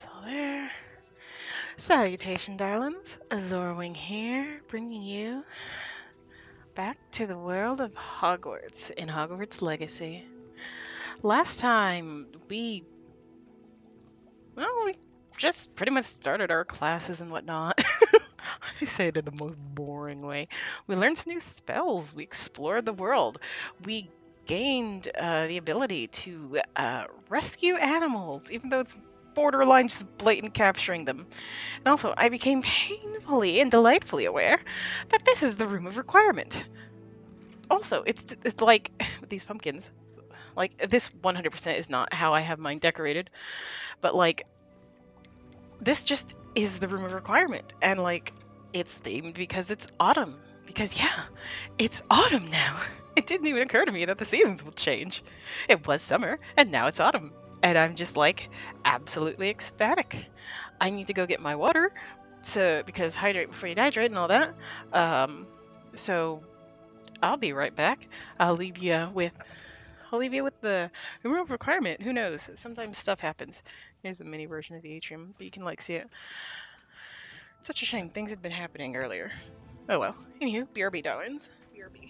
So there. Salutation, darlings. Azorwing here, bringing you back to the world of Hogwarts in Hogwarts Legacy. Last time we just pretty much started our classes and whatnot. I say it in the most boring way. We learned some new spells. We explored the world. We gained the ability to rescue animals, even though it's borderline just blatant capturing them. And also, I became painfully and delightfully aware that this is the room of requirement. Also, it's like with these pumpkins. Like, this 100% is not how I have mine decorated, but like, this just is the room of requirement. And like, it's themed because it's autumn. Because, yeah, it's autumn now. It didn't even occur to me that the seasons will change. It was summer, and now it's autumn. And I'm just like, absolutely ecstatic. I need to go get my water because hydrate before you dehydrate and all that. Um, so I'll be right back. I'll leave you with I'll leave you with the removal requirement. Who knows? Sometimes stuff happens. Here's a mini version of the atrium, but you can like see it. It's such a shame. Things had been happening earlier. Oh well. Anywho, BRB darlings. BRB.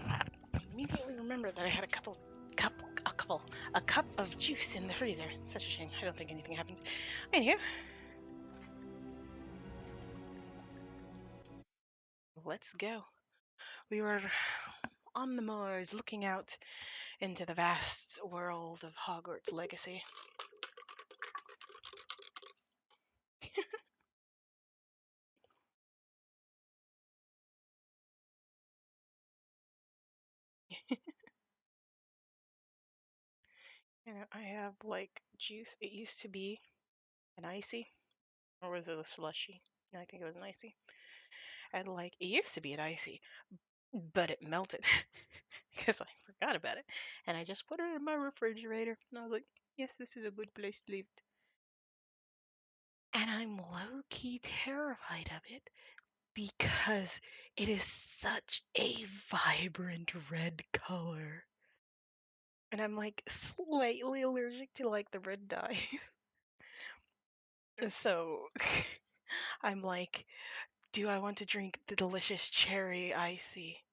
I immediately remembered that I had a cup of juice in the freezer. Such a shame. I don't think anything happened. Anywho, let's go. We were on the moors looking out into the vast world of Hogwarts Legacy. You know, I have like juice. It used to be an icy, or was it a slushy? No, I think it was an icy. And like, it used to be an icy, but it melted because I forgot about it. And I just put it in my refrigerator. And I was like, yes, this is a good place to leave it. And I'm low key terrified of it because it is such a vibrant red color. And I'm like slightly allergic to like the red dye. So I'm like, do I want to drink the delicious cherry icy?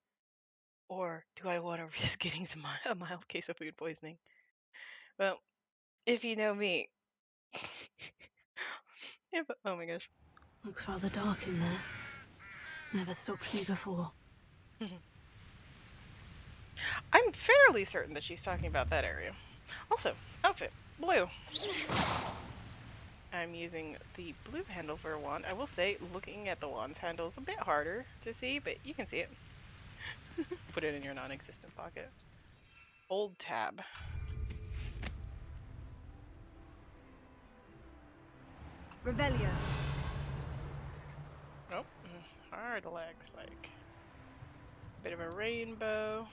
Or do I want to risk getting a mild case of food poisoning? Well, if you know me. Oh my gosh. Looks rather dark in there. Never stopped me before. I'm fairly certain that she's talking about that area. Also, outfit, blue. I'm using the blue handle for a wand. I will say, looking at the wand's handle is a bit harder to see, but you can see it. Put it in your non-existent pocket. Old tab. Revelio. Nope. Hard lag spike. Bit of a rainbow.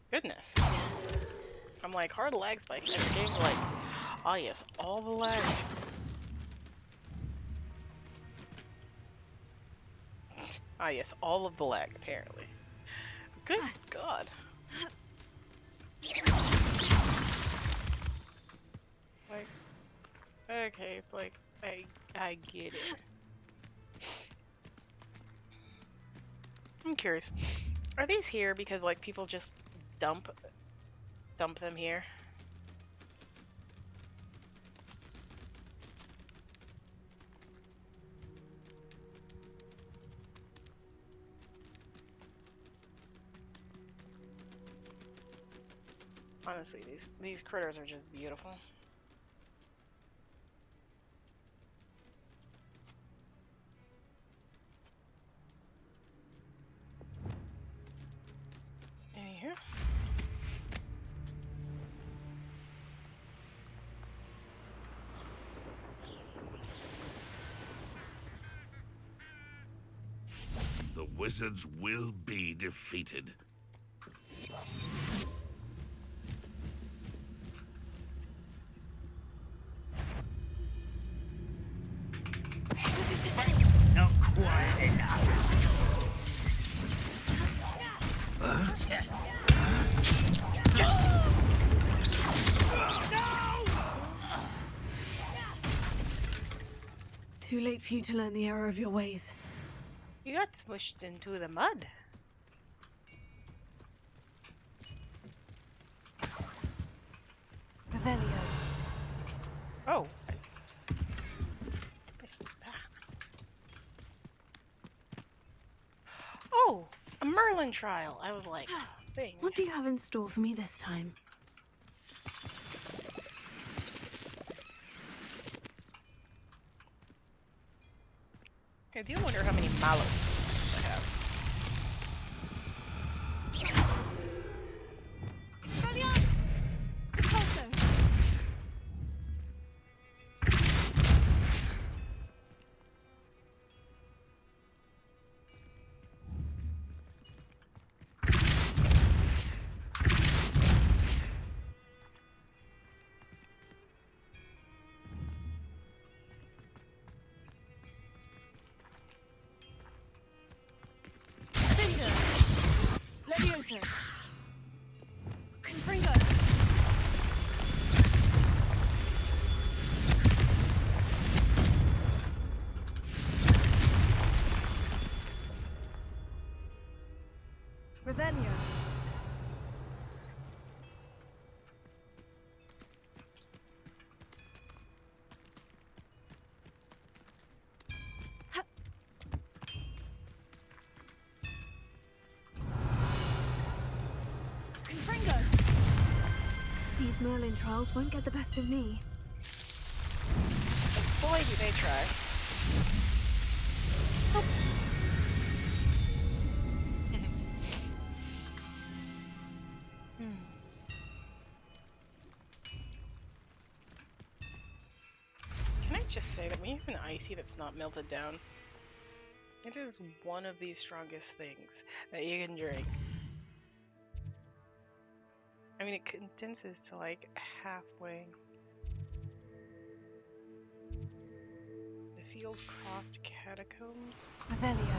Goodness. I'm like, hard lag spike. And the game's like, ah yes, all the lag. Ah yes, all of the lag, apparently. Good God. Like, okay, it's like, I get it. I'm curious. Are these here because like people just dump them here? Honestly, these critters are just beautiful. Anywho. The wizards will be defeated. Not quite enough. Too late for you to learn the error of your ways. You got smushed into the mud. Revelio. Oh. What's that? Oh, a Merlin trial. I was like, thing. What do you have in store for me this time? I do wonder how many mallows I have. Levioso. Confringo. Revelio. Confringo. These Merlin trials won't get the best of me. Boy, do they try. Can I just say that when you have an icy that's not melted down, it is one of the strongest things that you can drink. I mean, it condenses to like halfway. The Fieldcroft Catacombs. Revelio.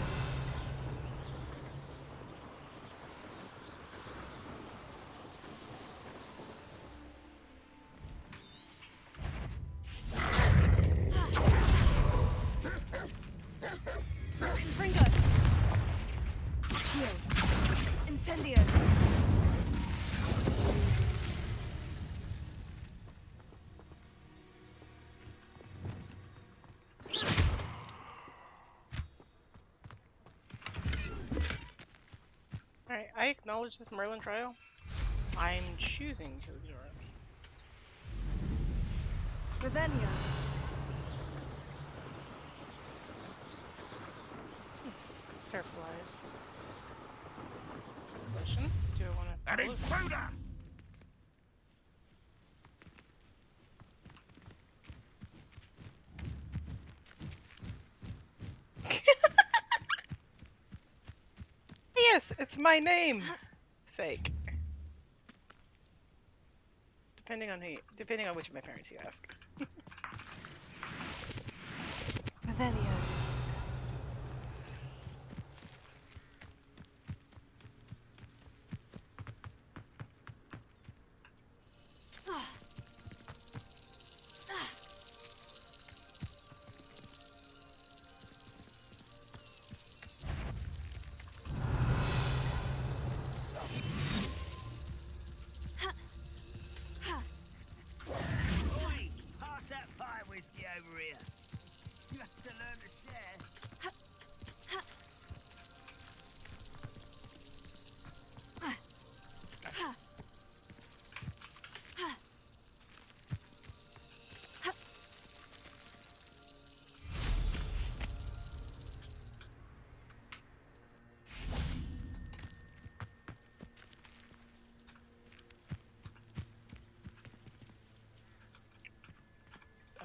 Confringo. Heal. Incendio. Alright, I acknowledge this Merlin trial. I'm choosing to ignore it. Revelio. Careful eyes. Question. Do I want to... An intruder! Yes, it's my name! Sake. Depending on which of my parents you ask. Revelio. Oi, pass that fire whiskey over here. You have to learn to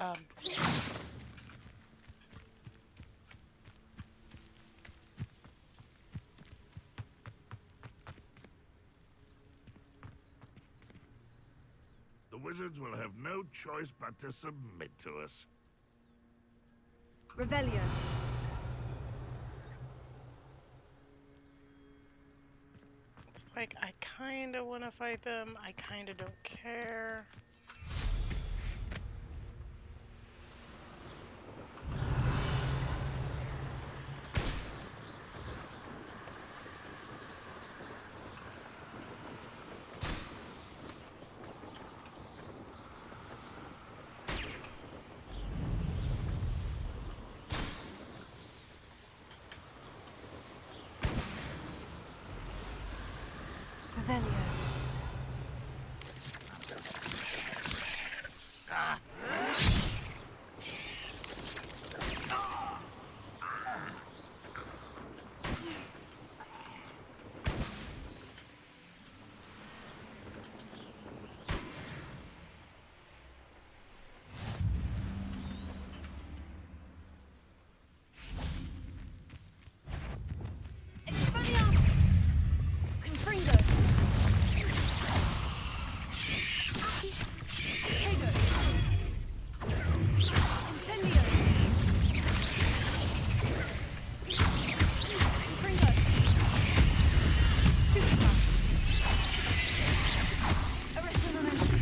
Um, The wizards will have no choice but to submit to us. Revelio. it's like I kind of want to fight them. I kind of don't care. Revelio. Expelliarmus! Confringo! Tego! Incendio! Confringo! Stupefa! Arresto momentum!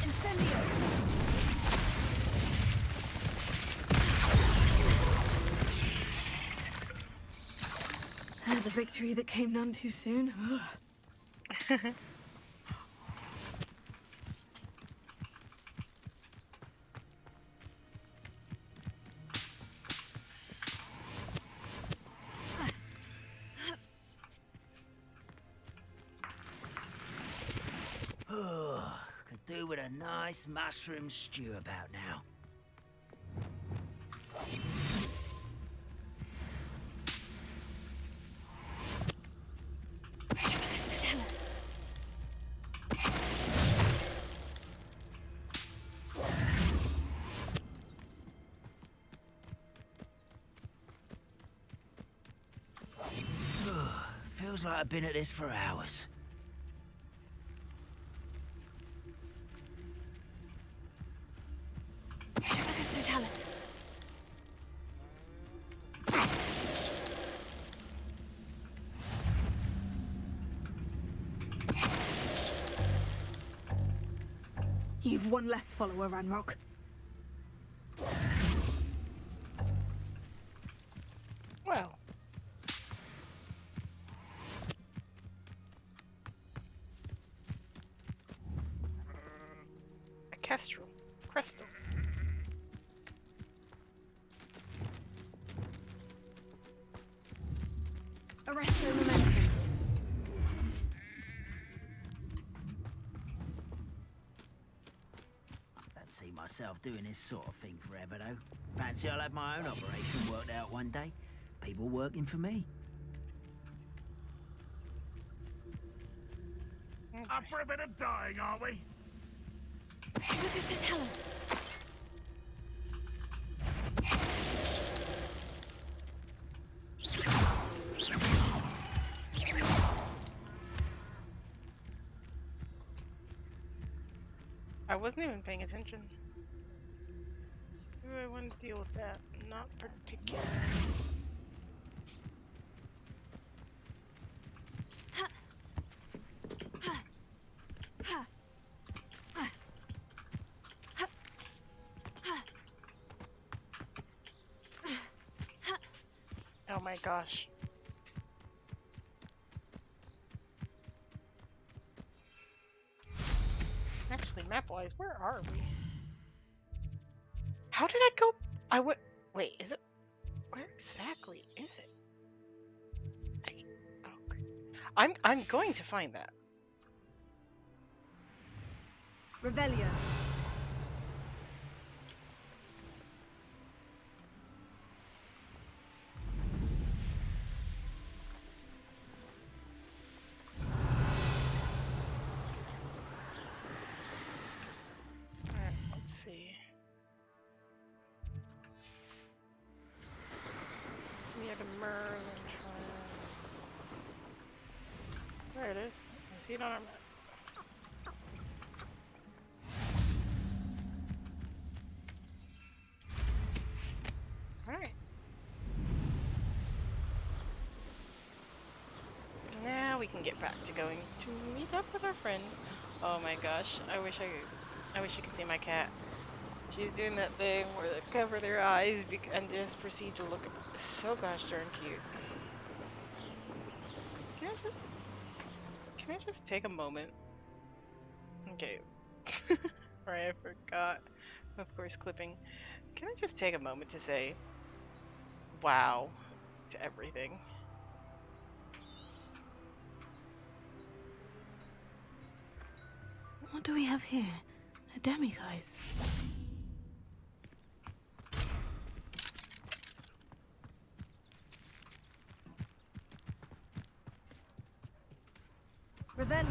Incendio! There's a victory that came none too soon. Oh, could do with a nice mushroom stew about now. Tell us. Feels like I've been at this for hours. Aristotelis. You've one less follower, Ranrock. Well. A kestrel. Crystal. Arresto momentum. Don't see myself doing this sort of thing forever, though. Fancy I'll have my own operation worked out one day. People working for me. Up for a bit of dying, are we? Aristotelis. I wasn't even paying attention. Who do I want to deal with that? Not particularly. Oh my gosh. Actually, map-wise, where are we? How did I go? Wait, is it? Where exactly is it? I'm going to find that. Revelio. Alright, let's see. it is. I see it on our map. Alright. Now we can get back to going to meet up with our friend. Oh my gosh, I wish you could see my cat. She's doing that thing where they cover their eyes and just proceed to look so gosh darn cute. Can I just, can I just take a moment? Okay. Right, I forgot. Of course, clipping. Can I just take a moment to say, wow, to everything? What do we have here? A demiguise. Revelio.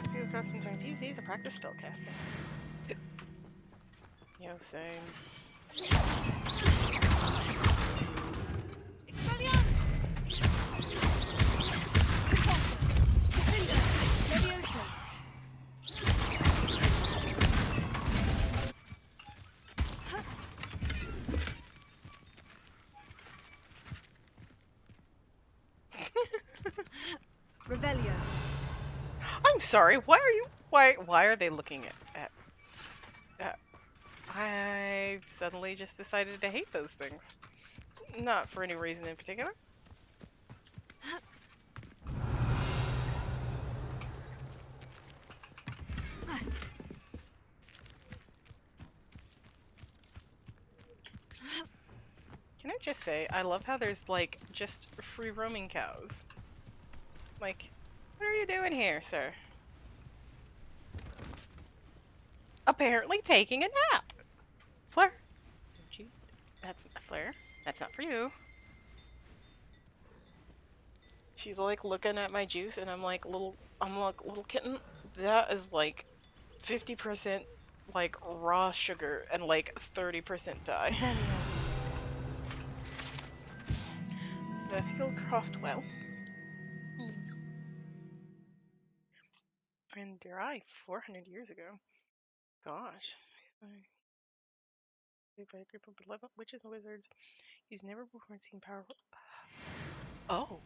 If you across sometimes easy as a practice spellcasting. Yo, same. Revelio. I'm sorry. Why are they looking at I suddenly just decided to hate those things. Not for any reason in particular. Can I just say, I love how there's like just free roaming cows. Like, what are you doing here, sir? Apparently taking a nap. Flare. Gee, that's not Flare. That's not for you. She's like looking at my juice and I'm like little kitten. That is like 50% like raw sugar and like 30% dye. The field croft well. And dare I, 400 years ago. Gosh. By a group of 11 witches and wizards. He's never before seen powerful. Oh.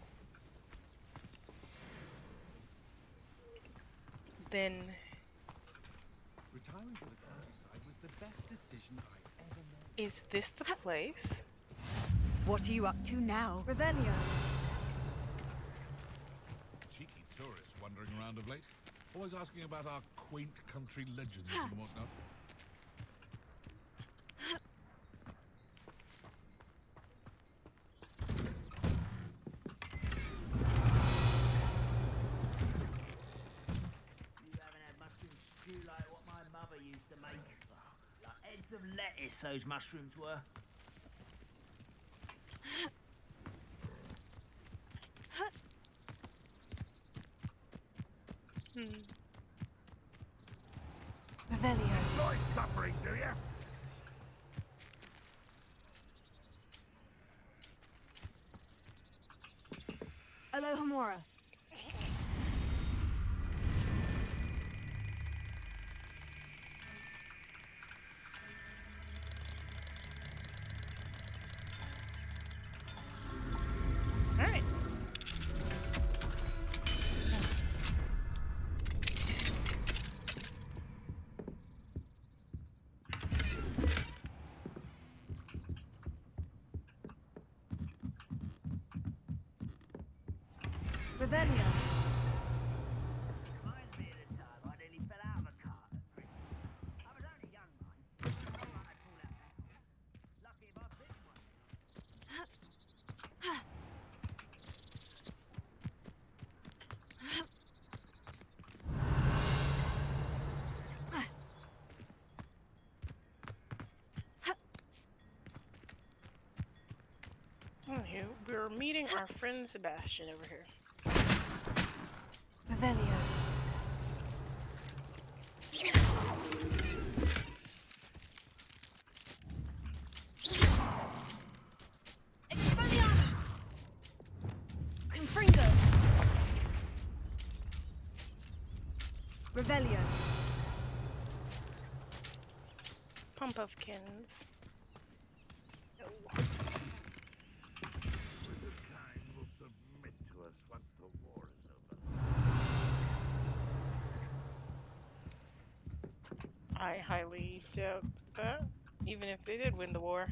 Then. Retiring to the countryside was the best decision I ever made. Is this the place? What are you up to now? Revelio. Cheeky tourists wandering around of late. Always asking about our quaint country legends and whatnot. You haven't had mushroom stew like what my mother used to make. Like heads of lettuce, those mushrooms were. Revelio. Enjoy suffering, do ya? Alohomora. Alright. Revelio. Reminds me of the time I nearly fell out of a cart at Christmas. I was only young, mind. All right, I'd pull out that. Lucky if I picked one. Anywho, we're meeting our friend Sebastian over here. Revelio. Expelliarmus! Revelio. Pumpkins. No. Kind will submit to us once the war is over. I highly doubt that, even if they did win the war.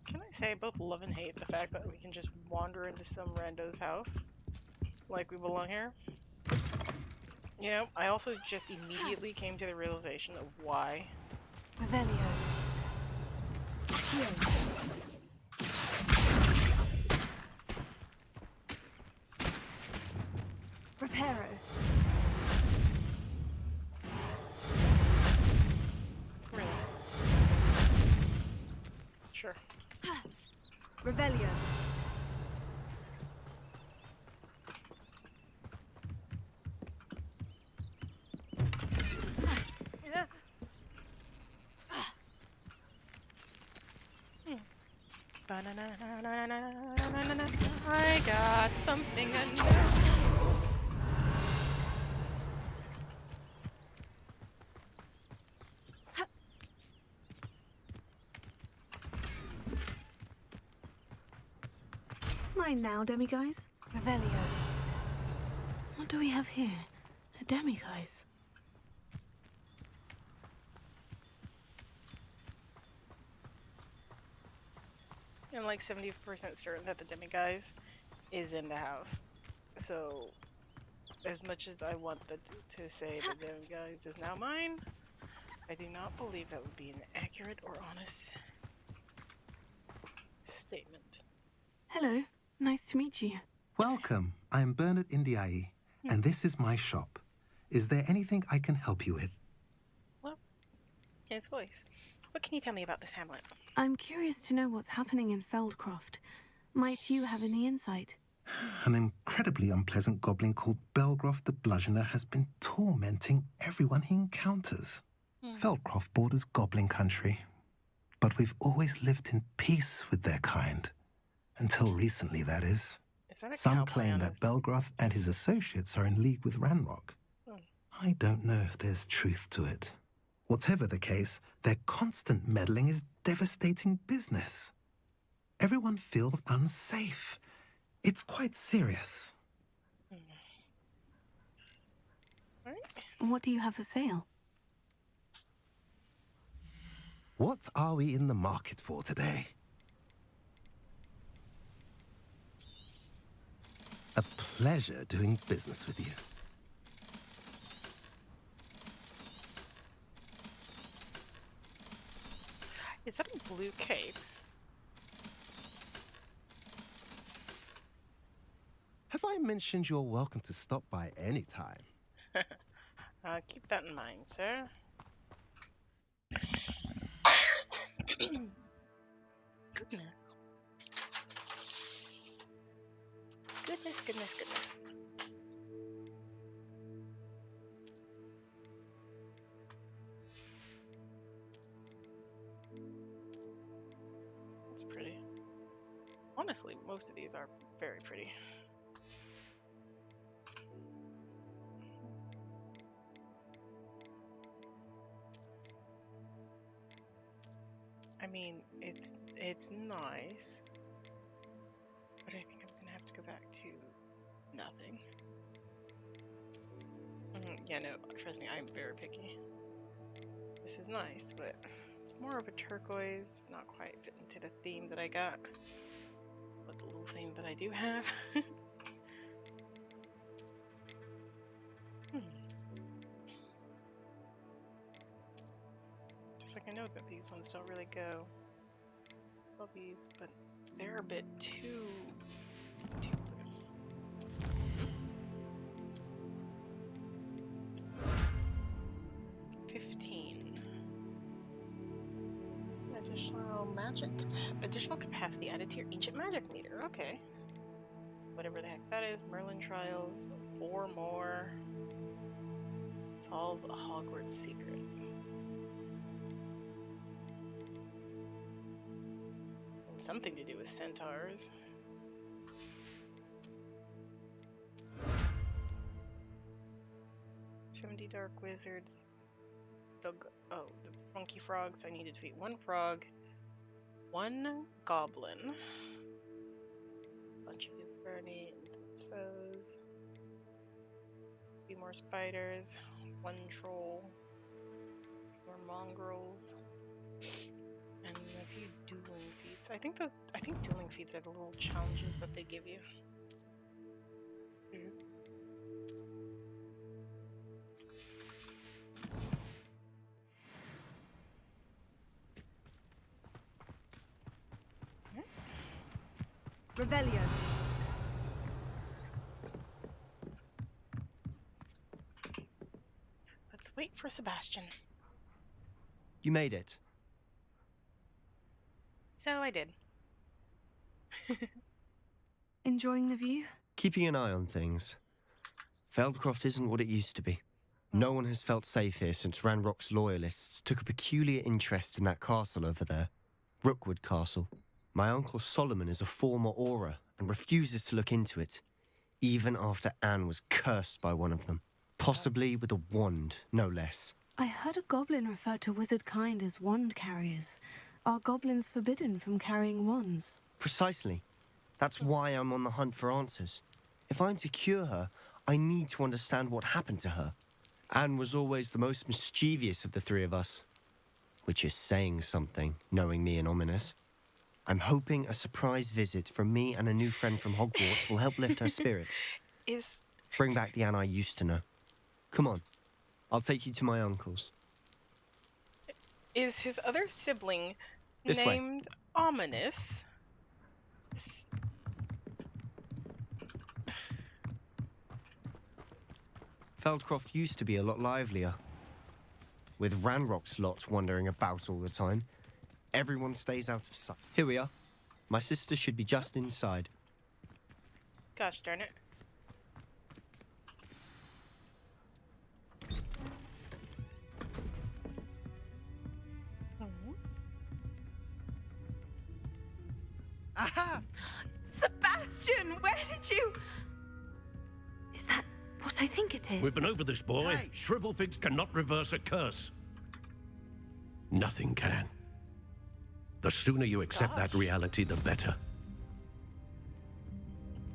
Can I say I both love and hate the fact that we can just wander into some rando's house like we belong here? You know, I also just immediately came to the realization of why. Revelio. Heal. Reparo. Really? Sure. Revelio. I got something under. Mine now, demiguise. Revelio. What do we have here? A demiguise. I'm like 70% certain that the demiguise is in the house. So, as much as I want to say the demiguise is now mine, I do not believe that would be an accurate or honest statement. Hello. Nice to meet you. Welcome. I'm Bernard Indiaye, and this is my shop. Is there anything I can help you with? Well, his voice. What can you tell me about this hamlet? I'm curious to know what's happening in Feldcroft. Might you have any insight? An incredibly unpleasant goblin called Belgroth the Bludgeoner has been tormenting everyone he encounters. Feldcroft borders goblin country, but we've always lived in peace with their kind. Until recently, that is. Is that a Some cowboy claim on that his- Belgroth and his associates are in league with Ranrock. Hmm. I don't know if there's truth to it. Whatever the case, their constant meddling is devastating business. Everyone feels unsafe. It's quite serious. Alright. What do you have for sale? What are we in the market for today? A pleasure doing business with you. Is that a blue cape? Have I mentioned you're welcome to stop by any time? Keep that in mind, sir. Goodness. Goodness. That's pretty. Honestly, most of these are very pretty. I mean, it's nice, but I think I'm gonna have to go back to nothing. Yeah, no, trust me, I'm very picky. This is nice, but it's more of a turquoise, not quite fit into the theme that I got. But the little theme that I do have. Just like I know that these ones don't really go. Love these, but they're a bit too blue. 15. Additional capacity added to your ancient magic meter. Okay. Whatever the heck that is. Merlin trials. 4 more. Solve a Hogwarts secret. something to do with centaurs. "70 dark wizards. The funky frogs. I need to defeat 1 frog, 1 goblin. Bunch of Inferni and its foes. A few more spiders. 1 troll. More mongrels. And a few dueling feats. I think dueling feats are the little challenges that they give you. Revelio. Let's wait for Sebastian. You made it. So I did. Enjoying the view? Keeping an eye on things. Feldcroft isn't what it used to be. No one has felt safe here since Ranrock's loyalists took a peculiar interest in that castle over there. Rookwood Castle. My uncle Solomon is a former Auror and refuses to look into it, even after Anne was cursed by one of them. Possibly with a wand, no less. I heard a goblin refer to wizard kind as wand carriers. Are goblins forbidden from carrying wands? Precisely. That's why I'm on the hunt for answers. If I'm to cure her, I need to understand what happened to her. Anne was always the most mischievous of the 3 of us. Which is saying something, knowing me and Ominous. I'm hoping a surprise visit from me and a new friend from Hogwarts will help lift her spirits. Bring back the Anne I used to know. Come on, I'll take you to my uncle's. Is his other sibling This way. named Ominous? Feldcroft used to be a lot livelier. With Ranrock's lot wandering about all the time, everyone stays out of sight. Here we are. My sister should be just inside. Gosh darn it. Aha! Sebastian, where did you... Is that what I think it is? We've been over this, boy. Hey. Shrivelfigs cannot reverse a curse. Nothing can. The sooner you accept that reality, the better.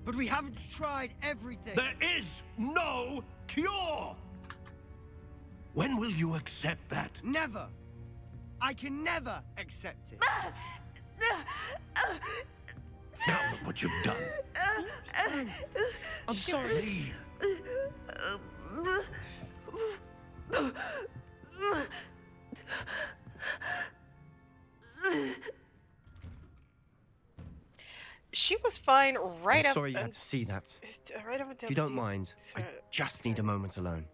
But we haven't tried everything. There is no cure! When will you accept that? Never. I can never accept it. Now look what you've done. I'm sorry. Leave. She was fine right I'm up. sorry you had to see that. Right up until If you don't mind, I just need a moment alone.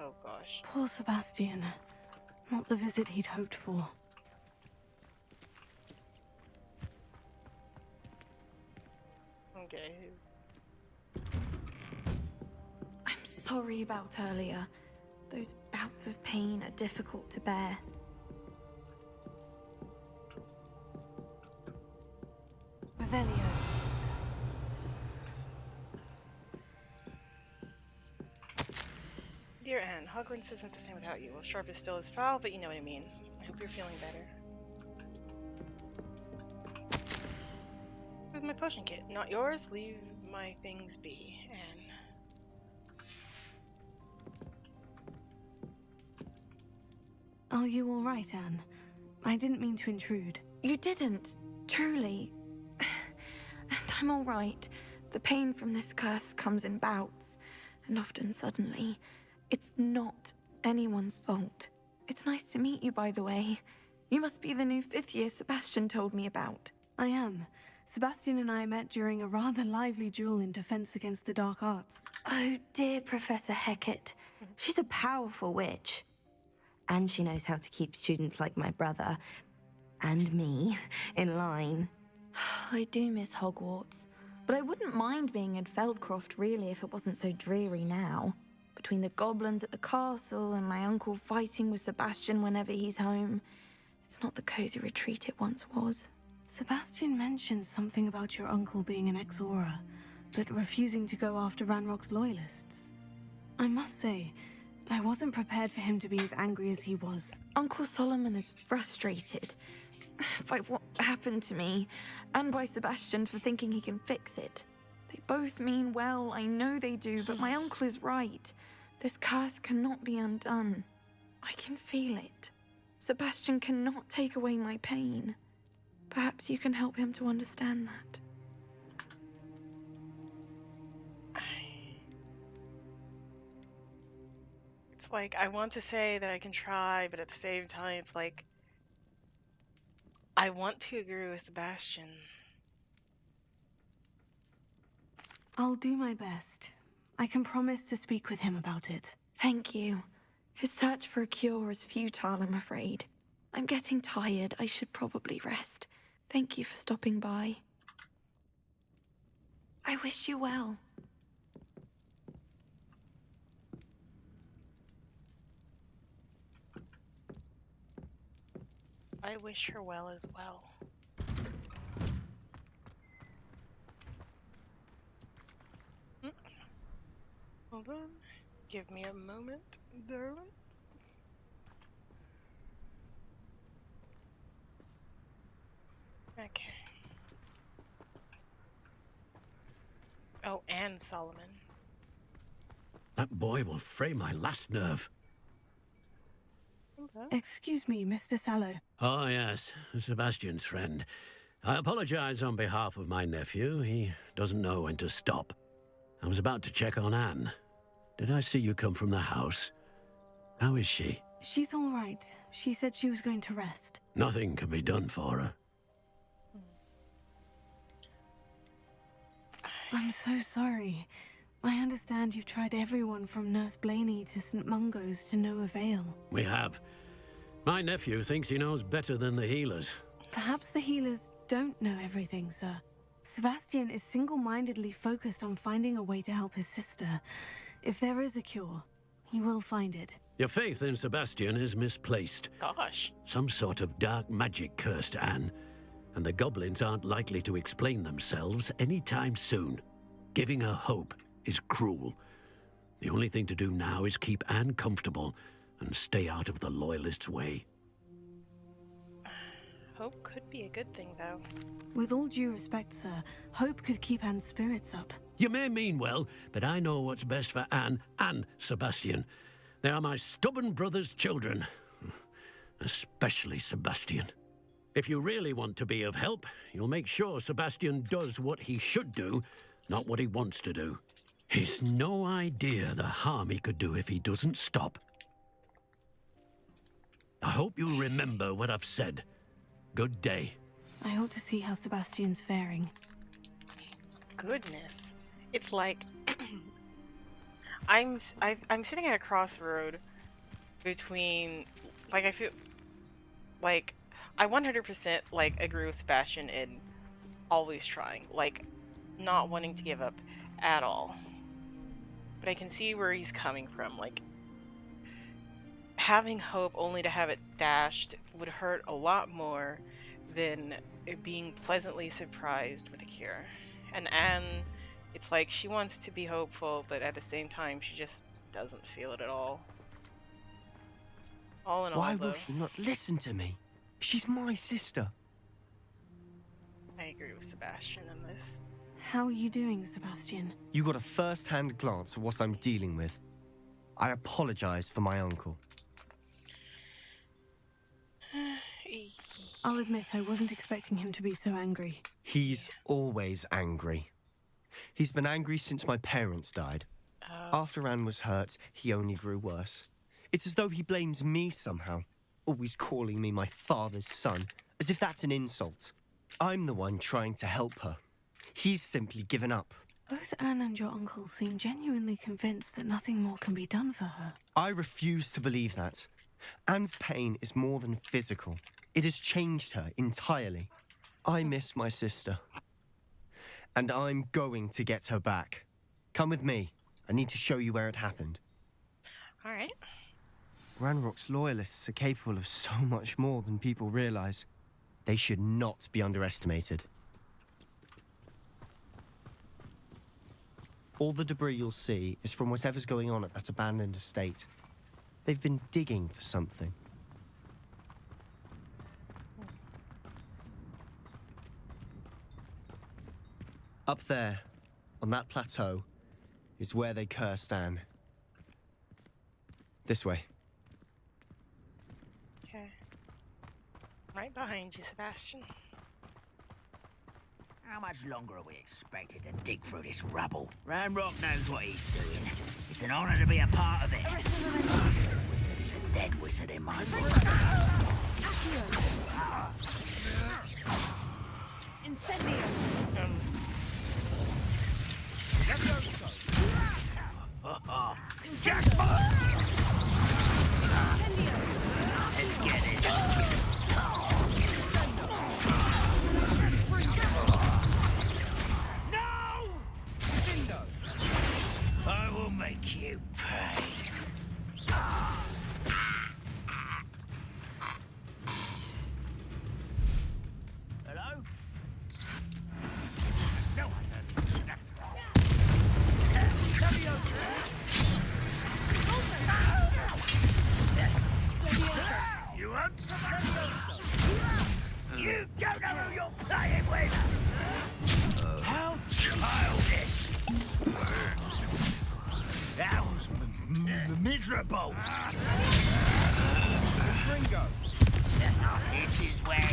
Oh gosh. Poor Sebastian. Not the visit he'd hoped for. Okay. I'm sorry about earlier. Those bouts of pain are difficult to bear. Revelio. Dear Anne, Hogwarts isn't the same without you. Well, sharp is still as foul, but you know what I mean. I hope you're feeling better. This is my potion kit. Not yours. Leave my things be, Anne. Are you all right, Anne? I didn't mean to intrude. You didn't, truly. And I'm all right. The pain from this curse comes in bouts, and often suddenly. It's not anyone's fault. It's nice to meet you, by the way. You must be the new 5th year Sebastian told me about. I am. Sebastian and I met during a rather lively duel in Defense Against the Dark Arts. Oh, dear Professor Hecat. She's a powerful witch. And she knows how to keep students like my brother, and me, in line. I do miss Hogwarts, but I wouldn't mind being in Feldcroft, really, if it wasn't so dreary now. Between the goblins at the castle and my uncle fighting with Sebastian whenever he's home, it's not the cozy retreat it once was. Sebastian mentioned something about your uncle being an ex-Aura, but refusing to go after Ranrock's loyalists. I must say, I wasn't prepared for him to be as angry as he was. Uncle Solomon is frustrated by what happened to me, and by Sebastian for thinking he can fix it. They both mean well, I know they do, but my uncle is right. This curse cannot be undone. I can feel it. Sebastian cannot take away my pain. Perhaps you can help him to understand that. It's like, I want to say that I can try, but at the same time, it's like, I want to agree with Sebastian. I'll do my best. I can promise to speak with him about it. Thank you. His search for a cure is futile, I'm afraid. I'm getting tired. I should probably rest. Thank you for stopping by. I wish you well. I wish her well as well. Hold on. Give me a moment, darling. Okay. Oh, and Solomon. That boy will fray my last nerve. Hello. Excuse me, Mr. Sallow. Oh, yes, Sebastian's friend. I apologize on behalf of my nephew. He doesn't know when to stop. I was about to check on Anne. Did I see you come from the house? How is she? She's all right. She said she was going to rest. Nothing can be done for her. I'm so sorry. I understand you've tried everyone from Nurse Blaney to St. Mungo's to no avail. We have. My nephew thinks he knows better than the healers. Perhaps the healers don't know everything, sir. Sebastian is single-mindedly focused on finding a way to help his sister. If there is a cure, he will find it. Your faith in Sebastian is misplaced. Gosh. Some sort of dark magic cursed Anne, and the goblins aren't likely to explain themselves anytime soon. Giving her hope is cruel. The only thing to do now is keep Anne comfortable and stay out of the Loyalists' way. Hope could be a good thing, though. With all due respect, sir, hope could keep Anne's spirits up. You may mean well, but I know what's best for Anne and Sebastian. They are my stubborn brother's children. Especially Sebastian. If you really want to be of help, you'll make sure Sebastian does what he should do, not what he wants to do. He's no idea the harm he could do if he doesn't stop. I hope you'll remember what I've said. Good day. I ought to see how Sebastian's faring. Goodness. It's like I'm sitting at a crossroad between, like, I feel like I 100% like agree with Sebastian in always trying, like not wanting to give up at all. But I can see where he's coming from. Like, having hope only to have it dashed would hurt a lot more than being pleasantly surprised with a cure. And Anne, it's like she wants to be hopeful, but at the same time, she just doesn't feel it at all. All in all, Why though, will she not listen to me? She's my sister. I agree with Sebastian in this. How are you doing, Sebastian? You got a first-hand glance at what I'm dealing with. I apologize for my uncle. I'll admit I wasn't expecting him to be so angry. He's always angry. He's been angry since my parents died. After Anne was hurt, he only grew worse. It's as though he blames me somehow, always calling me my father's son, as if that's an insult. I'm the one trying to help her. He's simply given up. Both Anne and your uncle seem genuinely convinced that nothing more can be done for her. I refuse to believe that. Anne's pain is more than physical. It has changed her entirely. I miss my sister. And I'm going to get her back. Come with me. I need to show you where it happened. All right. Ranrock's loyalists are capable of so much more than people realize. They should not be underestimated. All the debris you'll see is from whatever's going on at that abandoned estate. They've been digging for something. Up there, on that plateau, is where they cursed Anne. This way. Okay. Right behind you, Sebastian. How much longer are we expected to dig through this rubble? Ramrock knows what he's doing. It's an honor to be a part of it. A wizard is a dead wizard in my book. Incendio. Jackpot! Let's get this. No! I will make you pay. Hello? No one knows that. You want some? You don't know who you're playing with! How childish! That was miserable! Ringo. This is where you...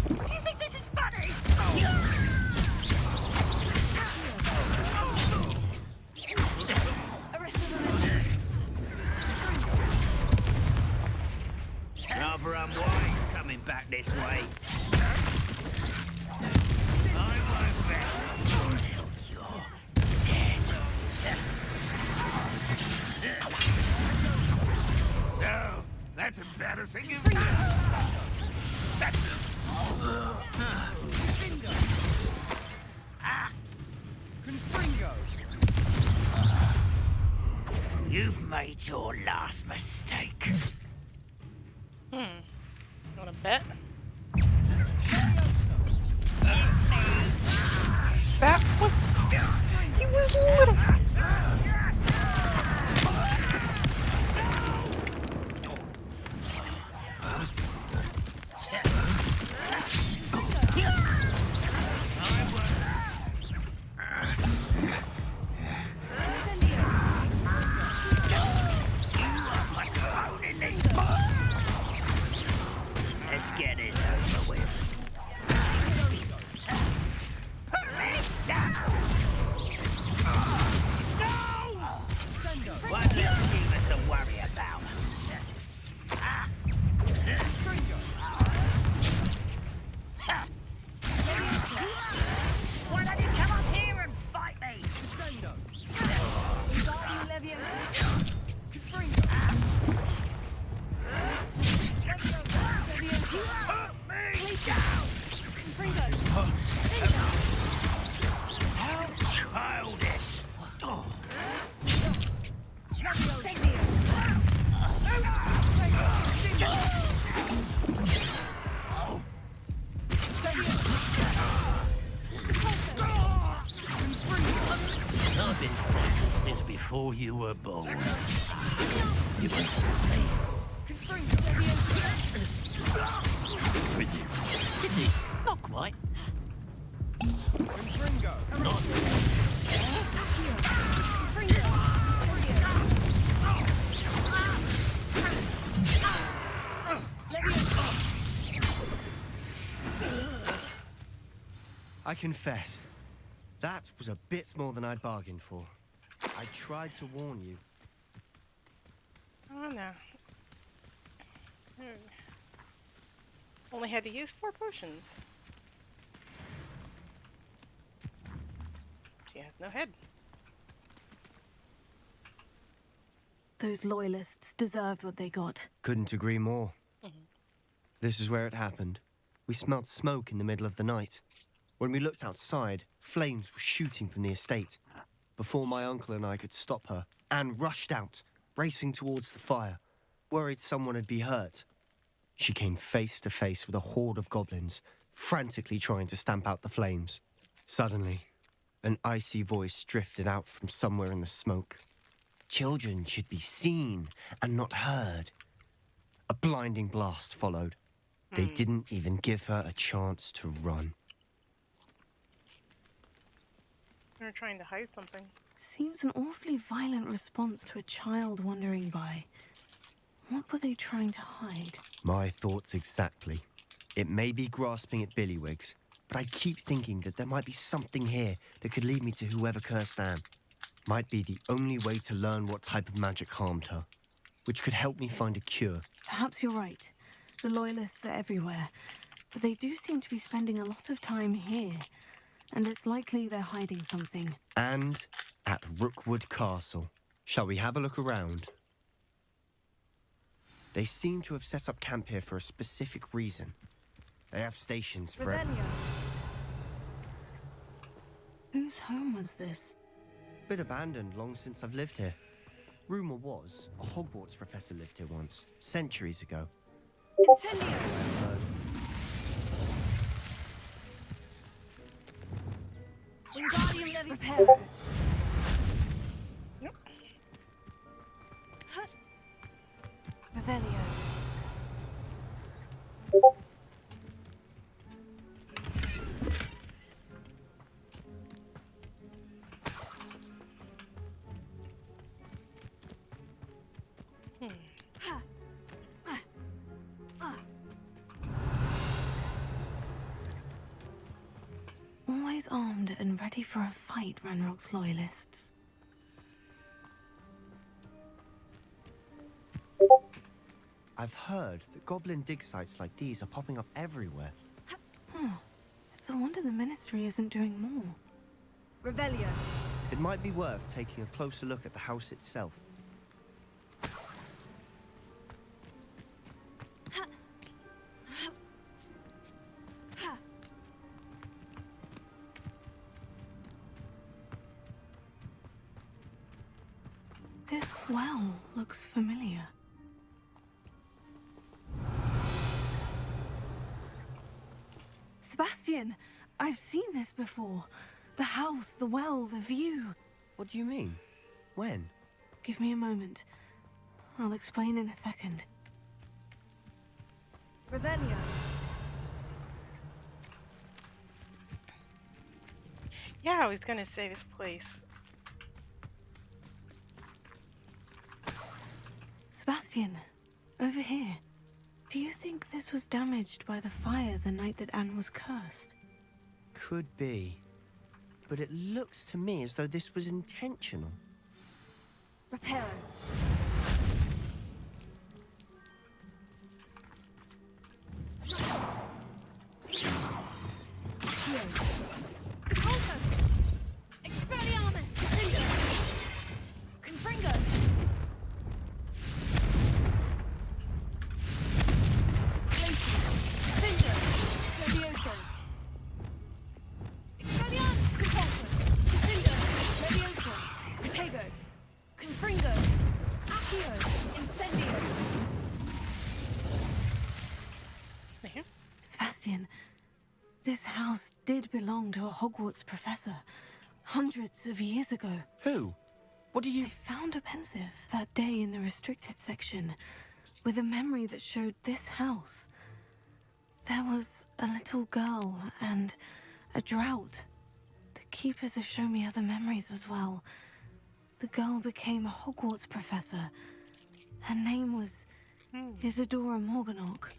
Do you think this is funny? Rather unwise coming back this way. I won't rest until you're dead. No, that's embarrassing. You've made your last mistake. You wanna bet? That was... He was little... Let's get this over with. One little demon to worry about. Why don't you come up here and fight me? Put me down! How childish! I've been fighting since before you were born. You can stop me. With you. Kitty, not quite. Not. I confess, that was a bit more than I'd bargained for. I tried to warn you. Oh no. Only had to use 4 potions. She has no head. Those loyalists deserved what they got. Couldn't agree more. This is where it happened. We smelled smoke in the middle of the night. When we looked outside, flames were shooting from the estate. Before my uncle and I could stop her, Anne rushed out, racing towards the fire, worried someone would be hurt. She came face to face with a horde of goblins, frantically trying to stamp out the flames. Suddenly, an icy voice drifted out from somewhere in the smoke. Children should be seen and not heard. A blinding blast followed. They didn't even give her a chance to run. They're trying to hide something. Seems an awfully violent response to a child wandering by. What were they trying to hide? My thoughts exactly. It may be grasping at Billywigs, but I keep thinking that there might be something here that could lead me to whoever cursed Anne. Might be the only way to learn what type of magic harmed her, which could help me find a cure. Perhaps you're right. The Loyalists are everywhere, but they do seem to be spending a lot of time here, and it's likely they're hiding something. And at Rookwood Castle. Shall we have a look around? They seem to have set up camp here for a specific reason. They have stations for Revelio. Whose home was this? Been abandoned long since I've lived here. Rumour was a Hogwarts professor lived here once, centuries ago. Incendio! Wingardium Leviosa. Reparo. Yep. Revelio. Always armed and ready for a fight, Ranrock's Loyalists. I've heard that goblin dig sites like these are popping up everywhere. It's a wonder the Ministry isn't doing more. Revelio. It might be worth taking a closer look at the house itself. This well looks familiar. Sebastian, I've seen this before. The house, the well, the view. What do you mean? When? Give me a moment. I'll explain in a second. Revelio. Yeah, I was gonna say this place. Sebastian, over here. Do you think this was damaged by the fire the night that Anne was cursed? Could be. But it looks to me as though this was intentional. Reparo. Expelliarmus! Confringo! Levioso! Expelliarmus! Repulsor! Confringo! Levioso! Protego! Confringo! Accio! Incendio! Sebastian, this house did belong to a Hogwarts professor hundreds of years ago. Who? What do you... I found a pensive that day in the restricted section with a memory that showed this house. There was a little girl and a drought. The keepers have shown me other memories as well. The girl became a Hogwarts professor. Her name was Isadora Morganach.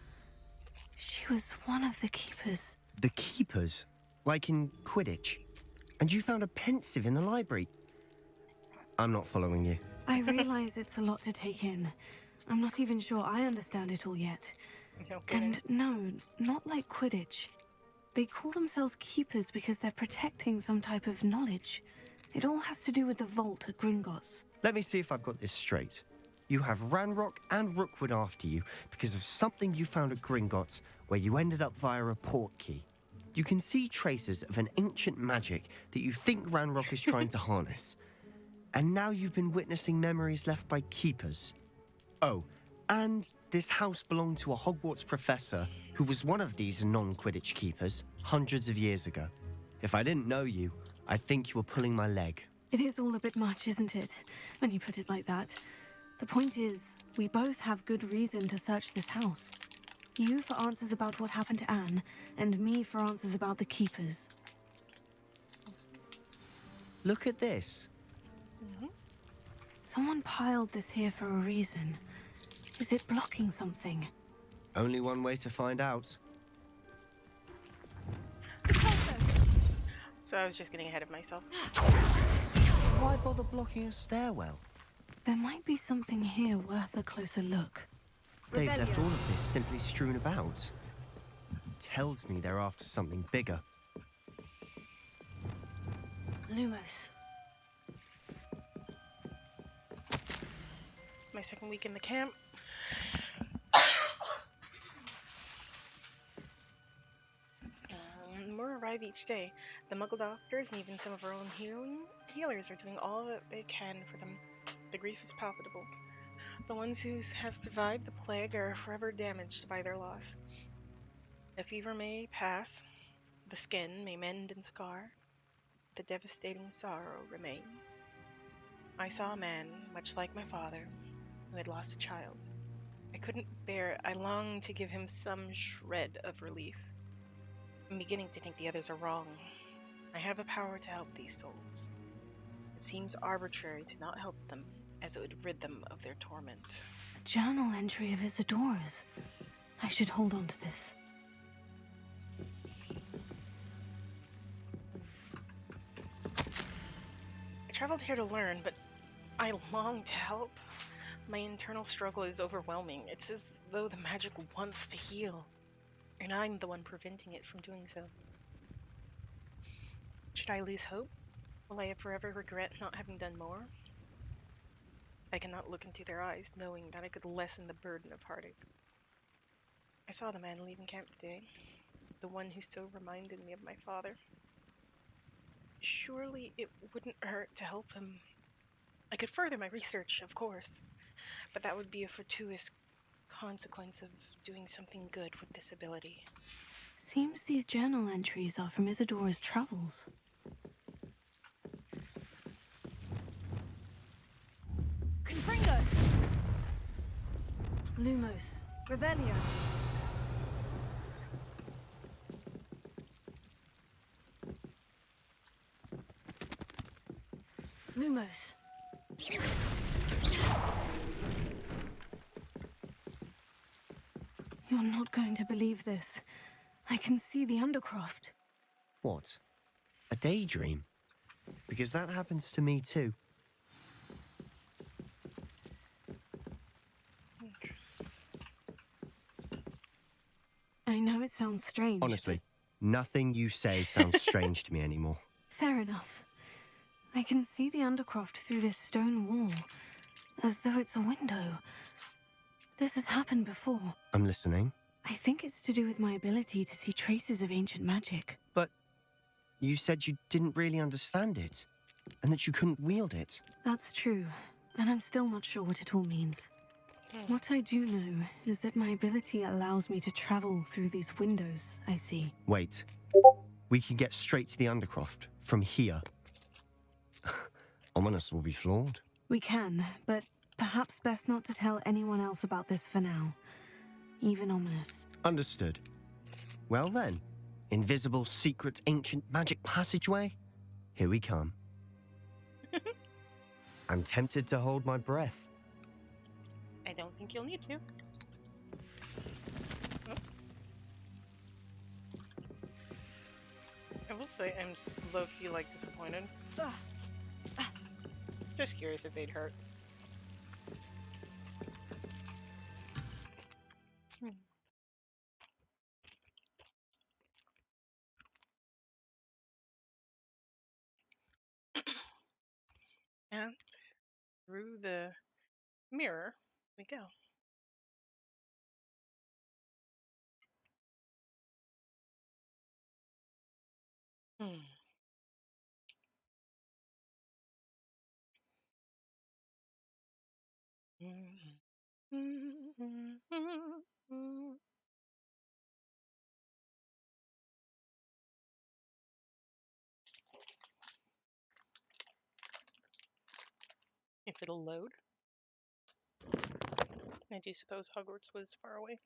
She was one of the keepers. The keepers? Like in Quidditch? And you found a pensive in the library? I'm not following you. I realize it's a lot to take in. I'm not even sure I understand it all yet. And no, not like Quidditch. They call themselves keepers because they're protecting some type of knowledge. It all has to do with the vault at Gringotts. Let me see if I've got this straight. You have Ranrock and Rookwood after you because of something you found at Gringotts where you ended up via a port key. You can see traces of an ancient magic that you think Ranrock is trying to harness. And now you've been witnessing memories left by keepers. Oh, and this house belonged to a Hogwarts professor who was one of these non-Quidditch keepers hundreds of years ago. If I didn't know you, I'd think you were pulling my leg. It is all a bit much, isn't it, when you put it like that? The point is, we both have good reason to search this house. You for answers about what happened to Anne, and me for answers about the keepers. Look at this. Someone piled this here for a reason. Is it blocking something? Only one way to find out. So I was just getting ahead of myself. Why bother blocking a stairwell? There might be something here worth a closer look. They've left all of this simply strewn about. Tells me they're after something bigger. Lumos. My second week in the camp. More arrive each day. The Muggle doctors and even some of our own healers are doing all that they can for them. The grief is palpable. The ones who have survived the plague are forever damaged by their loss. The fever may pass, the skin may mend and scar, the devastating sorrow remains. I saw a man, much like my father, who had lost a child. I couldn't bear it. I longed to give him some shred of relief. I'm beginning to think the others are wrong. I have a power to help these souls. It seems arbitrary to not help them, as it would rid them of their torment. A journal entry of Isadora's. I should hold on to this. I traveled here to learn, but I long to help. My internal struggle is overwhelming. It's as though the magic wants to heal, and I'm the one preventing it from doing so. Should I lose hope? Will I forever regret not having done more? I cannot look into their eyes, knowing that I could lessen the burden of heartache. I saw the man leaving camp today, the one who so reminded me of my father. Surely it wouldn't hurt to help him. I could further my research, of course, but that would be a fortuitous consequence of doing something good with this ability. Seems these journal entries are from Isadora's travels. Confringo! Lumos. Revelio. Lumos. You're not going to believe this. I can see the Undercroft. What? A daydream? Because that happens to me too. I know it sounds strange. Honestly, nothing you say sounds strange to me anymore. Fair enough. I can see the Undercroft through this stone wall, as though it's a window. This has happened before. I'm listening. I think it's to do with my ability to see traces of ancient magic. But you said you didn't really understand it, and that you couldn't wield it. That's true, and I'm still not sure what it all means. What I do know is that my ability allows me to travel through these windows I see. Wait. We can get straight to the Undercroft from here. Ominous will be flawed. We can, but perhaps best not to tell anyone else about this for now. Even Ominous. Understood. Well then, invisible, secret, ancient magic passageway? Here we come. I'm tempted to hold my breath. I don't think you'll need to. I will say I'm low-key, disappointed. Just curious if they'd hurt. And through the mirror we go. If it'll load. I do suppose Hogwarts was far away.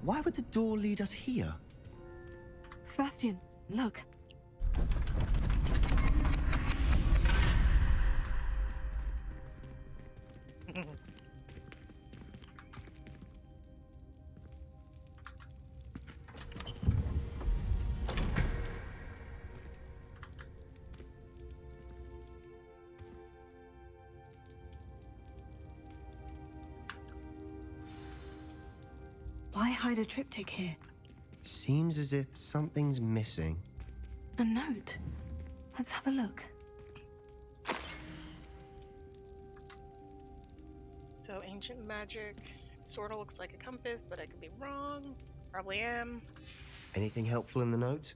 Why would the door lead us here? Sebastian, look. Why hide a triptych here? Seems as if something's missing. A note. Let's have a look. So ancient magic. Sort of looks like a compass, but I could be wrong. Probably am. Anything helpful in the note?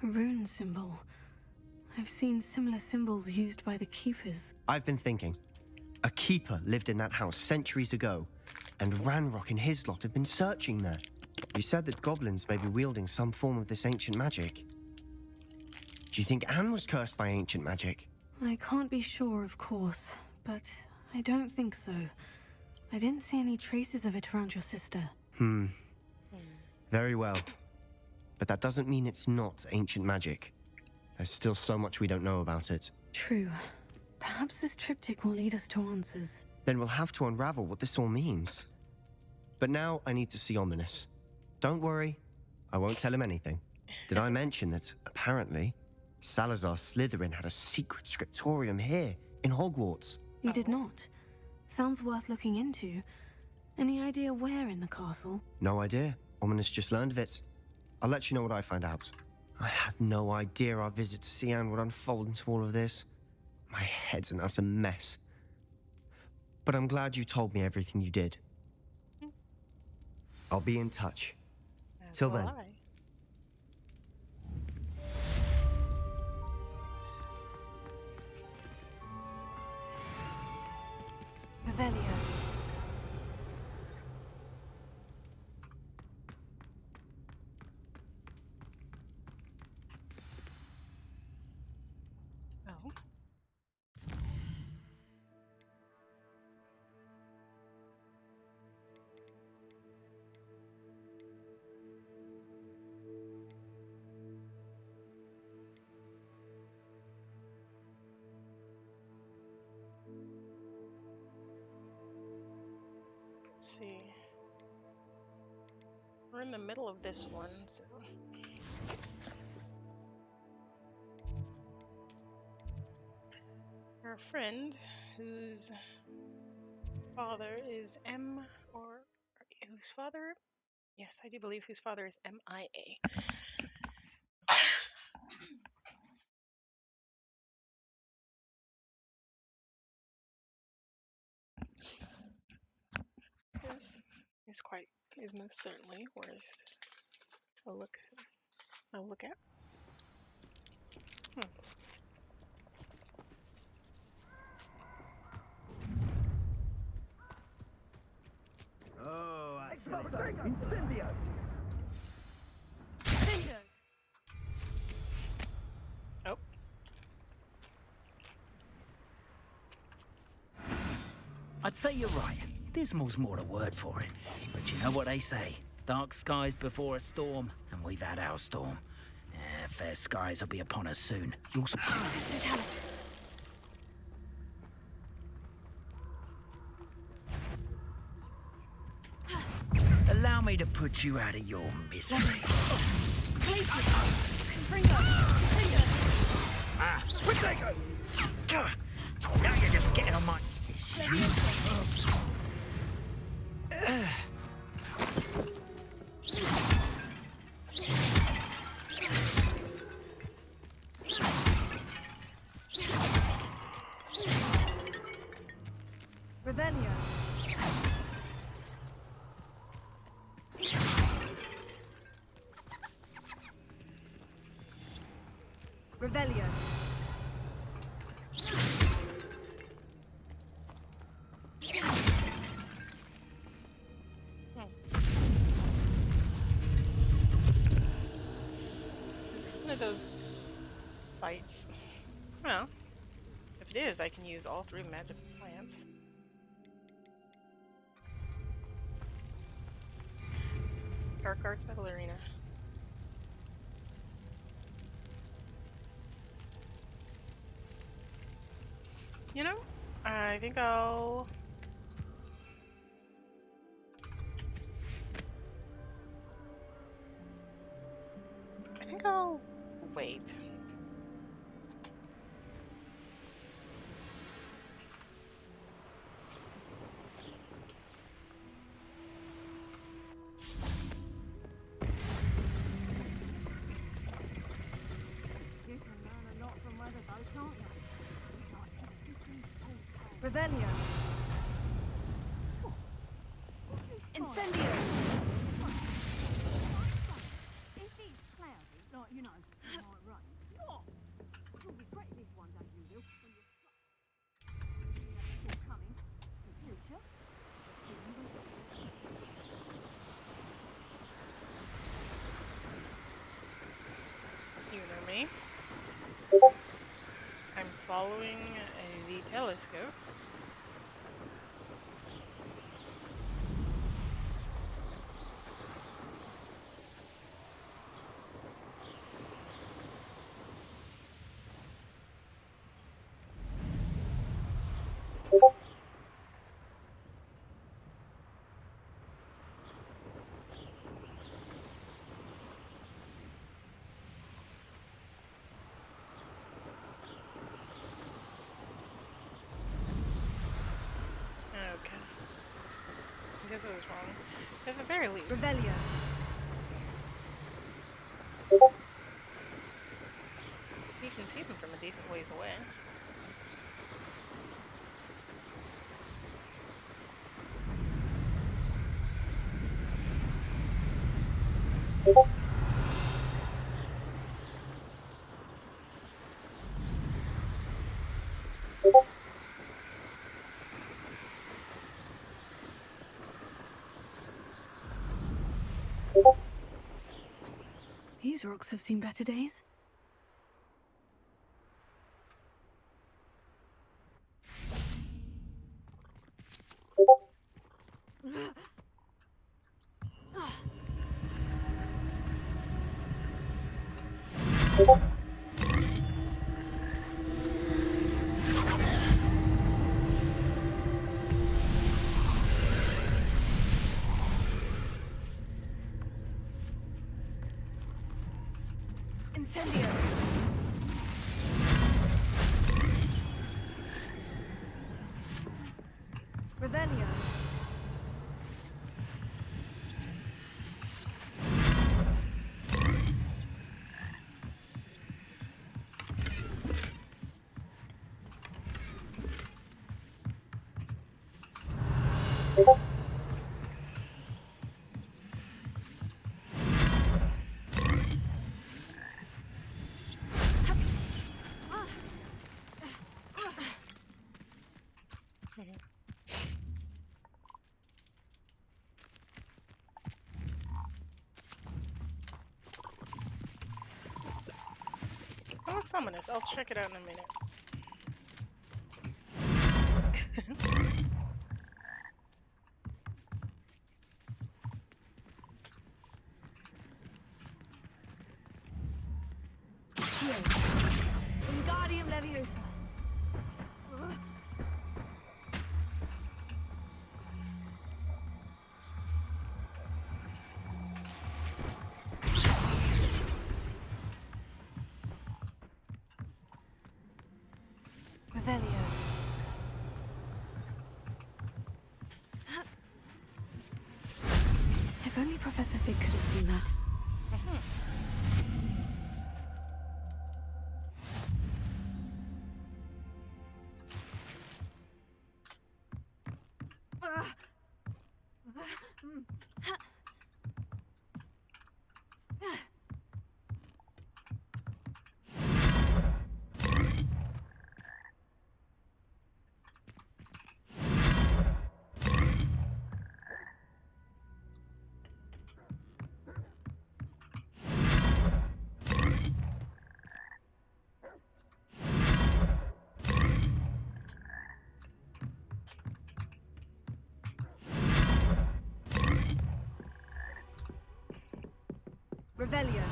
A rune symbol. I've seen similar symbols used by the keepers. I've been thinking. A keeper lived in that house centuries ago, and Ranrock and his lot have been searching there. You said that goblins may be wielding some form of this ancient magic. Do you think Anne was cursed by ancient magic? I can't be sure, of course, but I don't think so. I didn't see any traces of it around your sister. Very well. But that doesn't mean it's not ancient magic. There's still so much we don't know about it. True. Perhaps this triptych will lead us to answers. Then we'll have to unravel what this all means. But now I need to see Ominous. Don't worry, I won't tell him anything. Did I mention that, apparently, Salazar Slytherin had a secret scriptorium here in Hogwarts? You did not. Sounds worth looking into. Any idea where in the castle? No idea. Ominous just learned of it. I'll let you know what I find out. I had no idea our visit to see Anne would unfold into all of this. My head's an utter mess. But I'm glad you told me everything you did. I'll be in touch. Till then. Revelio. Oh. Let's see. We're in the middle of this one, so. Our friend, whose father is whose father? Yes, I do believe whose father is MIA. This is most certainly worth a look at. Oh, Incendio! Oh. I'd say you're right. Dismal's more the word for it. But you know what they say? Dark skies before a storm, and we've had our storm. Fair skies will be upon us soon. You'll see. Mr. Tallis. Allow me to put you out of your misery. Protego! Now you're just getting on my... Revelio. Is this one of those fights? Well, if it is, I can use all 3 magic plants. Dark Arts Battle Arena. You know, I think I'll... wait. You can learn a lot from weather, though, can't you? Revelio. Incendio. If it's cloudy, like, you know, it might rain. You'll regret this one day, you will, when you're coming in the future. Humor me. I'm following the telescope. Okay. I guess I was wrong. At the very least. Revelio. You can see them from a decent ways away. These rocks have seen better days. Incendio. Revelio. That looks ominous. I'll check it out in a minute. Wingardium Leviosa. Revelio. If only Professor Fig could have seen that. Revelio.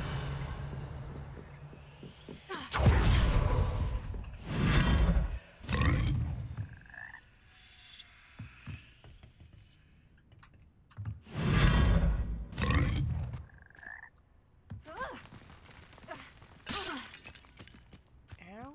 Ow.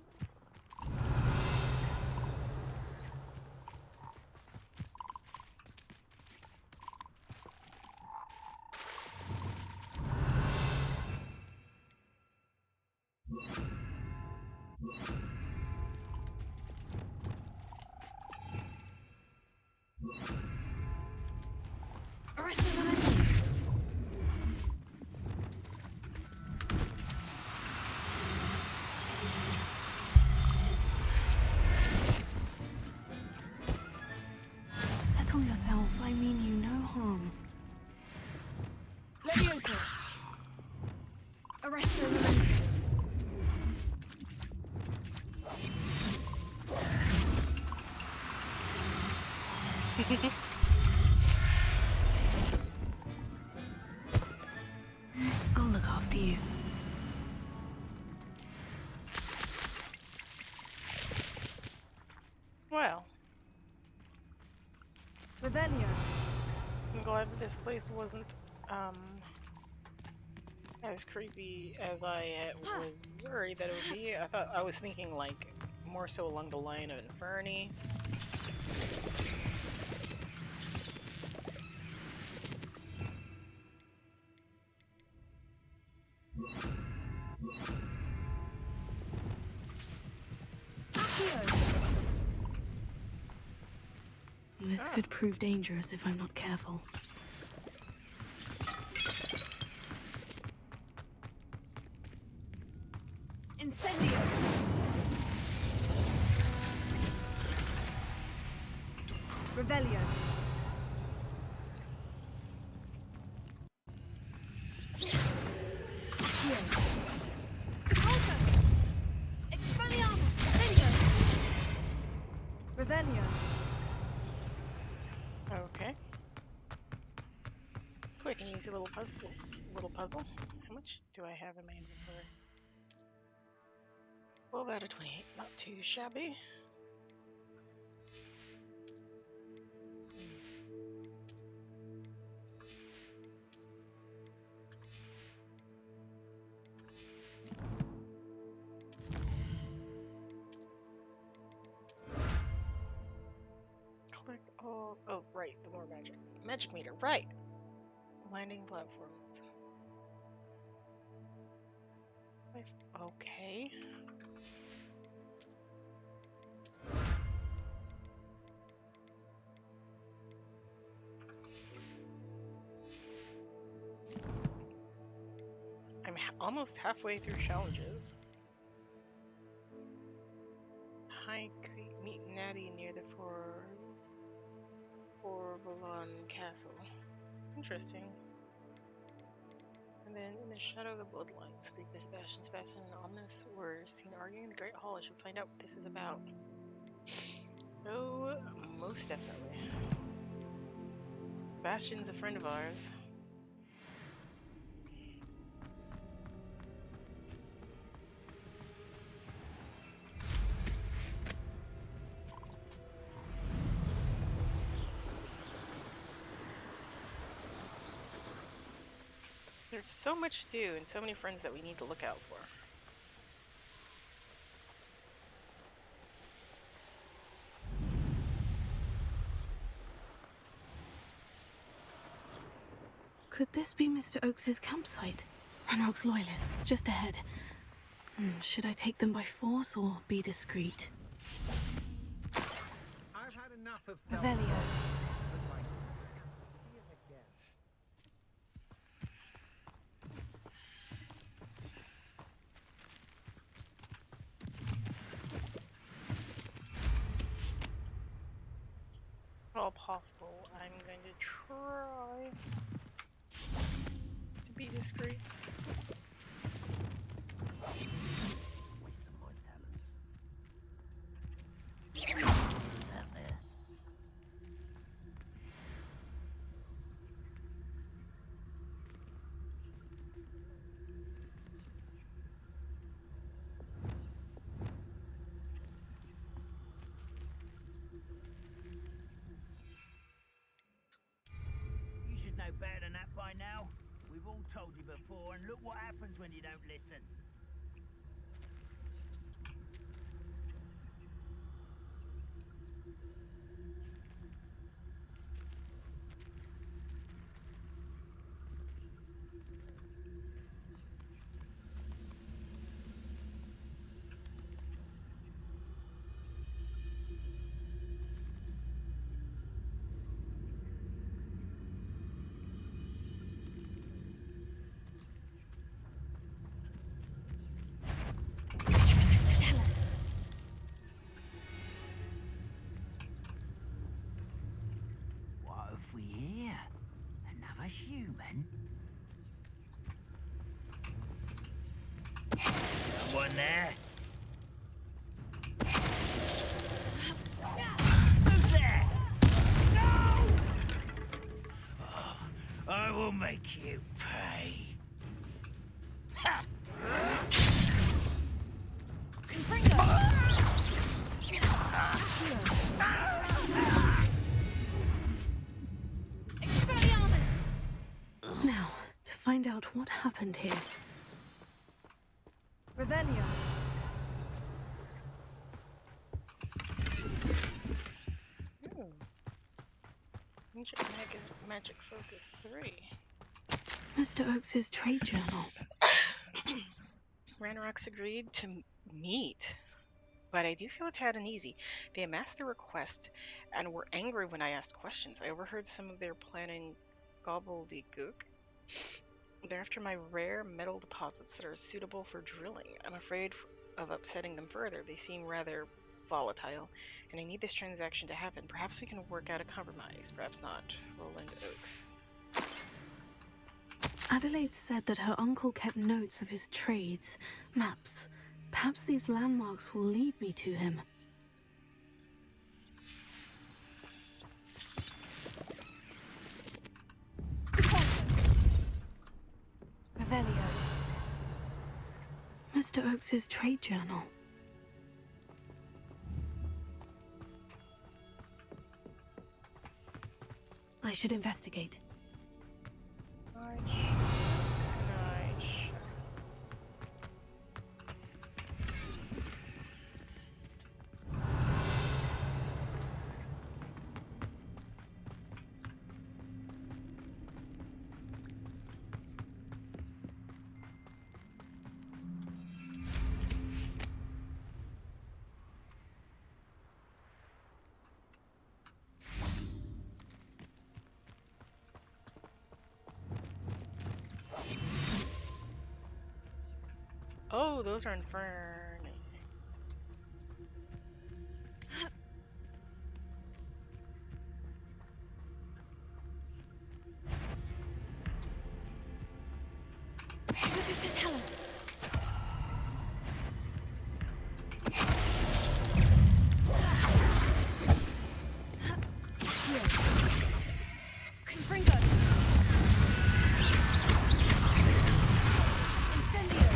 Settle yourself. I mean you no harm. Levioso. Arresto Memento. I'll look after you. Well, Revelio. I'm glad that this place wasn't as creepy as I was worried that it would be. I was thinking like more so along the line of Inferni. This could prove dangerous if I'm not careful. Incendio! Revelio. Expelliarmus! Revelio. Okay. Quick and easy little puzzle. How much do I have in my inventory? 12 out of 28. Not too shabby. Collect all. Oh, right. The more magic. Magic meter. Right. Landing platforms. Okay. I'm almost halfway through challenges. High Creek Meet Natty near the Forvalon Castle. Interesting. And then in the shadow of the bloodline, speak to Sebastian. Sebastian and Omnis were seen arguing in the Great Hall. I should find out what this is about. Oh, most definitely. Sebastian's a friend of ours. There's so much to do and so many friends that we need to look out for. Could this be Mr. Oakes's campsite? Ranrock's loyalists, just ahead. Should I take them by force or be discreet? I've had enough of Revelio. All possible, I'm going to try to be discreet. before, and look what happens when you don't listen. Tell us. What have we here? Another human? Someone there? Who's there? No! Oh, I will make you pay. Ha! Now, to find out what happened here. Revelio. Ooh. Magic Focus 3. Mr. Oakes's trade journal. Ranrock's agreed to meet, but I do feel a tad uneasy. They amassed their request and were angry when I asked questions. I overheard some of their planning gobbledygook. They're after my rare metal deposits that are suitable for drilling. I'm afraid of upsetting them further. They seem rather volatile, and I need this transaction to happen. Perhaps we can work out a compromise. Perhaps not. Roland Oakes. Adelaide said that her uncle kept notes of his trades, maps. Perhaps these landmarks will lead me to him. Revelio. Mr. Oakes's trade journal. I should investigate. Nice. Oh, those are Inferni. What does it tell us? Confringo. Incendio.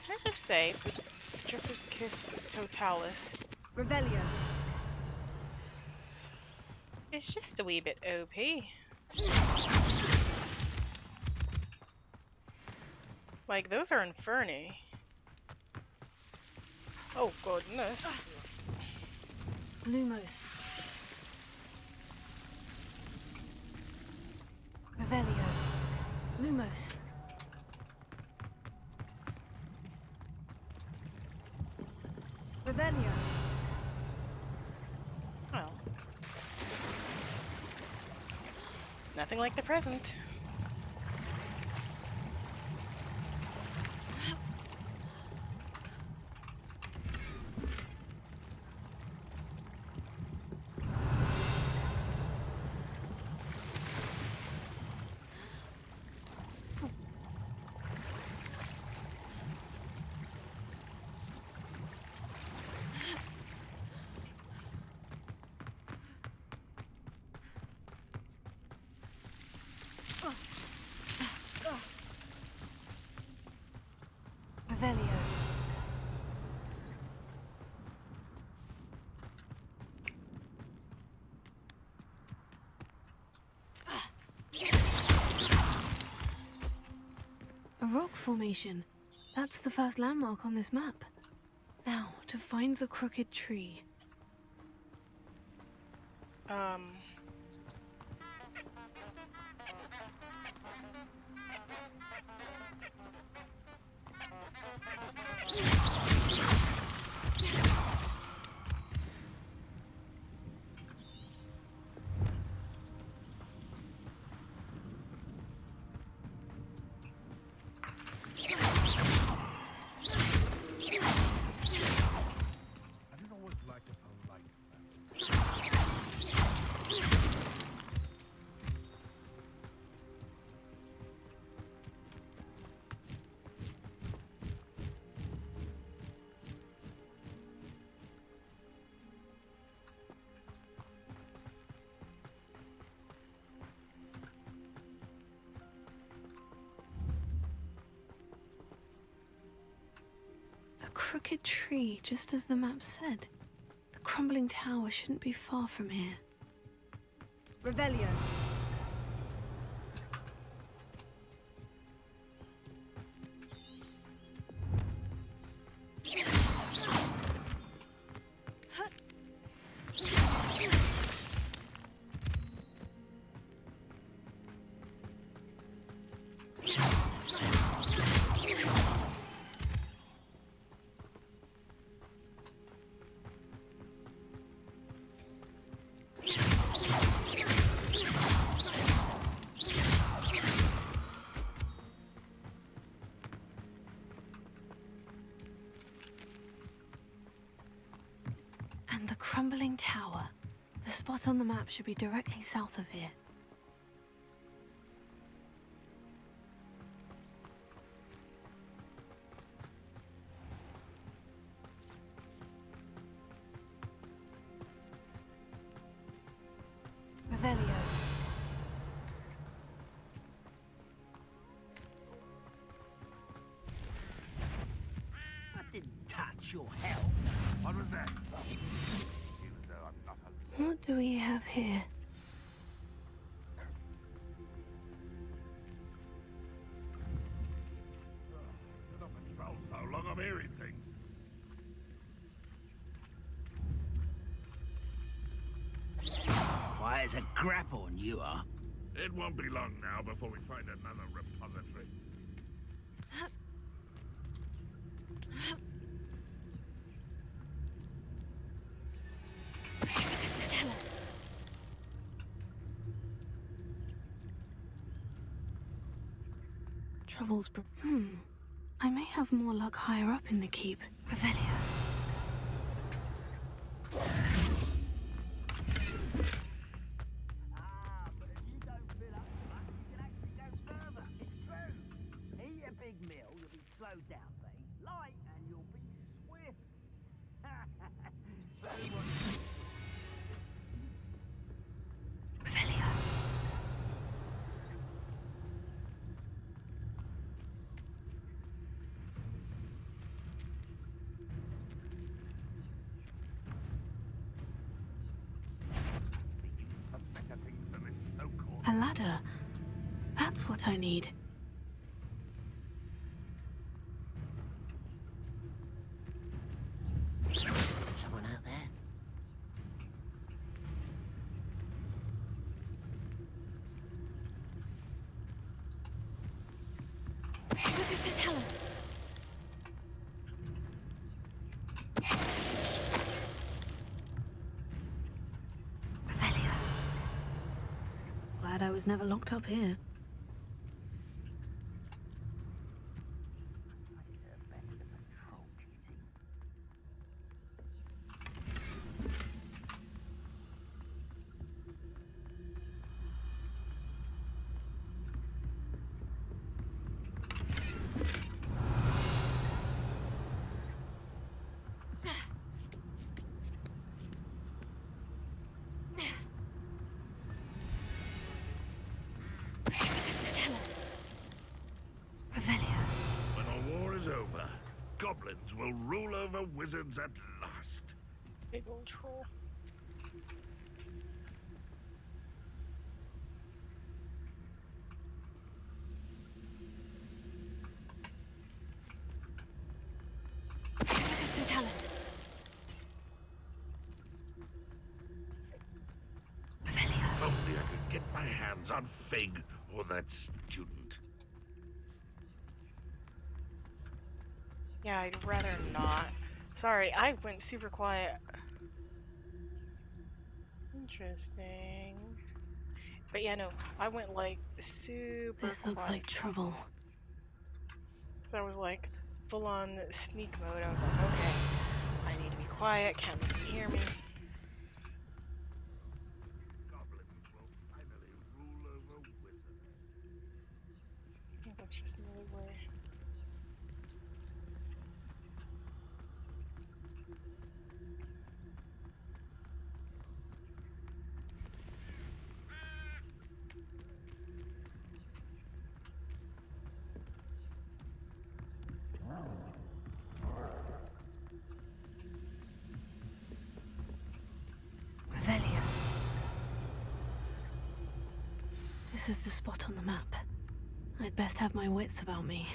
Can I just say, Kiss Totalis Revelio. is just a wee bit OP. Like, those are Inferni. Oh, goodness. Lumos. Revelio. Lumos. Revelio. Well. Nothing like the present. rock formation. That's the first landmark on this map. Now, to find the crooked tree. I didn't always like it polite. A crooked tree, just as the map said. The crumbling tower shouldn't be far from here. Revelio. And the crumbling tower. The spot on the map should be directly south of here. Revelio. I didn't touch your health. What was that? Even though I'm not a What do we have here? You're not patrol so long, I'm hearing things. Quiet as a grapphorn, you are. It won't be long now before we find another repository. Tell us. Troubles. I may have more luck higher up in the keep. Revelio. But if you don't fill up much, you can actually go further. It's true. Eat a big meal, you'll be slowed down, but eat light and you'll be swift. So what? Revelio. Some better things than this so-called. A ladder. That's what I need. Someone out there? Lucas, tell us. Revelio. Glad I was never locked up here. I deserve better than patrol duty. Tell us. Revelio. When our war is over, goblins will rule over wizards at last. Big old troll. my hands on Fig or that student. Yeah, I'd rather not. Sorry, I went super quiet. Interesting. But yeah, no, I went like super This looks quiet. like trouble. So I was like full on sneak mode. I was like, okay, I need to be quiet, can't let them hear me. Goblins will finally rule over wizards. I think that's just another way. Revelio. This is the spot on the map. I'd best have my wits about me.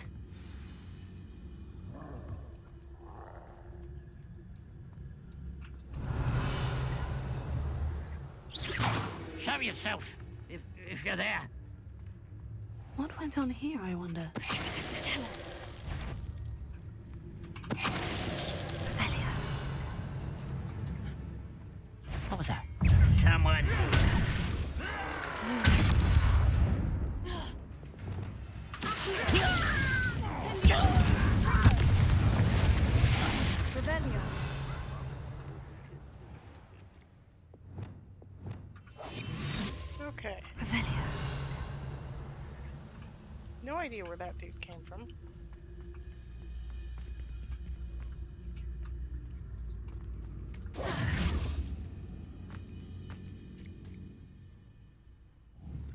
Show yourself, if you're there. What went on here, I wonder? Tell us. What was that? Someone. Revelio. Okay. Revelio. No idea where that dude came from.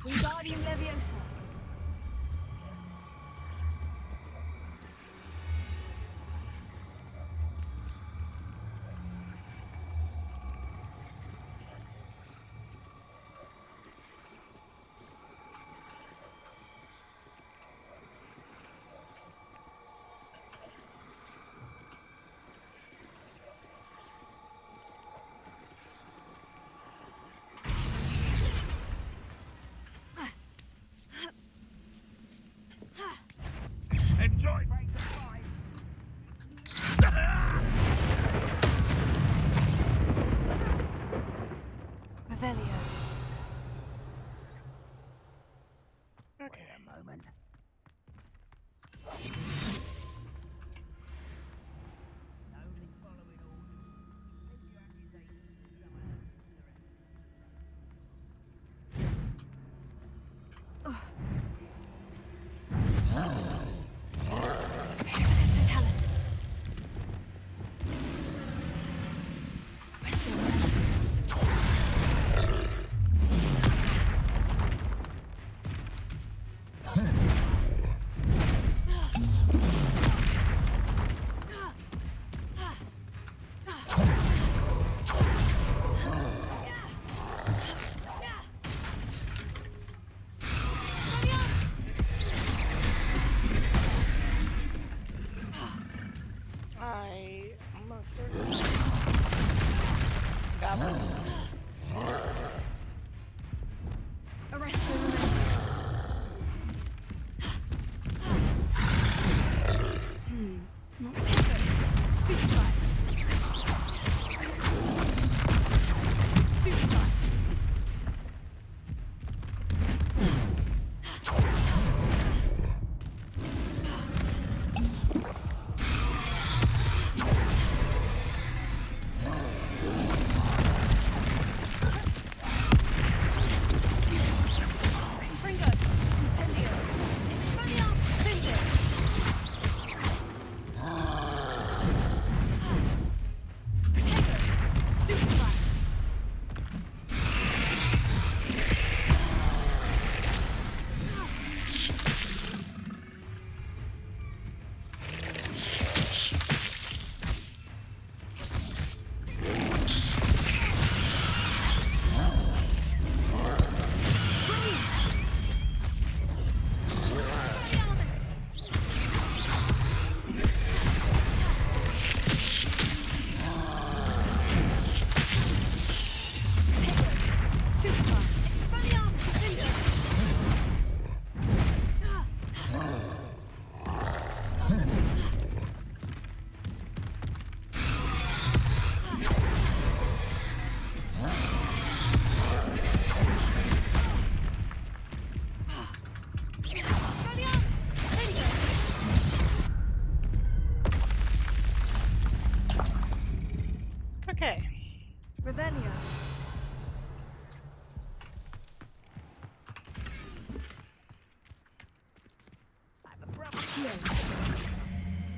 Wingardium Leviosa. Enjoy! Revelio. Okay. A moment. Talus.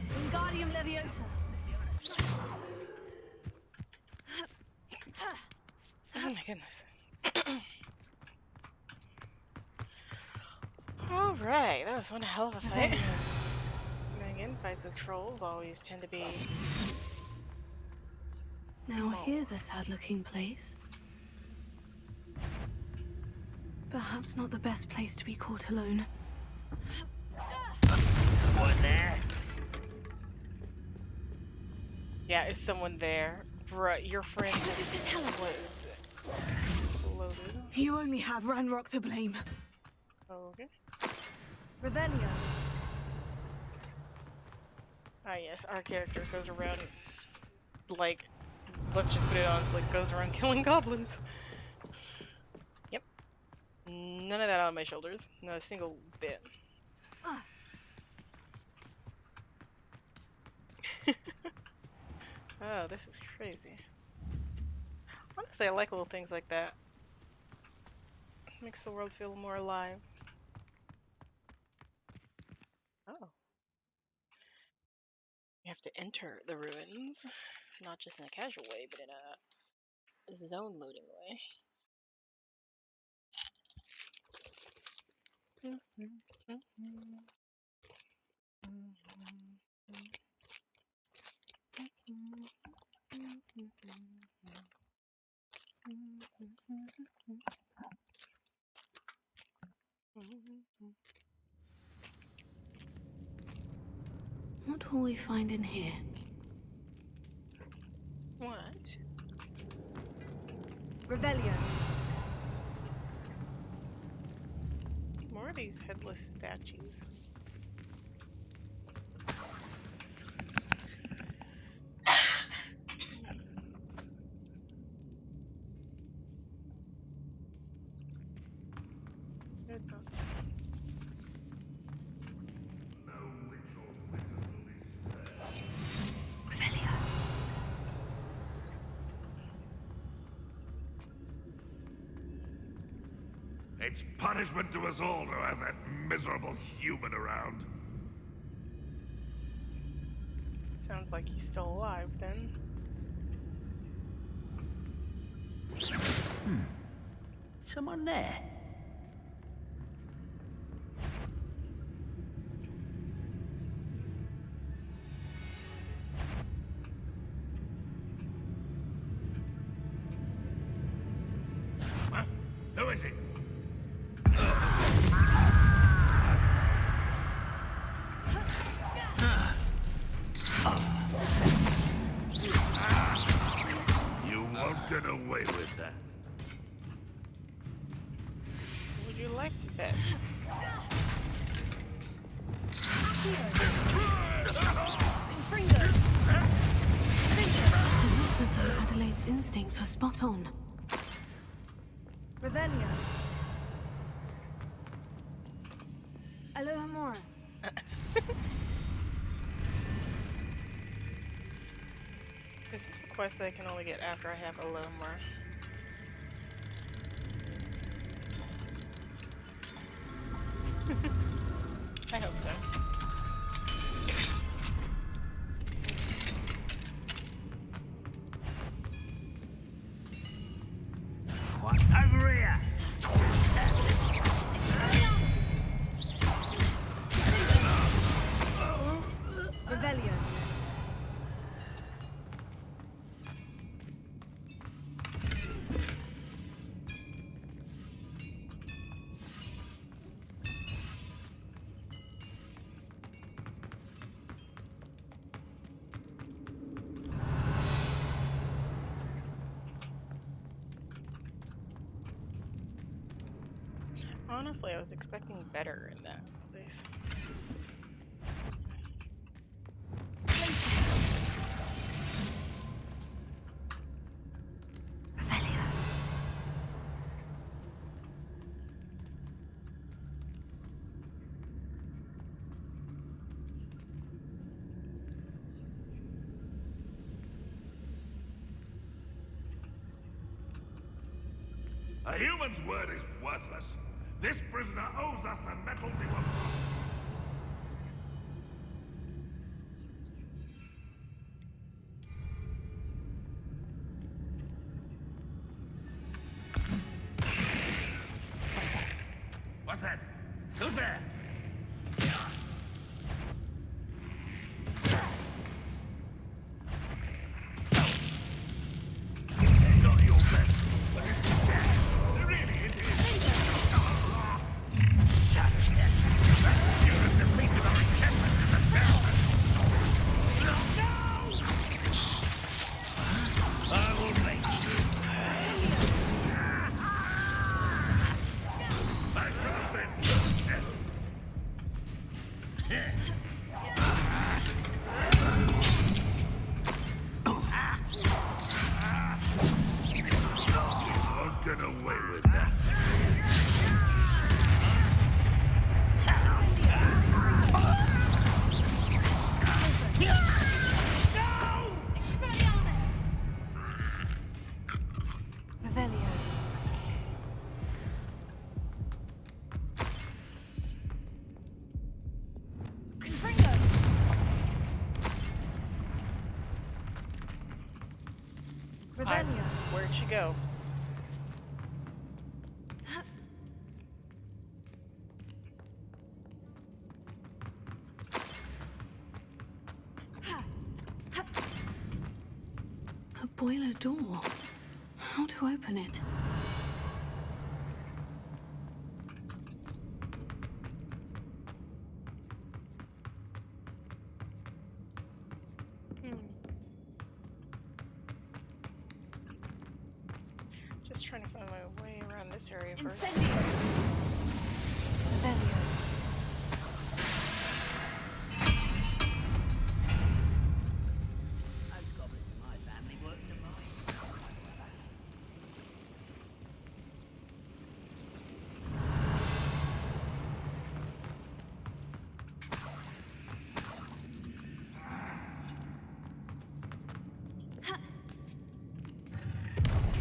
Wingardium Leviosa. Oh my goodness. All right, that was one hell of a fight. And again, fights with trolls always tend to be. Now here's a sad-looking place. Perhaps not the best place to be caught alone. What there? Yeah, is someone there? Bruh, your friend What does it tell us? was exploded. You only have Ranrock to blame. Okay. Revelio. Ah, yes, our character goes around, like, let's just put it honestly, goes around killing goblins. Yep. None of that on my shoulders. Not a single bit. Oh, this is crazy. Honestly, I like little things like that. Makes the world feel more alive. Oh. You have to enter the ruins, not just in a casual way, but in a zone loading way. What will we find in here? What? Revelio. More of these headless statues. Goodness. Revelio. It's punishment to us all to have that miserable human around. Sounds like he's still alive then. Someone there? Huh? Who is it? You won't get away with that. Would you like to bet? It looks as though Adelaide's instincts were spot on. Revelio. Alohomora. Is this a quest that I can only get after I have a Lomar? I hope so. What? Over here! Revelio. Honestly, I was expecting better in that place. Revelio. A human's word is worthless. This prisoner owes us the metal we were. What's that? Who's there? Not your best, but this is sad. Really, it is. Shut it. That student defeated our encampment in the town. No! I will make you. I shall avenge your death. Won't get away with that. Revelio. Revelio. Where'd she go? A boiler door. How to open it? Just trying to find my way around this area first. Incendio. Revelio.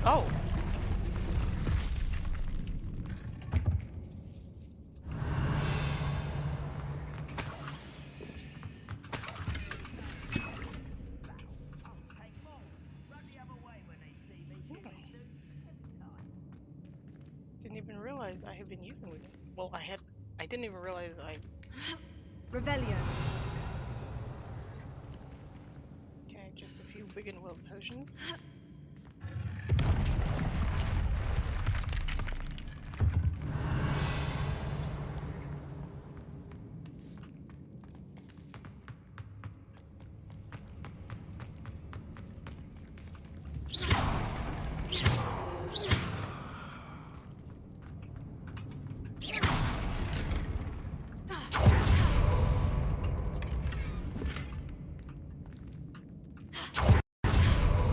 Oh. Didn't even realize I had been using it. Well, I didn't even realize I. Revelio. Okay, just a few big and well potions.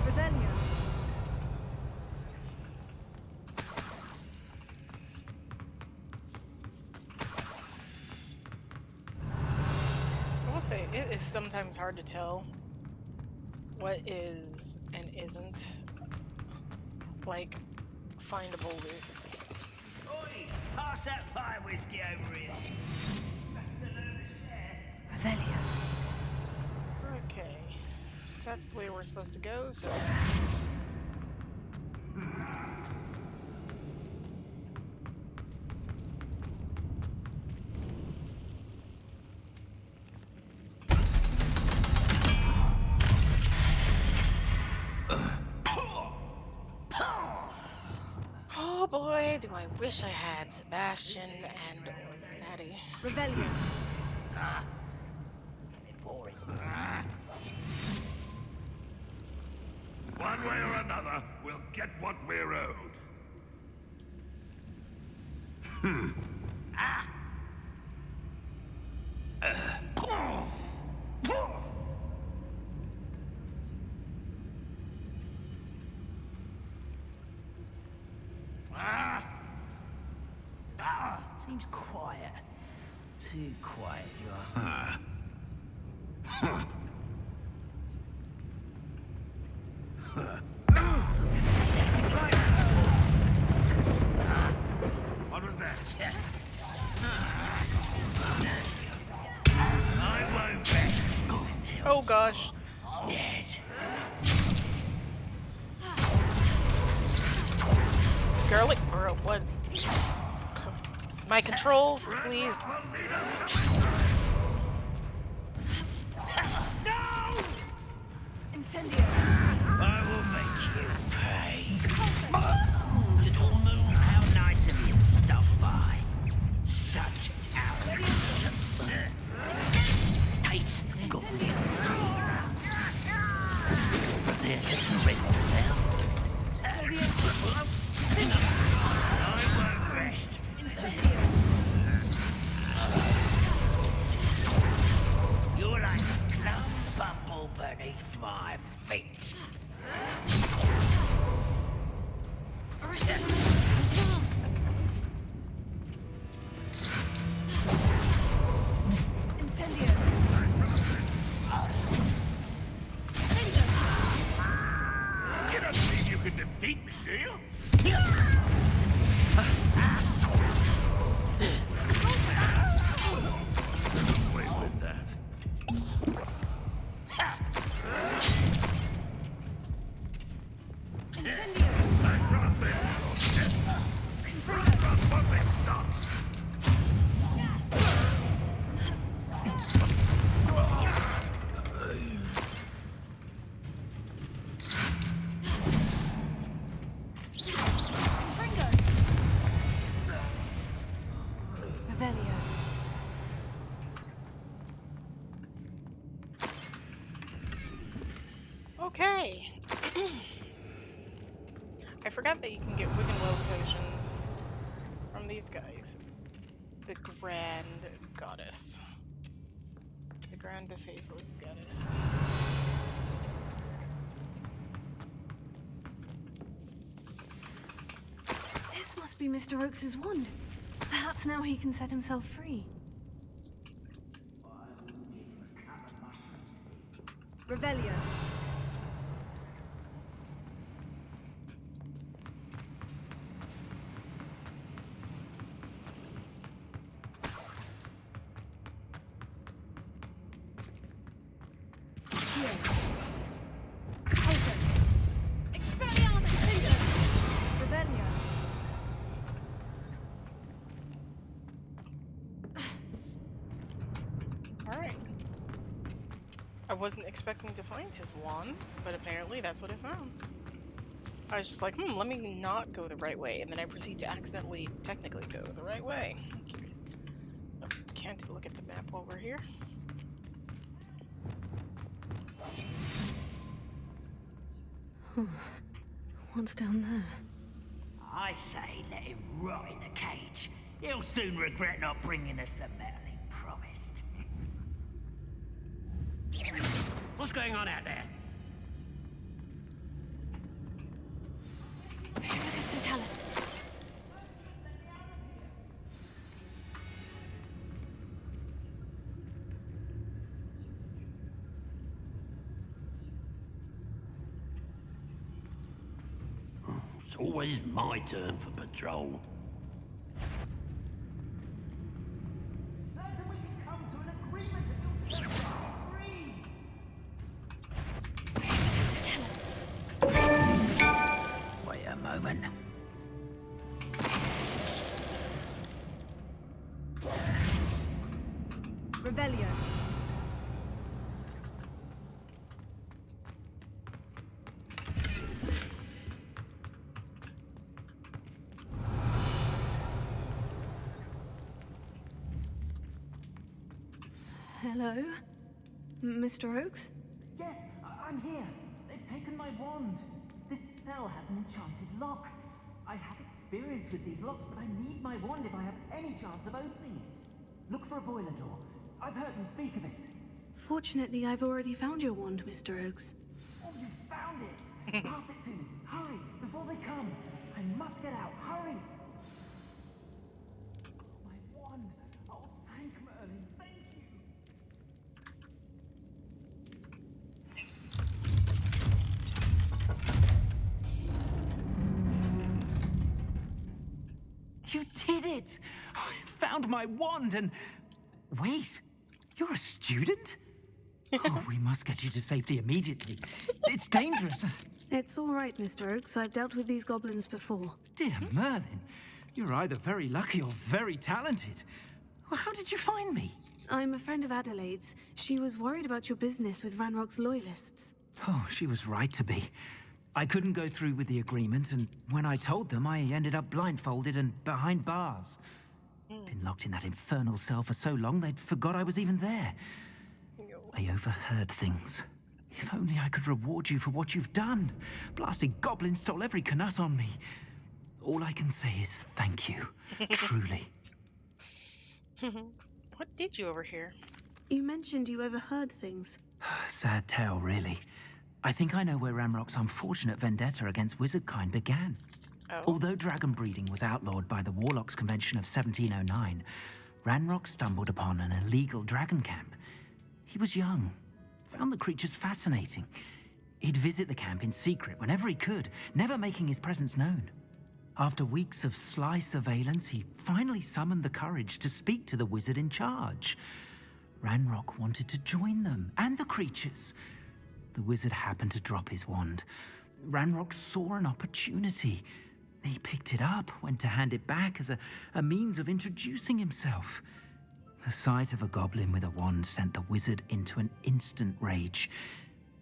Revelio. I will say it is sometimes hard to tell what is and isn't like findable loot. Oi! Pass that fire whiskey over here. Revelio. Okay, that's the way we're supposed to go. So. Oh boy, do I wish I had Sebastian and or Natty. Revelio. One way or another, we'll get what we're owed. Seems quiet. Too quiet, if you ask me. What was that? I won't bet. Oh gosh. Dead. Girly, or what? My controls, please. Incendio. I will make you pay. Little moon, how nice of you to stop by. Such arrogance. Taste goblins. They're just surrender now. Enough. I won't rest. You're like a plum bumble beneath my feet. Incendio. You don't think you can defeat me, do you? Away with that. Incendio. Nice run, baby. Run, what we stop. Fringo. Revelio. Okay. I forgot that you can get Wiggenweld potions from these guys. The Grand Goddess. The Grand Faceless Goddess. This must be Mr. Oakes's wand. Perhaps now he can set himself free. Revelio. Alright. I wasn't expecting to find his wand, but apparently that's what I found. I was just like, let me not go the right way, and then I proceed to accidentally, technically go the right way. I'm curious. Oh, can't look at the map while we're here. What's down there? I say let him rot in the cage. He'll soon regret not bringing us the metal he promised. What's going on out there? Mr. Tallis. It's always my turn for patrol. Wait a moment. Revelio. Hello? Mr. Oakes? Yes, I'm here. They've taken my wand. This cell has an enchanted lock. I have experience with these locks, but I need my wand if I have any chance of opening it. Look for a boiler door. I've heard them speak of it. Fortunately, I've already found your wand, Mr. Oakes. Oh, you found it! Pass it to me. Hurry, before they come. I must get out. Hurry! My wand. Oh, thank Merlin. Thank you. You did it! I found my wand and... Wait, you're a student? Oh, we must get you to safety immediately. It's dangerous. It's all right, Mr. Oakes. I've dealt with these goblins before. Dear Merlin, You're either very lucky or very talented. Well, how did you find me? I'm a friend of Adelaide's. She was worried about your business with Ranrock's loyalists. Oh, she was right to be. I couldn't go through with the agreement, and when I told them, I ended up blindfolded and behind bars. Been locked in that infernal cell for so long, they'd forgot I was even there. I overheard things. If only I could reward you for what you've done. Blasted goblin stole every canut on me. All I can say is thank you. Truly. What did you overhear? You mentioned you overheard things. Sad tale, really. I think I know where Ramrock's unfortunate vendetta against wizardkind began. Oh. Although dragon breeding was outlawed by the Warlocks Convention of 1709, Ranrock stumbled upon an illegal dragon camp. He was young, found the creatures fascinating. He'd visit the camp in secret whenever he could, never making his presence known. After weeks of sly surveillance, he finally summoned the courage to speak to the wizard in charge. Ranrock wanted to join them, and the creatures. The wizard happened to drop his wand. Ranrock saw an opportunity. He picked it up, went to hand it back as a means of introducing himself. The sight of a goblin with a wand sent the wizard into an instant rage.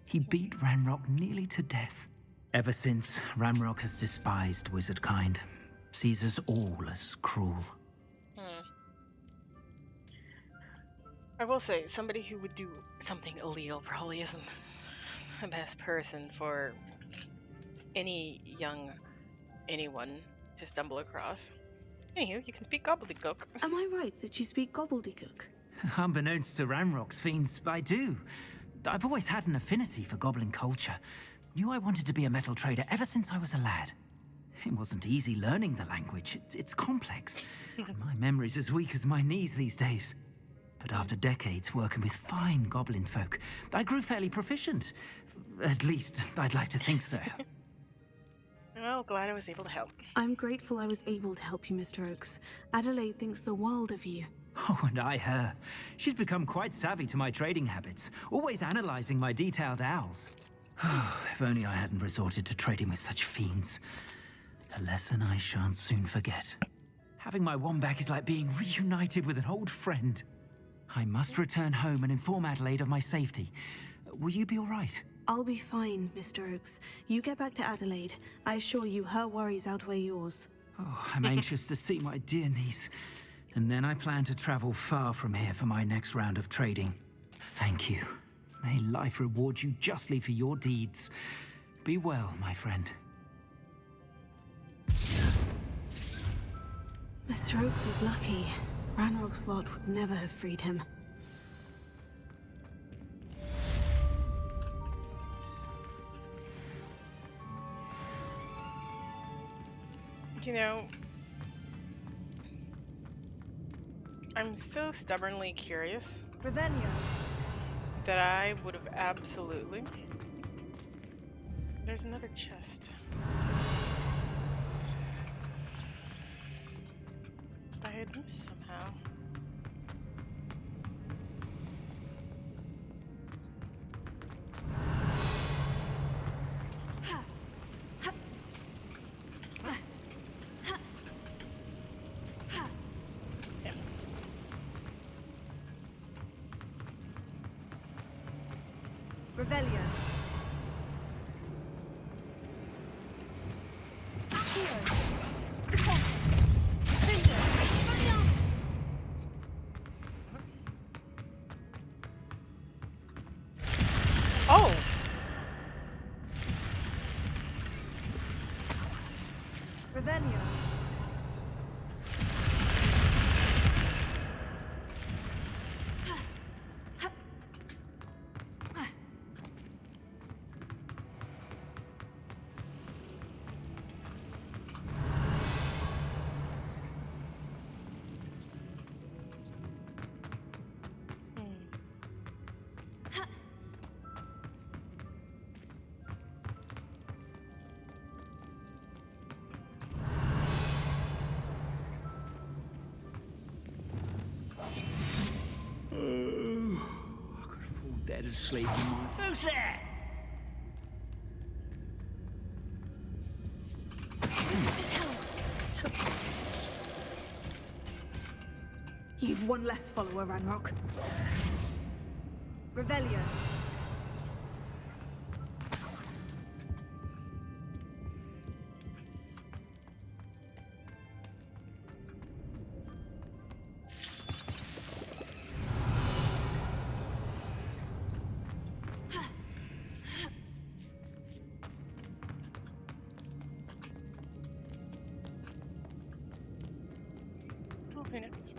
He beat Ranrock nearly to death. Ever since, Ranrock has despised wizardkind, sees us all as cruel. I will say, somebody who would do something illegal probably isn't the best person for anyone to stumble across. Anywho, you can speak gobbledygook. Am I right that you speak gobbledygook? Unbeknownst to Ranrock's fiends, I do. I've always had an affinity for goblin culture. Knew I wanted to be a metal trader ever since I was a lad. It wasn't easy learning the language. It's complex. My memory's as weak as my knees these days. But after decades working with fine goblin folk, I grew fairly proficient. At least, I'd like to think so. Well, glad I was able to help. I'm grateful I was able to help you, Mr. Oakes. Adelaide thinks the world of you. Oh, and I her. She's become quite savvy to my trading habits, always analyzing my detailed owls. If only I hadn't resorted to trading with such fiends. A lesson I shan't soon forget. Having my wand back is like being reunited with an old friend. I must return home and inform Adelaide of my safety. Will you be all right? I'll be fine, Mr. Oakes. You get back to Adelaide. I assure you her worries outweigh yours. Oh, I'm anxious to see my dear niece. And then I plan to travel far from here for my next round of trading. Thank you. May life reward you justly for your deeds. Be well, my friend. Mr. Oakes was lucky. Ranrock's lot would never have freed him. You know, I'm so stubbornly curious that I would have absolutely... There's another chest. I had missed somehow. Revelio. Oh! Revelio. Dead asleep in my... Who's there? You've one less follower, Ranrock. Revelio. Oh, who knows?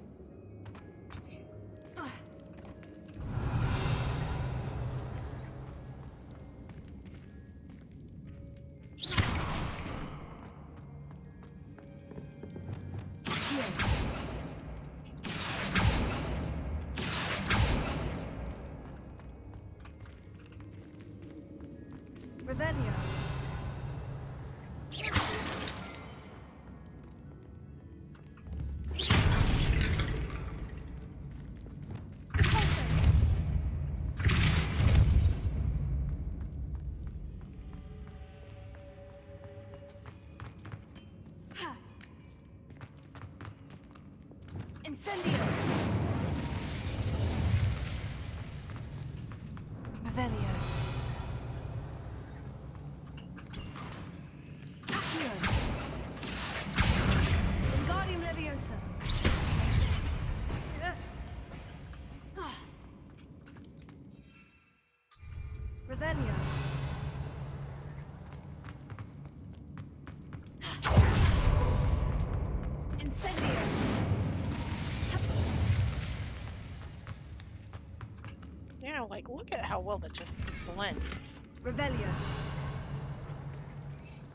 Revelio. Incendio. Revelio. Accio. Wingardium Leviosa. Revelio. Incendio. Yeah, like, look at how well that just blends. Revelio.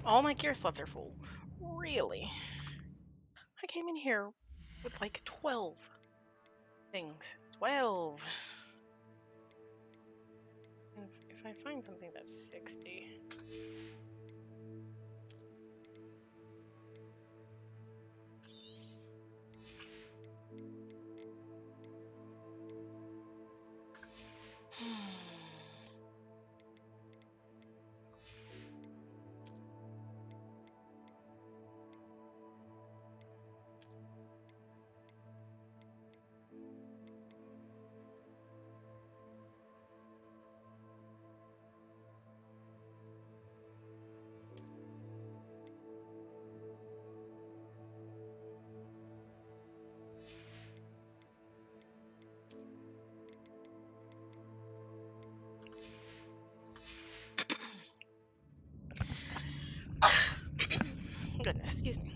All my gear slots are full. Really? I came in here with like 12 things. 12! And if I find something that's 60... Goodness, excuse me.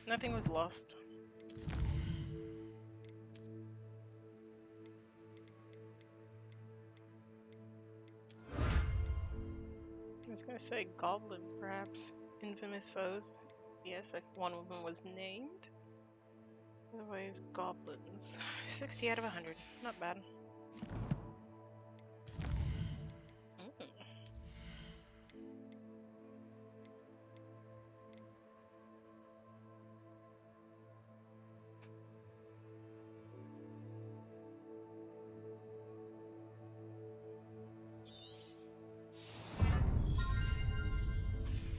Nothing was lost. I was gonna say goblins, perhaps. Infamous foes. Yes, like one of them was named. Otherwise, goblins. 60 out of 100. Not bad. Mm.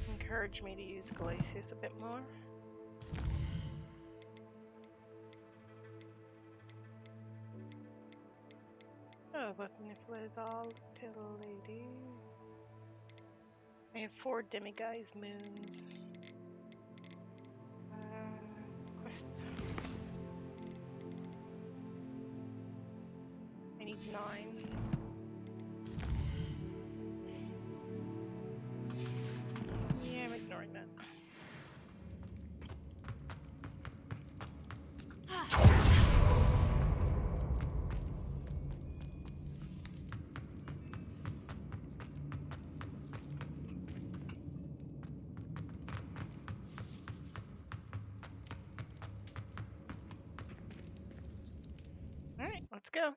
Encourage me to use Glacius a bit more. Oh, but Niffler's all little lady. I have 4 demiguise moons. Quests. I need 9. Yeah, I'm ignoring that. Alright, let's go.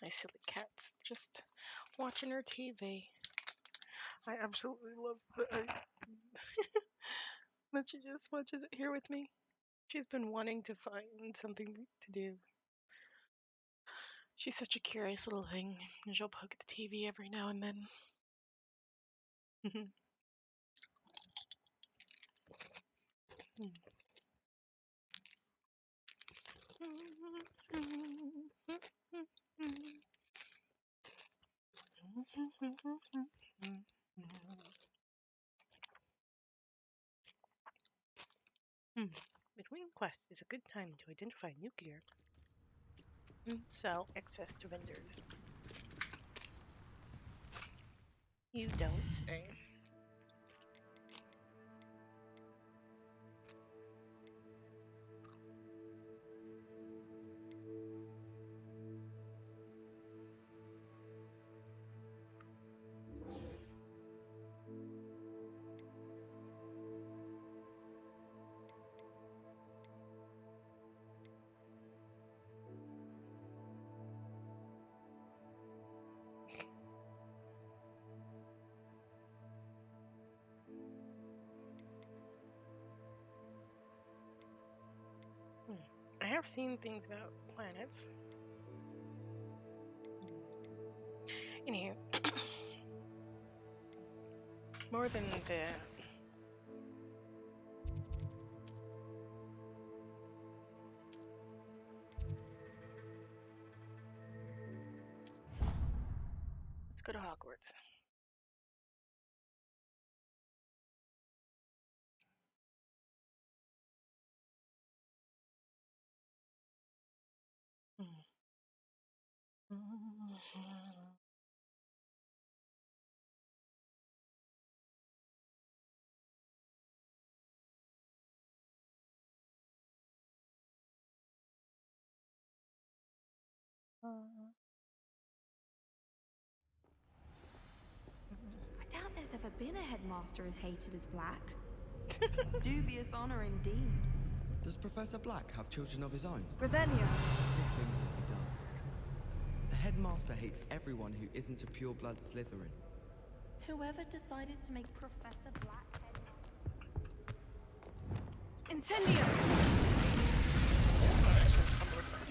My silly cat's just watching her TV. I absolutely love that she just watches it here with me. She's been wanting to find something to do. She's such a curious little thing, and she'll poke at the TV every now and then. Between quests is a good time to identify new gear and sell excess to vendors. You don't say. I have seen things about planets. Anywho, more than the let's go to Hogwarts. I doubt there's ever been a headmaster as hated as Black. Dubious honor indeed. Does Professor Black have children of his own? Revelio. Good things if he does. The headmaster hates everyone who isn't a pure-blood Slytherin. Whoever decided to make Professor Black Incendio.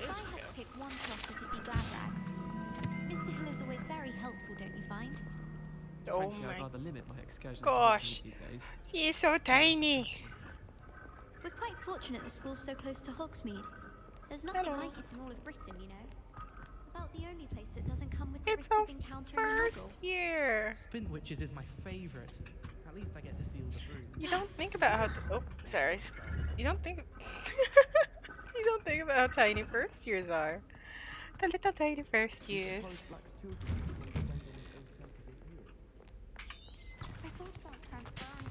If I had to pick one class, it'd be Gladrak. Mr. Hill is always very helpful, don't you find? Oh Frankly, I'd my rather limit my excursions gosh, to these days. she is so tiny. We're quite fortunate the school's so close to Hogsmeade. There's nothing like it in all of Britain, you know. About the only place that doesn't come with the risk of encountering a muggle. First year. Spin Witches is my favourite. At least I get to feel the brew. You don't think about how. Oh, sorry. You don't think. You don't think about how tiny first years are. The little tiny first years. I thought about transferring.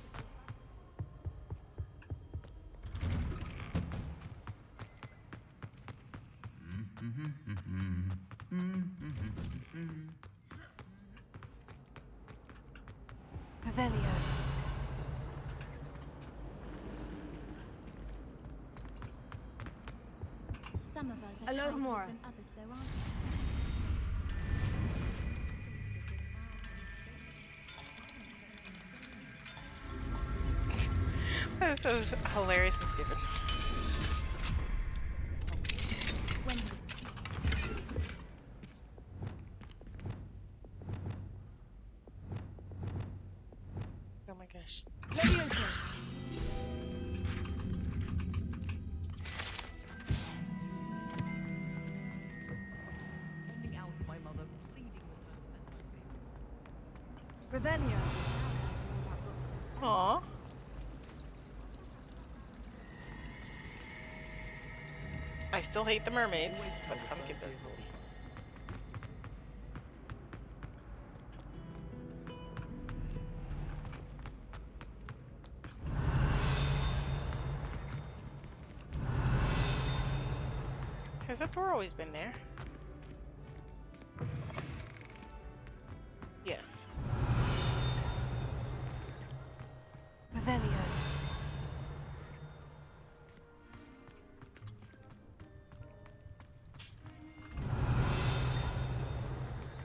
Revelio. Some of us are Alone kinder more. than others, though, aren't That's so hilarious and stupid. Oh my gosh. Leviosa. Something else, my mother pleading with her Revelio. Aww. I still hate the mermaids, but the pumpkins are cool. Has that door always been there? Yes. Revelio.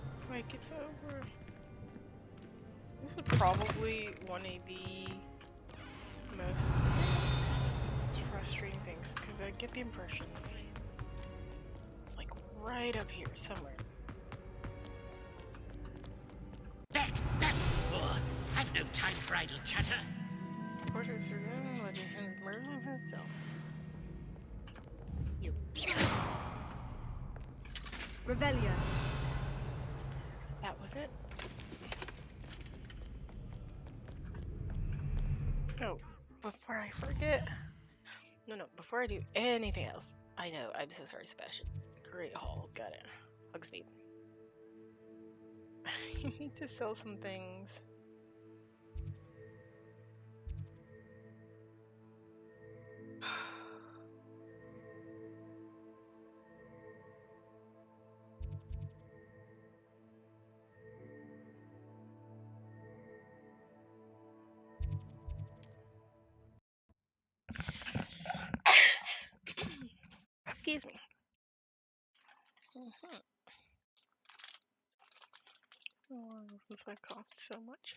It's like it's over. This is probably one of the most frustrating things because I get the impression it's like right right up here somewhere. Back! Oh, I've no time for idle chatter. Porter surviving legend has Merlin himself. You. Revelio. That was it. Oh, before I forget. No, before I do anything else. I know, I'm so sorry, Sebastian. Great haul, got it. Hogsmeade. You need to sell some things. Excuse me. Oh, since I cost so much.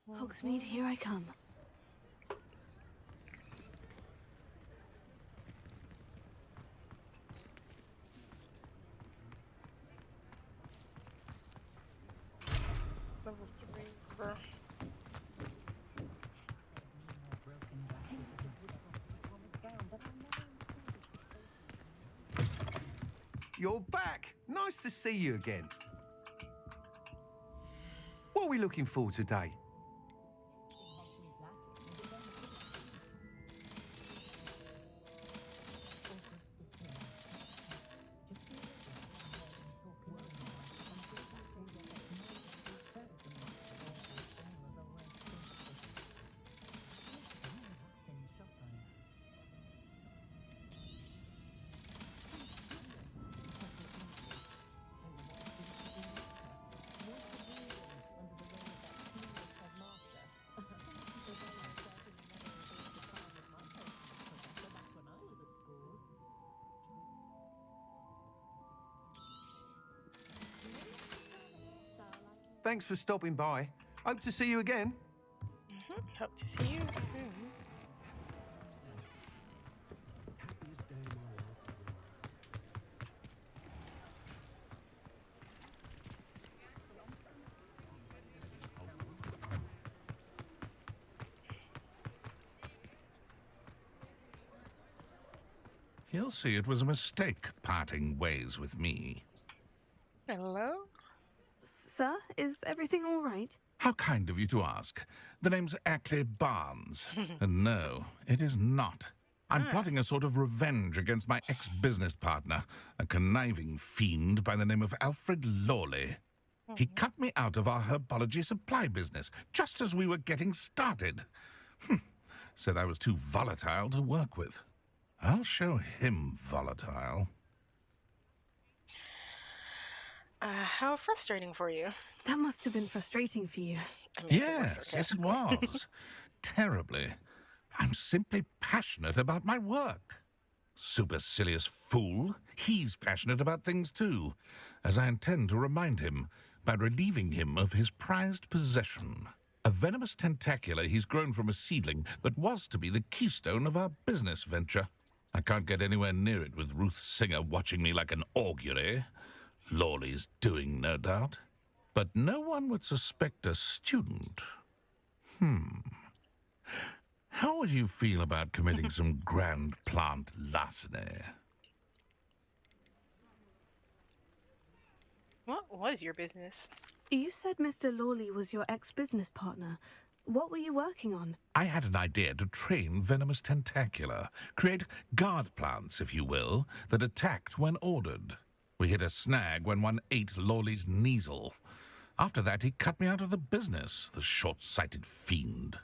Hogsmeade, here I come. Level 3 for... You're back! Nice to see you again. What are we looking for today? Thanks for stopping by. Hope to see you again. Hope to see you soon. He'll see it was a mistake parting ways with me. Hello? Sir, is everything all right? How kind of you to ask. The name's Ackley Barnes. And no, it is not. I'm plotting a sort of revenge against my ex-business partner, a conniving fiend by the name of Alfred Lawley. He cut me out of our herbology supply business just as we were getting started. Said I was too volatile to work with. I'll show him volatile. How frustrating for you. That must have been frustrating for you. I mean, Yes, it was. Terribly. I'm simply passionate about my work. Supercilious fool. He's passionate about things too, as I intend to remind him by relieving him of his prized possession. A venomous tentacula he's grown from a seedling that was to be the keystone of our business venture. I can't get anywhere near it with Ruth Singer watching me like an augury. Lawley's doing, no doubt. But no one would suspect a student. How would you feel about committing some grand plant larceny? What was your business? You said Mr. Lawley was your ex-business partner. What were you working on? I had an idea to train venomous tentacula, create guard plants, if you will, that attacked when ordered. We hit a snag when one ate Lawley's Kneasel. After that, he cut me out of the business, the short-sighted fiend.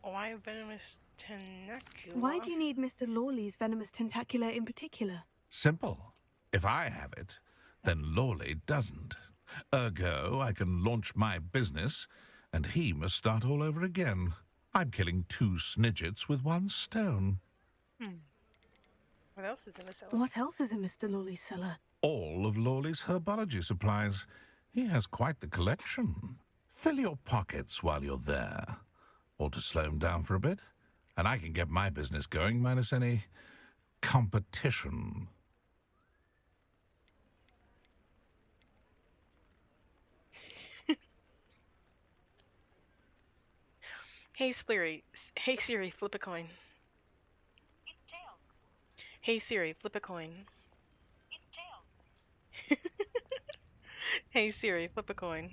Why venomous tentacula? Why do you need Mr. Lawley's venomous tentacula in particular? Simple. If I have it, then Lawley doesn't. Ergo, I can launch my business, and he must start all over again. I'm killing 2 snidgets with 1 stone. What else is in the cellar? What else is in Mr. Lawley's cellar? All of Lawley's herbology supplies. He has quite the collection. Fill your pockets while you're there. Or to slow him down for a bit, and I can get my business going minus any competition. Hey Siri, flip a coin. It's tails. Hey Siri, flip a coin. It's tails. Hey Siri, flip a coin.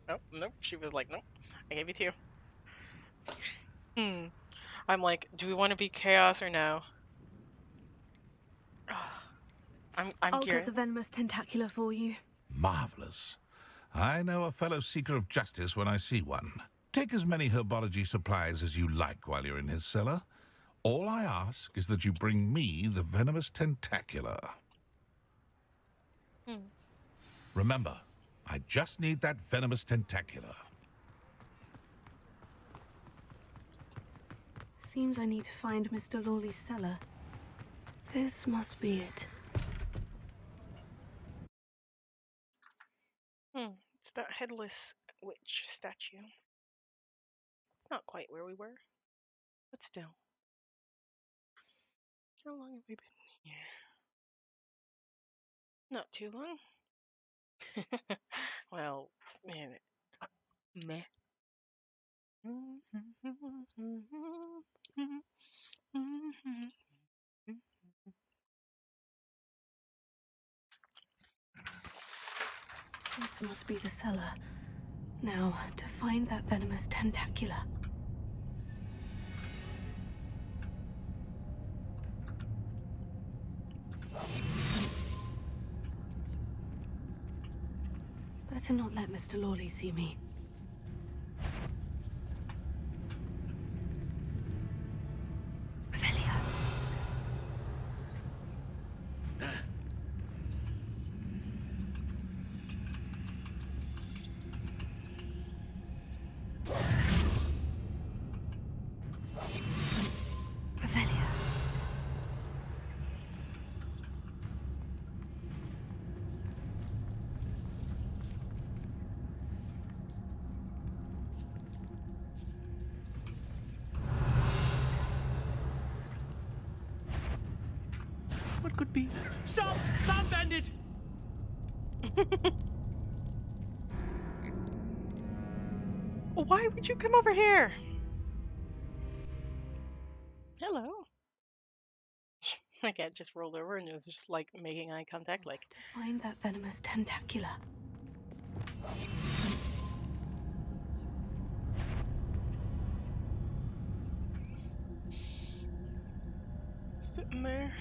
Oh, nope. She was like, nope. I gave you 2. I'm like, do we want to be chaos or no? I'll curious. get the venomous tentacula for you. Marvelous. I know a fellow seeker of justice when I see one. Take as many herbology supplies as you like while you're in his cellar. All I ask is that you bring me the venomous tentacula. Remember, I just need that venomous tentacula. Seems I need to find Mr. Lawley's cellar. This must be it. It's that headless witch statue. It's not quite where we were, but still. How long have we been here? Not too long. Well, man, meh. This must be the cellar. Now, to find that venomous tentacula. Better not let Mr. Lawley see me. Revelio. Revelio. What could be? Stop! Stop, bandit! Why would you come over here? Hello. My cat just rolled over and it was just like making eye contact, like. To find that venomous tentacula. Sitting there.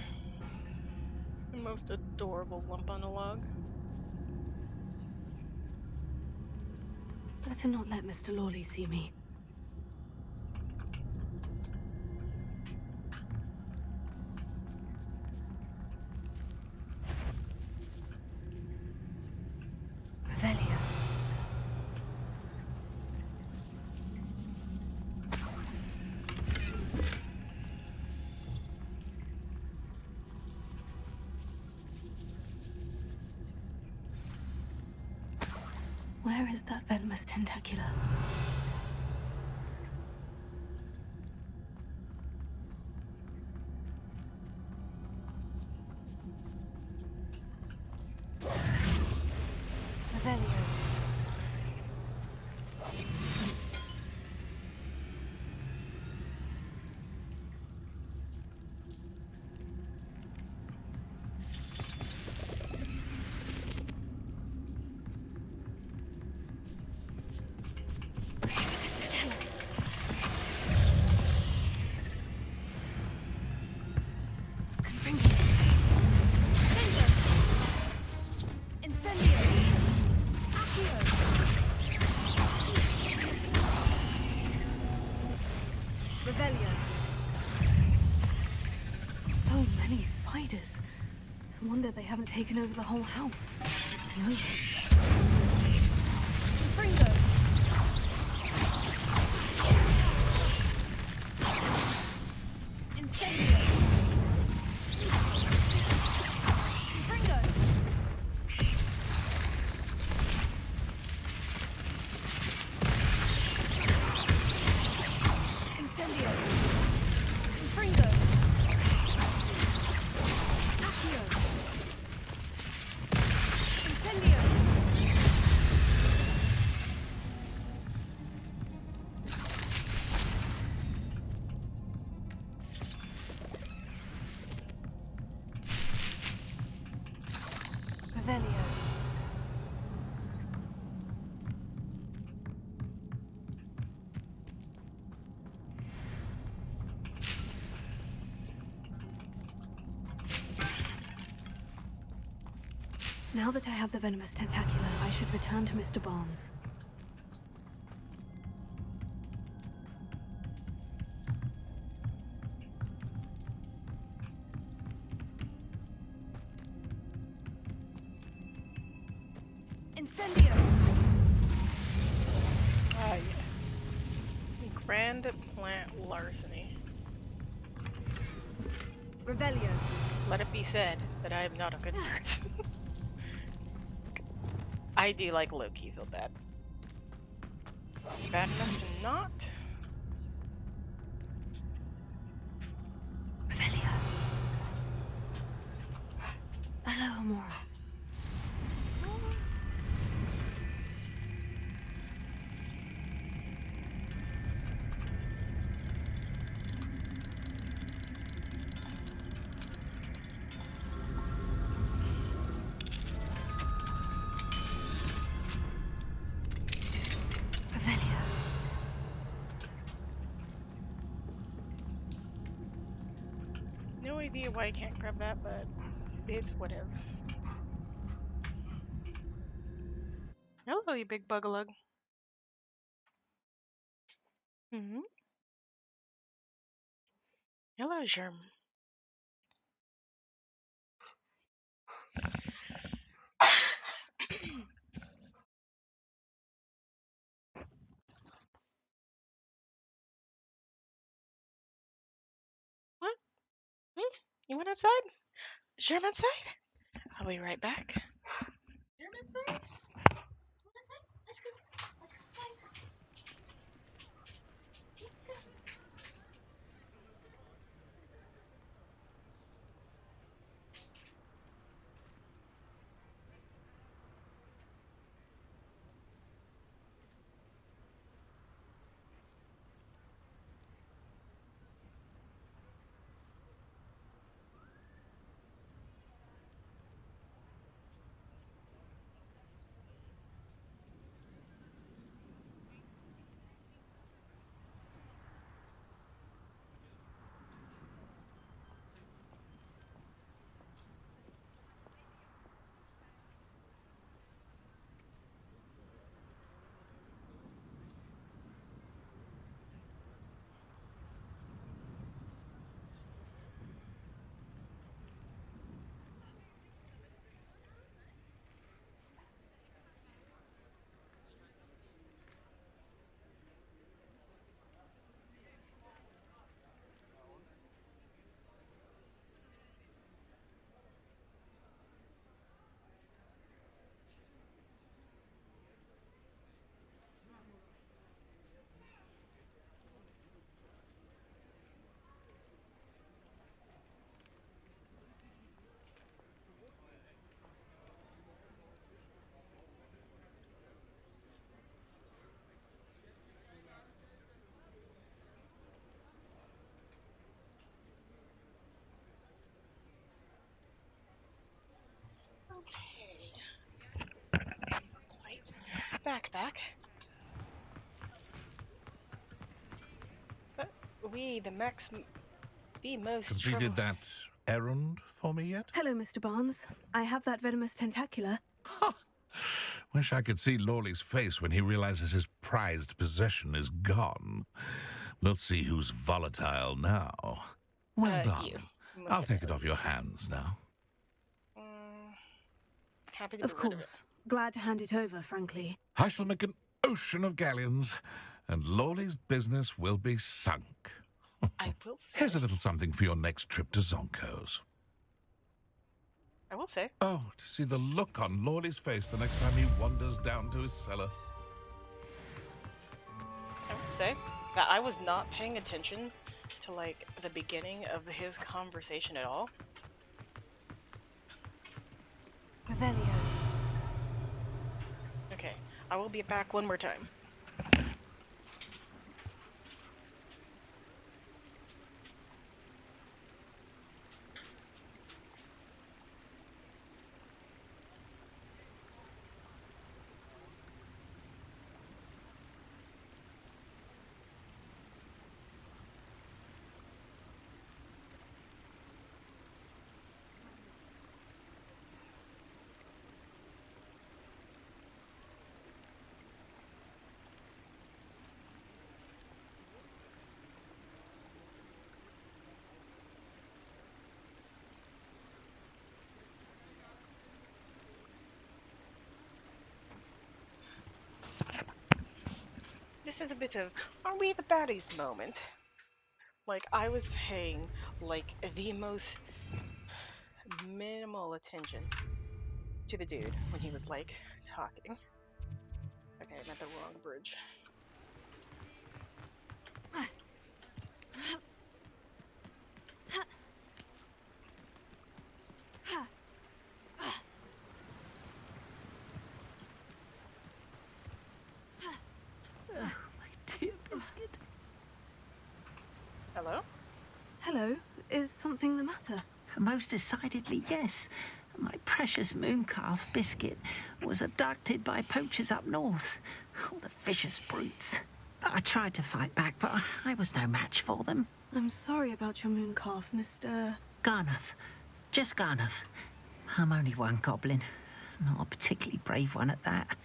The most adorable lump on a log. Better not let Mr. Lawley see me. Revelio. Where is that venomous tentacula? Revelio. Incendio! Accio! Revelio! So many spiders. It's a wonder they haven't taken over the whole house. Ugh. Fringo! Incendio! Fringo! Incendio! Fringo! Accio! Incendio! Revelio. Now that I have the venomous tentacula, I should return to Mr. Barnes. Incendio! Ah, yes. Grand plant larceny. Revelio. Let it be said that I am not a good person. I do like low-key feel bad. Bad enough to not. Revelio. Hello, Amora. Revelio. No idea why I can't grab that, but it's whatevs. Hello, you big bugalug. Mm-hmm. Hello, Germ. What? Hmm? You went outside? Germ outside? I'll be right back. Germ outside? Let's go. Let's go play. Let's go. Back. We, the most trouble. Completed that errand for me yet? Hello, Mr. Barnes. I have that venomous tentacula. Wish I could see Lawley's face when he realizes his prized possession is gone. We'll see who's volatile now. Well done. You. Most I'll take it definitely. off your hands now. Happy to Of get rid of it. course. Glad to hand it over, frankly. I shall make an ocean of galleons, and Lawley's business will be sunk. I will say. Here's a little something for your next trip to Zonko's. I will say. Oh, to see the look on Lawley's face the next time he wanders down to his cellar. I will say that I was not paying attention to like the beginning of his conversation at all. Revelio. Okay, I will be back one more time. This is a bit of are we the baddies moment. Like I was paying like the most minimal attention to the dude when he was like talking. Okay, I'm at the wrong bridge. Dear Biscuit. Hello? Hello. Is something the matter? Most decidedly, yes. My precious mooncalf Biscuit was abducted by poachers up north. Oh, the vicious brutes. I tried to fight back, but I was no match for them. I'm sorry about your mooncalf, Mr. Garnuff. Just Garnuff. I'm only one goblin. Not a particularly brave one at that.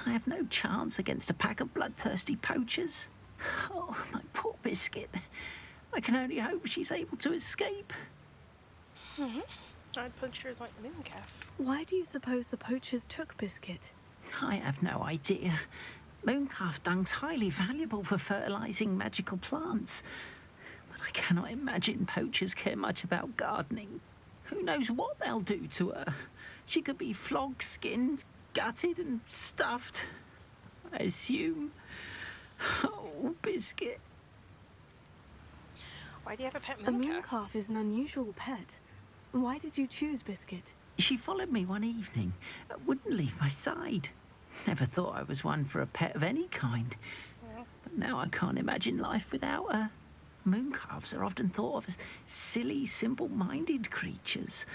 I have no chance against a pack of bloodthirsty poachers. Oh, my poor Biscuit. I can only hope she's able to escape. I'd poachers like the mooncalf. Why do you suppose the poachers took Biscuit? I have no idea. Mooncalf dung's highly valuable for fertilizing magical plants. But I cannot imagine poachers care much about gardening. Who knows what they'll do to her? She could be flogged, skinned, gutted and stuffed. I assume. Oh, Biscuit. Why do you have a pet A mooncalf? mooncalf is an unusual pet. Why did you choose Biscuit? She followed me one evening, wouldn't leave my side. Never thought I was one for a pet of any kind. But now I can't imagine life without her. Mooncalves are often thought of as silly, simple-minded creatures.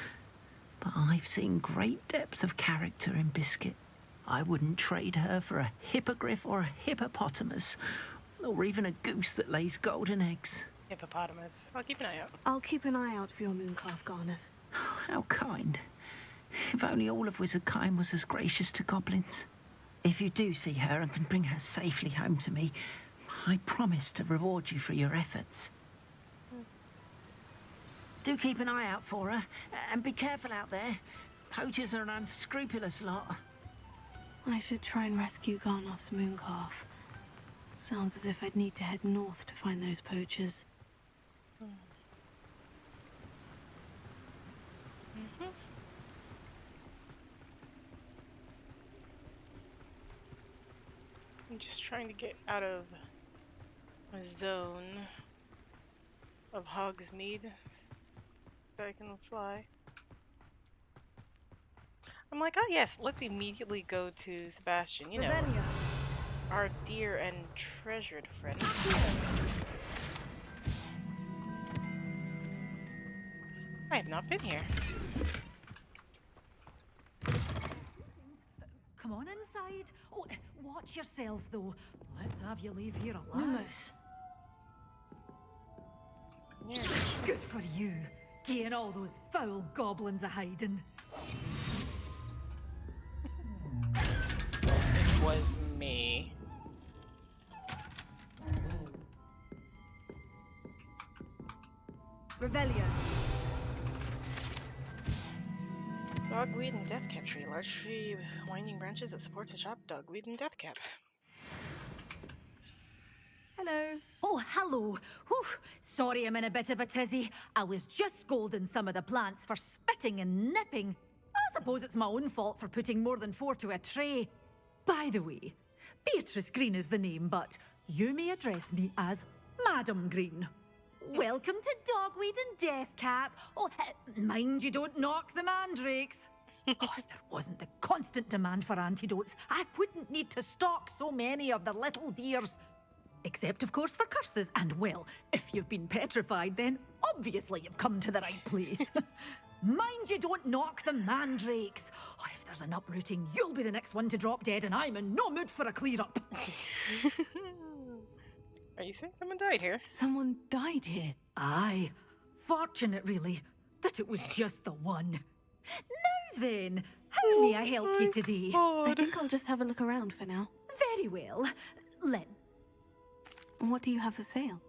But I've seen great depth of character in Biscuit. I wouldn't trade her for a hippogriff or a hippopotamus, or even a goose that lays golden eggs. Hippopotamus. I'll keep an eye out. I'll keep an eye out for your mooncalf, Garnet. How kind. If only all of Wizardkind was as gracious to goblins. If you do see her and can bring her safely home to me, I promise to reward you for your efforts. Do keep an eye out for her, and be careful out there. Poachers are an unscrupulous lot. I should try and rescue Garnoff's mooncalf. Sounds as if I'd need to head north to find those poachers. I'm just trying to get out of a zone of Hogsmeade so I can fly. I'm like, oh yes, let's immediately go to Sebastian, you know, our dear and treasured friend. I have not been here. Come on inside. Oh, watch yourself, though. Let's have you leave here alive. Yeah. Good for you. Getting all those foul goblins a hiding. Revelio. Dogweed and deathcap tree. Large tree with winding branches that supports a shop. Dogweed and deathcap. Hello. Oh, hello. Whew. Sorry I'm in a bit of a tizzy. I was just scolding some of the plants for spitting and nipping. I suppose it's my own fault for putting more than 4 to a tray. By the way, Beatrice Green is the name, but you may address me as Madam Green. Welcome to Dogweed and Deathcap. Oh, mind you don't knock the mandrakes. Oh, if there wasn't the constant demand for antidotes, I wouldn't need to stock so many of the little dears. Except, of course, for curses. And, well, if you've been petrified, then obviously you've come to the right place. Mind you don't knock the mandrakes. Oh, if there's an uprooting, you'll be the next one to drop dead, and I'm in no mood for a clear-up. Are you saying someone died here? Someone died here? Aye. Fortunate, really, that it was just the one. Now then, how may I help you today? I think I'll just have a look around for now. Very well. Let What do you have for sale?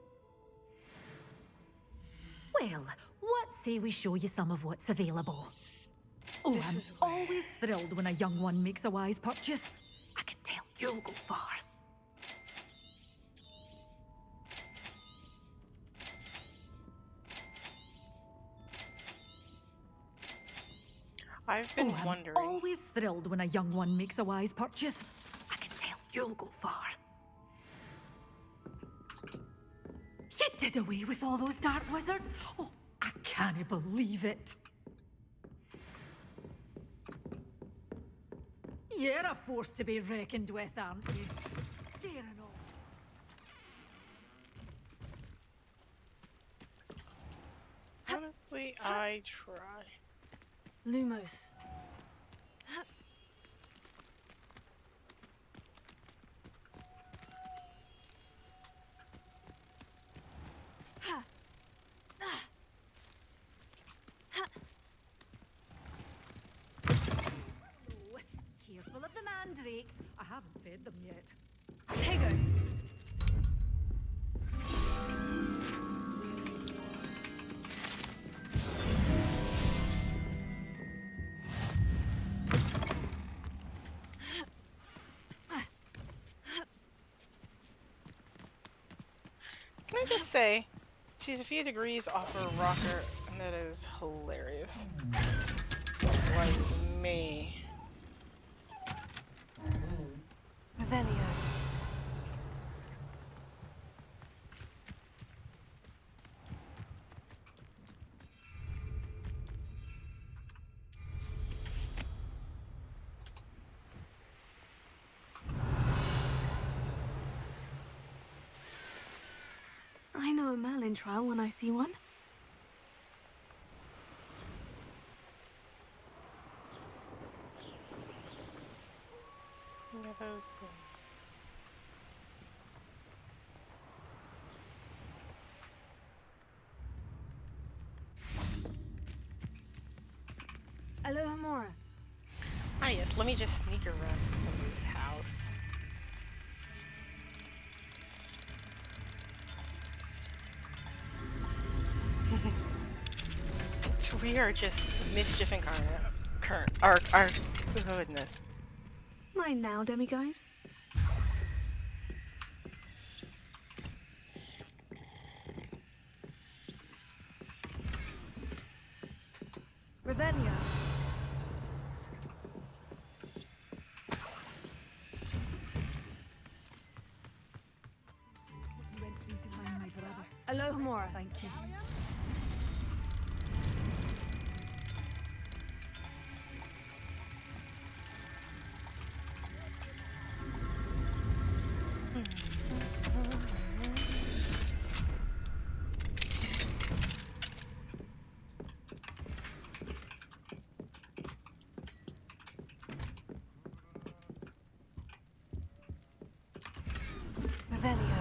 Well, what say we show you some of what's available? Oh, I'm always thrilled when a young one makes a wise purchase. I can tell you'll go far. I've been wondering. I'm always thrilled when a young one makes a wise purchase. I can tell you'll go far. You did away with all those dark wizards? Oh, I can't believe it. You're a force to be reckoned with, aren't you? Staring off. Honestly, I try. Lumos. Careful of the mandrakes. I haven't fed them yet. Tego. Can I just say, she's a few degrees off her rocker, and that is hilarious. Like me. Revelio. I know a Merlin trial when I see one. Look at those things. Alohomora. Ah yes, let me just sneak around to somebody's house. We are just mischief incarnate. Our goodness. Mine now, demiguise. Revelio. You went through to find my brother. Alohomora. Thank you. Revelio.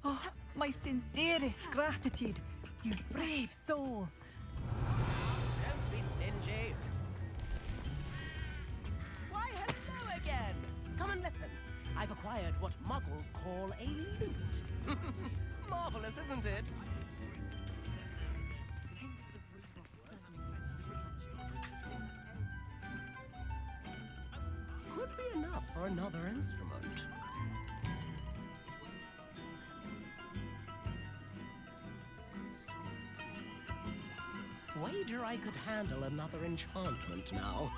Oh, my sincerest gratitude, you brave soul. Don't be stingy. Why, hello again. Come and listen. I've acquired what muggles call a lute. Marvelous, isn't it? Could be enough for another instrument. Wager I could handle another enchantment now.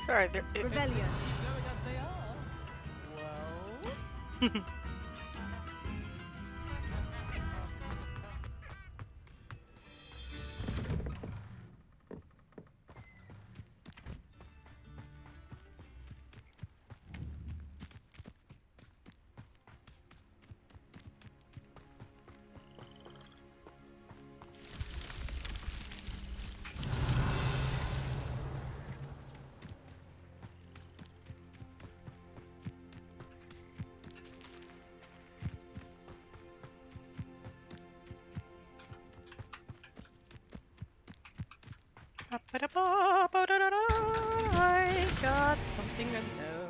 Sorry, Revelio. Going as they are. Well. I got something unknown.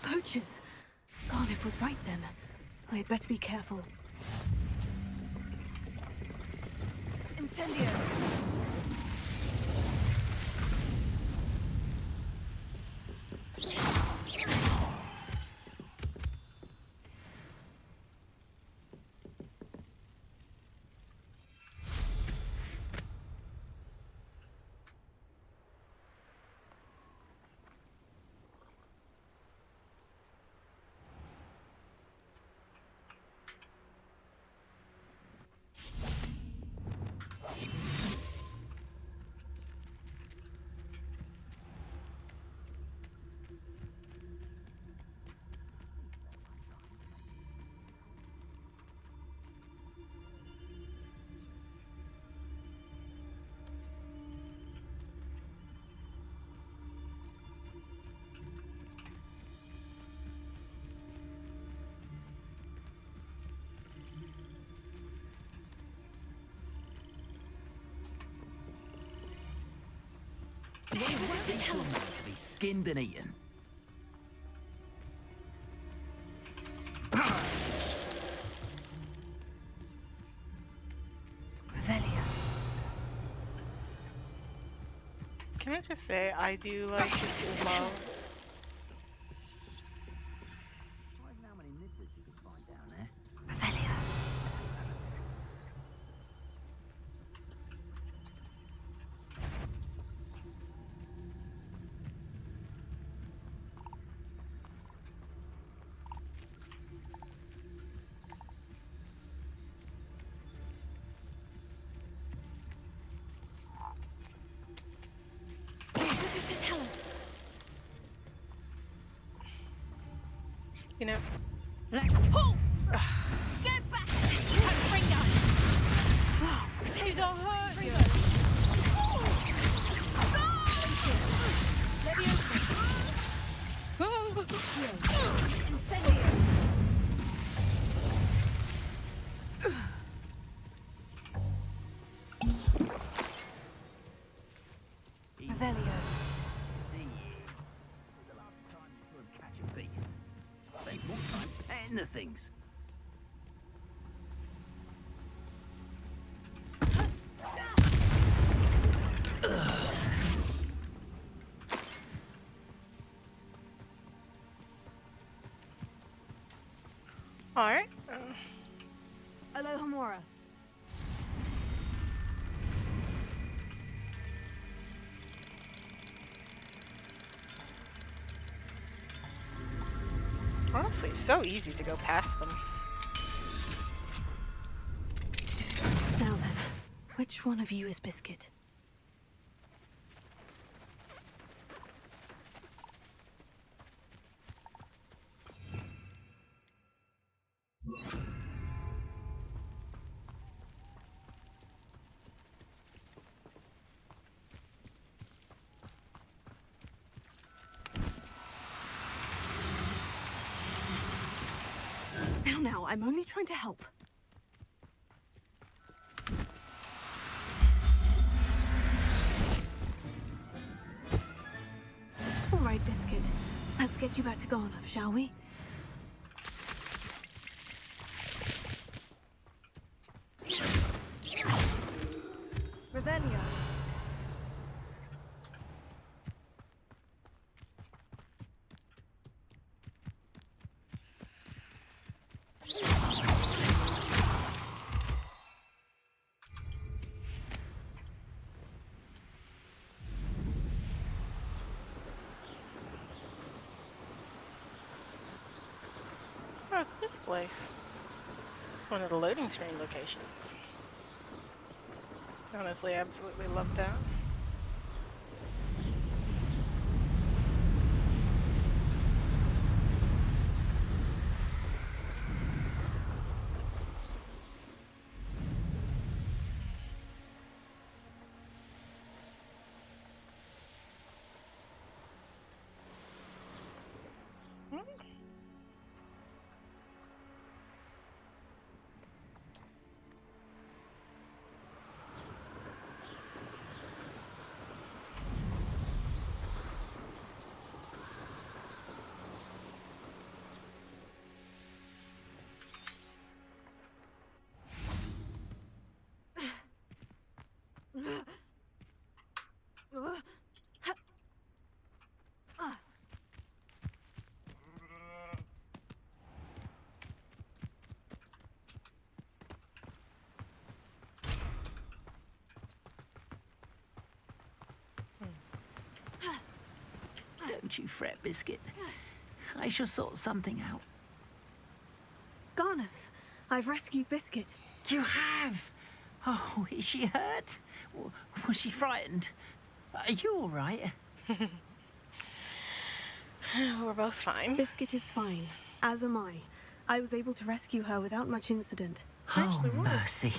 Poachers! Cardiff was right then. I'd better be careful. Incendio. What is to be skinned and eaten? Revelio. Can I just say, I do like just love. How many nippers you could find down there? Revelio. Tell us. You know. Pull! Get back! Finger! You don't hurt you! Incendio! Revelio. The last time you could catch a beast. Spend more time petting the things. Alright. Alohomora. Honestly, so easy to go past them. Now then, which one of you is Biscuit? Now, I'm only trying to help. All right, Biscuit. Let's get you back to Garnoff, shall we? Revelio. Oh, it's this place. It's one of the loading screen locations. Honestly, I absolutely love that. Don't you fret, Biscuit. I shall sort something out. Garnoff, I've rescued Biscuit. You have? Oh, is she hurt? Was she frightened? Are you all right? We're both fine. Biscuit is fine, as am I. I was able to rescue her without much incident. Oh, mercy.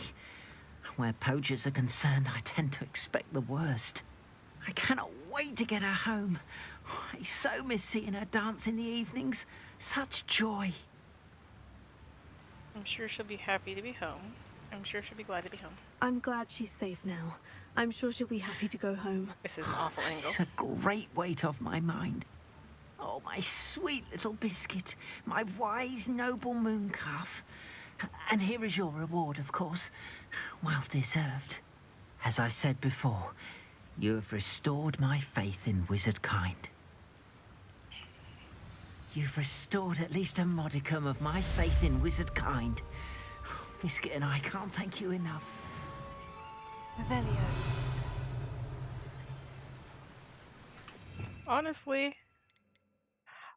Where poachers are concerned, I tend to expect the worst. I cannot wait to get her home. I so miss seeing her dance in the evenings. Such joy. I'm sure she'll be happy to be home. I'm sure she'll be glad to be home. I'm glad she's safe now. I'm sure she'll be happy to go home. This is an awful angle. It's a great weight off my mind. Oh, my sweet little Biscuit. My wise, noble moon calf. And here is your reward, of course. Well deserved. As I said before, you have restored my faith in wizard kind. You've restored at least a modicum of my faith in wizard kind. Biscuit and I can't thank you enough. Revelio. Honestly,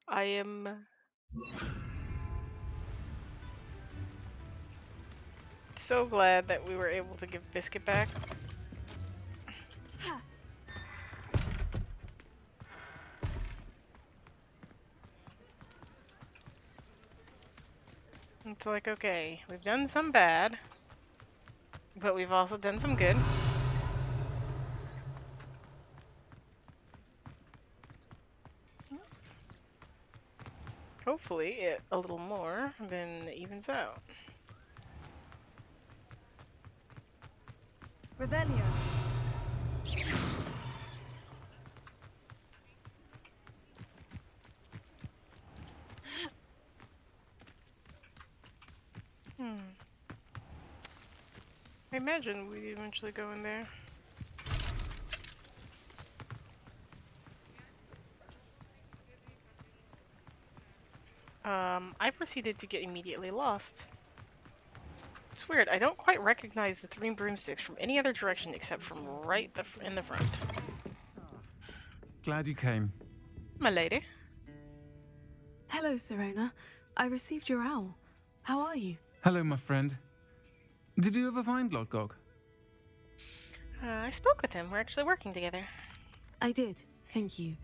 I am so glad that we were able to give Biscuit back. It's like, okay, we've done some bad, but we've also done some good. Hopefully, a little more than evens out. Revelio. I imagine we'd eventually go in there. I proceeded to get immediately lost. It's weird, I don't quite recognize the three broomsticks from any other direction except from right in the front. Glad you came. My lady. Hello, Serona. I received your owl. How are you? Hello, my friend. Did you ever find Lodgok? I spoke with him. We're actually working together. I did, thank you.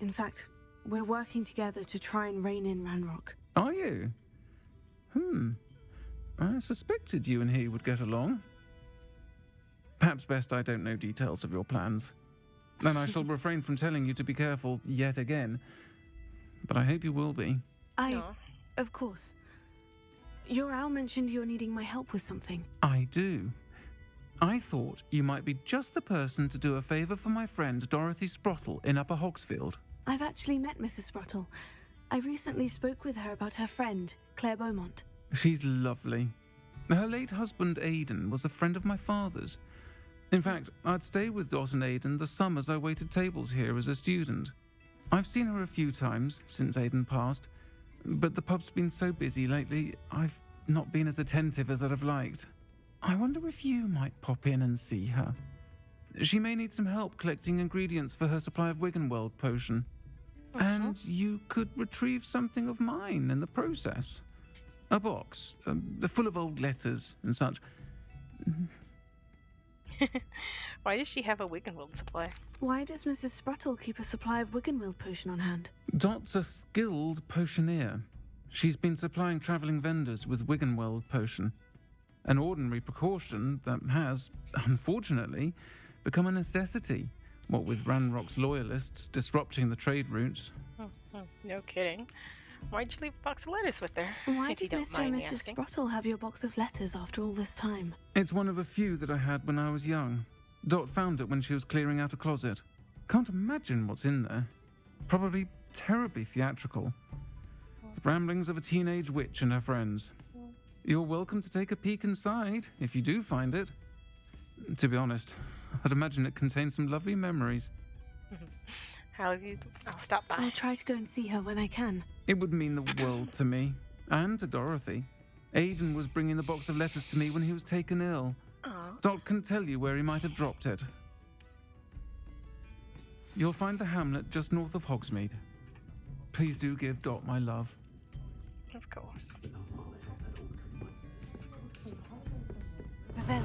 In fact, we're working together to try and rein in Ranrock. Are you? I suspected you and he would get along. Perhaps best I don't know details of your plans. And I shall refrain from telling you to be careful yet again. But I hope you will be. Of course. Your owl mentioned you're needing my help with something. I do. I thought you might be just the person to do a favour for my friend Dorothy Sprottle in Upper Hogsfield. I've actually met Mrs. Sprottle. I recently spoke with her about her friend, Claire Beaumont. She's lovely. Her late husband Aidan was a friend of my father's. In fact, I'd stay with Dot and Aidan the summers I waited tables here as a student. I've seen her a few times since Aidan passed, but the pub's been so busy lately, I've not been as attentive as I'd have liked. I wonder if you might pop in and see her. She may need some help collecting ingredients for her supply of Wiggenweld potion. And you could retrieve something of mine in the process. A box, full of old letters and such. Why does she have a Wiggenweld supply? Why does Mrs. Sprottle keep a supply of Wiggenweld potion on hand? Dot's a skilled potioneer. She's been supplying travelling vendors with Wiggenweld potion. An ordinary precaution that has, unfortunately, become a necessity, what with Ranrock's loyalists disrupting the trade routes. No kidding. Why'd you leave a box of letters with her? Why if you did don't Mr. and mind me Mrs. asking? Sprottle have your box of letters after all this time? It's one of a few that I had when I was young. Dot found it when she was clearing out a closet. Can't imagine what's in there. Probably terribly theatrical. The ramblings of a teenage witch and her friends. You're welcome to take a peek inside, if you do find it. To be honest, I'd imagine it contains some lovely memories. I'll stop by. I'll try to go and see her when I can. It would mean the world to me, and to Dorothy. Aidan was bringing the box of letters to me when he was taken ill. Dot can tell you where he might have dropped it. You'll find the hamlet just north of Hogsmeade. Please do give Dot my love. Of course. Revelio.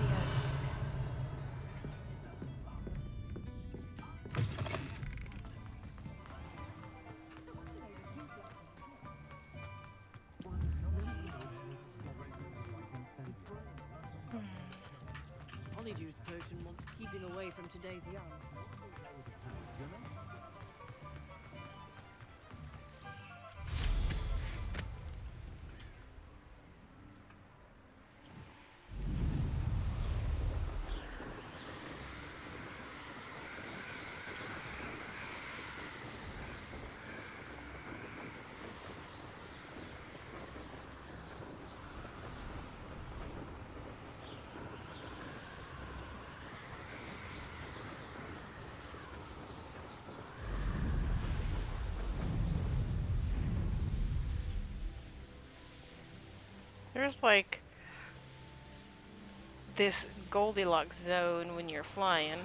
Honeydew potion wants keeping away from today's young. There's like this Goldilocks zone when you're flying.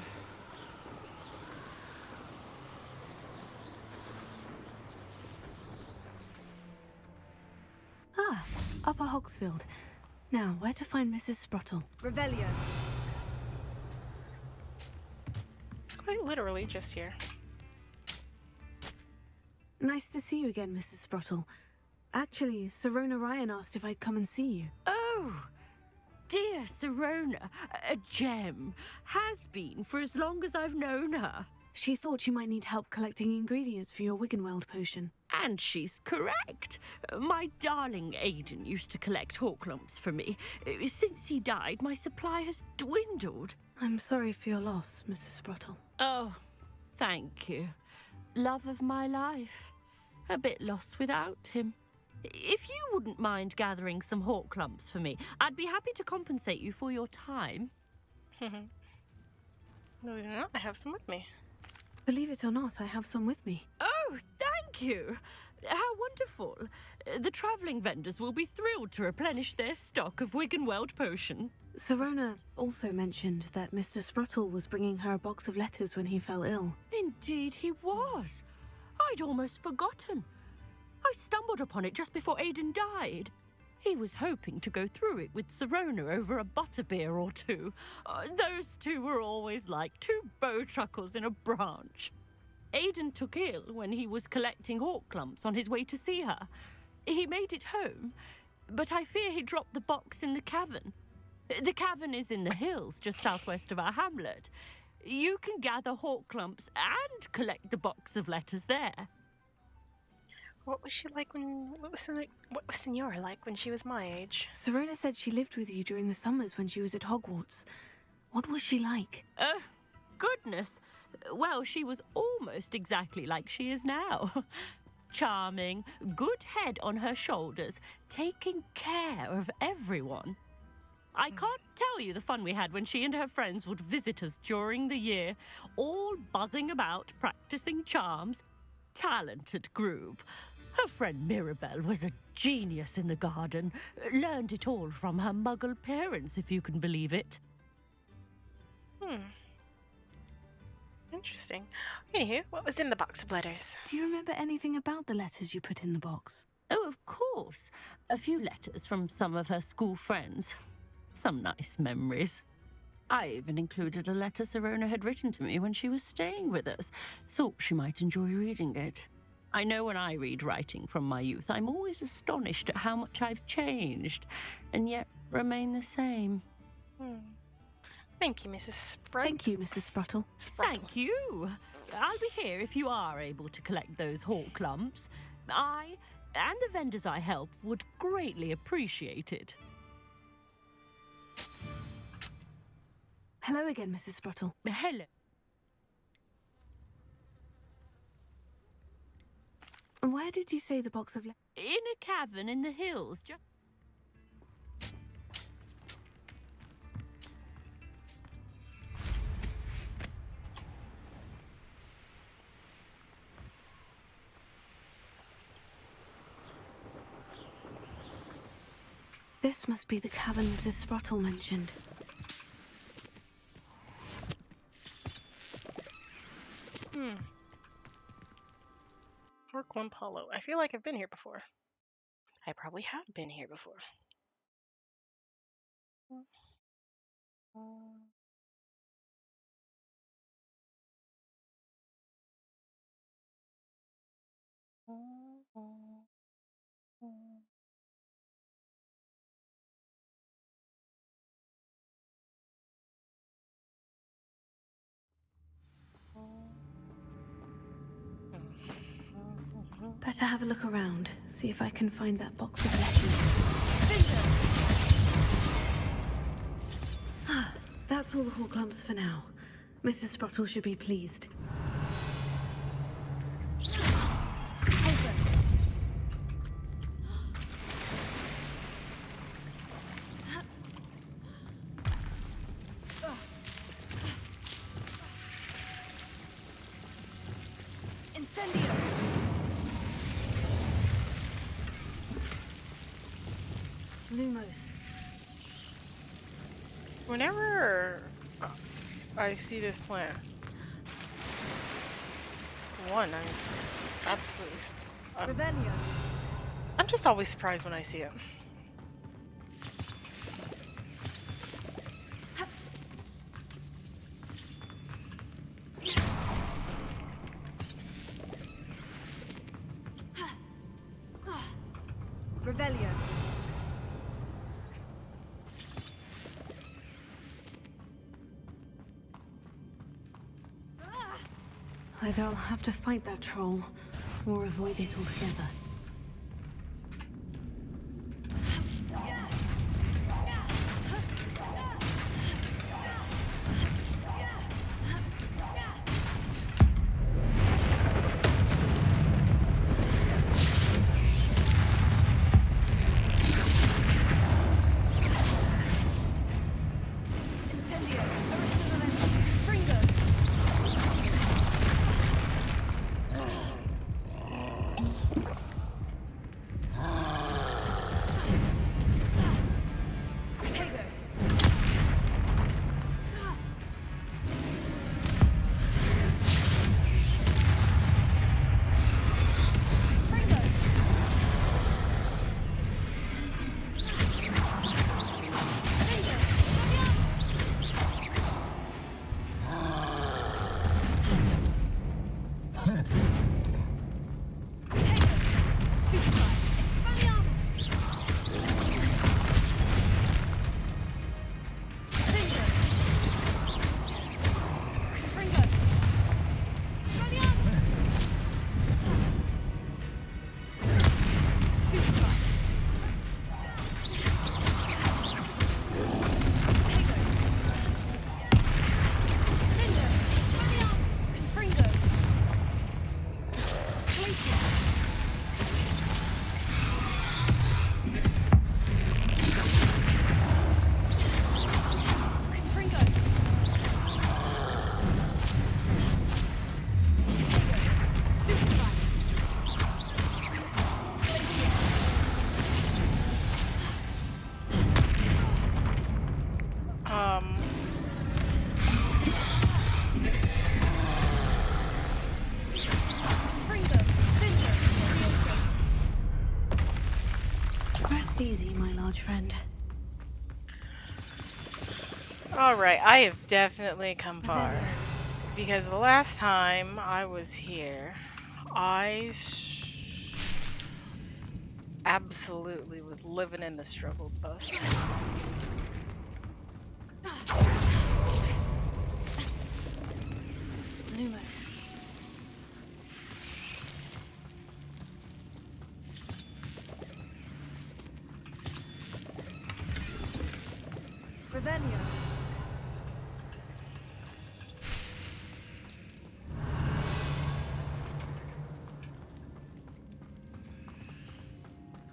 Ah, Upper Hogsfield. Now, where to find Mrs. Sprottle? Revelio. Quite literally just here. Nice to see you again, Mrs. Sprottle. Actually, Serona Ryan asked if I'd come and see you. Oh, dear Serona, a gem. Has been for as long as I've known her. She thought you might need help collecting ingredients for your Wiggenweld potion. And she's correct. My darling Aidan used to collect hawk lumps for me. Since he died, my supply has dwindled. I'm sorry for your loss, Mrs. Sprottle. Oh, thank you. Love of my life. A bit lost without him. If you wouldn't mind gathering some hawk lumps for me, I'd be happy to compensate you for your time. No, you're not. I have some with me. Believe it or not, I have some with me. Oh, thank you. How wonderful. The travelling vendors will be thrilled to replenish their stock of Wiggenweld potion. Serona also mentioned that Mr. Sprottle was bringing her a box of letters when he fell ill. Indeed he was. I'd almost forgotten. I I stumbled upon it just before Aidan died. He was hoping to go through it with Sirona over a butterbeer or two. Those two were always like two bowtruckles in a branch. Aidan took ill when he was collecting hawk clumps on his way to see her. He made it home, but I fear he dropped the box in the cavern. The cavern is in the hills just southwest of our hamlet. You can gather hawk clumps and collect the box of letters there. What was she like when... What was Signora like when she was my age? Sirona said she lived with you during the summers when she was at Hogwarts. What was she like? Goodness. Well, she was almost exactly like she is now. Charming, good head on her shoulders, taking care of everyone. I can't tell you the fun we had when she and her friends would visit us during the year, all buzzing about, practicing charms. Talented group. Her friend Mirabelle was a genius in the garden. Learned it all from her muggle parents, if you can believe it. Interesting. Anywho, what was in the box of letters? Do you remember anything about the letters you put in the box? Oh, of course. A few letters from some of her school friends. Some nice memories. I even included a letter Sirona had written to me when she was staying with us. Thought she might enjoy reading it. I know when I read writing from my youth, I'm always astonished at how much I've changed, and yet remain the same. Thank you, Mrs. Sprite. Thank you, Mrs. Spruttle. Thank you. I'll be here if you are able to collect those hawk clumps. I, and the vendors I help, would greatly appreciate it. Hello again, Mrs. Spruttle. Hello. Where did you say the box of letters? In a cavern in the hills, This must be the cavern Mrs. Spruttle mentioned. Forklamp Hollow. I feel like I've been here before. I probably have been here before. Better have a look around, see if I can find that box of letters. Ah, that's all the hawk clumps for now. Mrs. Spruttle should be pleased. Incendio! Lumos. Whenever I see this plant, I'm absolutely... Revelio. I'm just always surprised when I see it. Revelio. Either I'll have to fight that troll, or avoid it altogether. Incendio. Fringo. Protego. Fringo. easy, my large friend. Alright, I have definitely come far. Because the last time I was here, I absolutely was living in the struggle bus. Lumos. Revelio.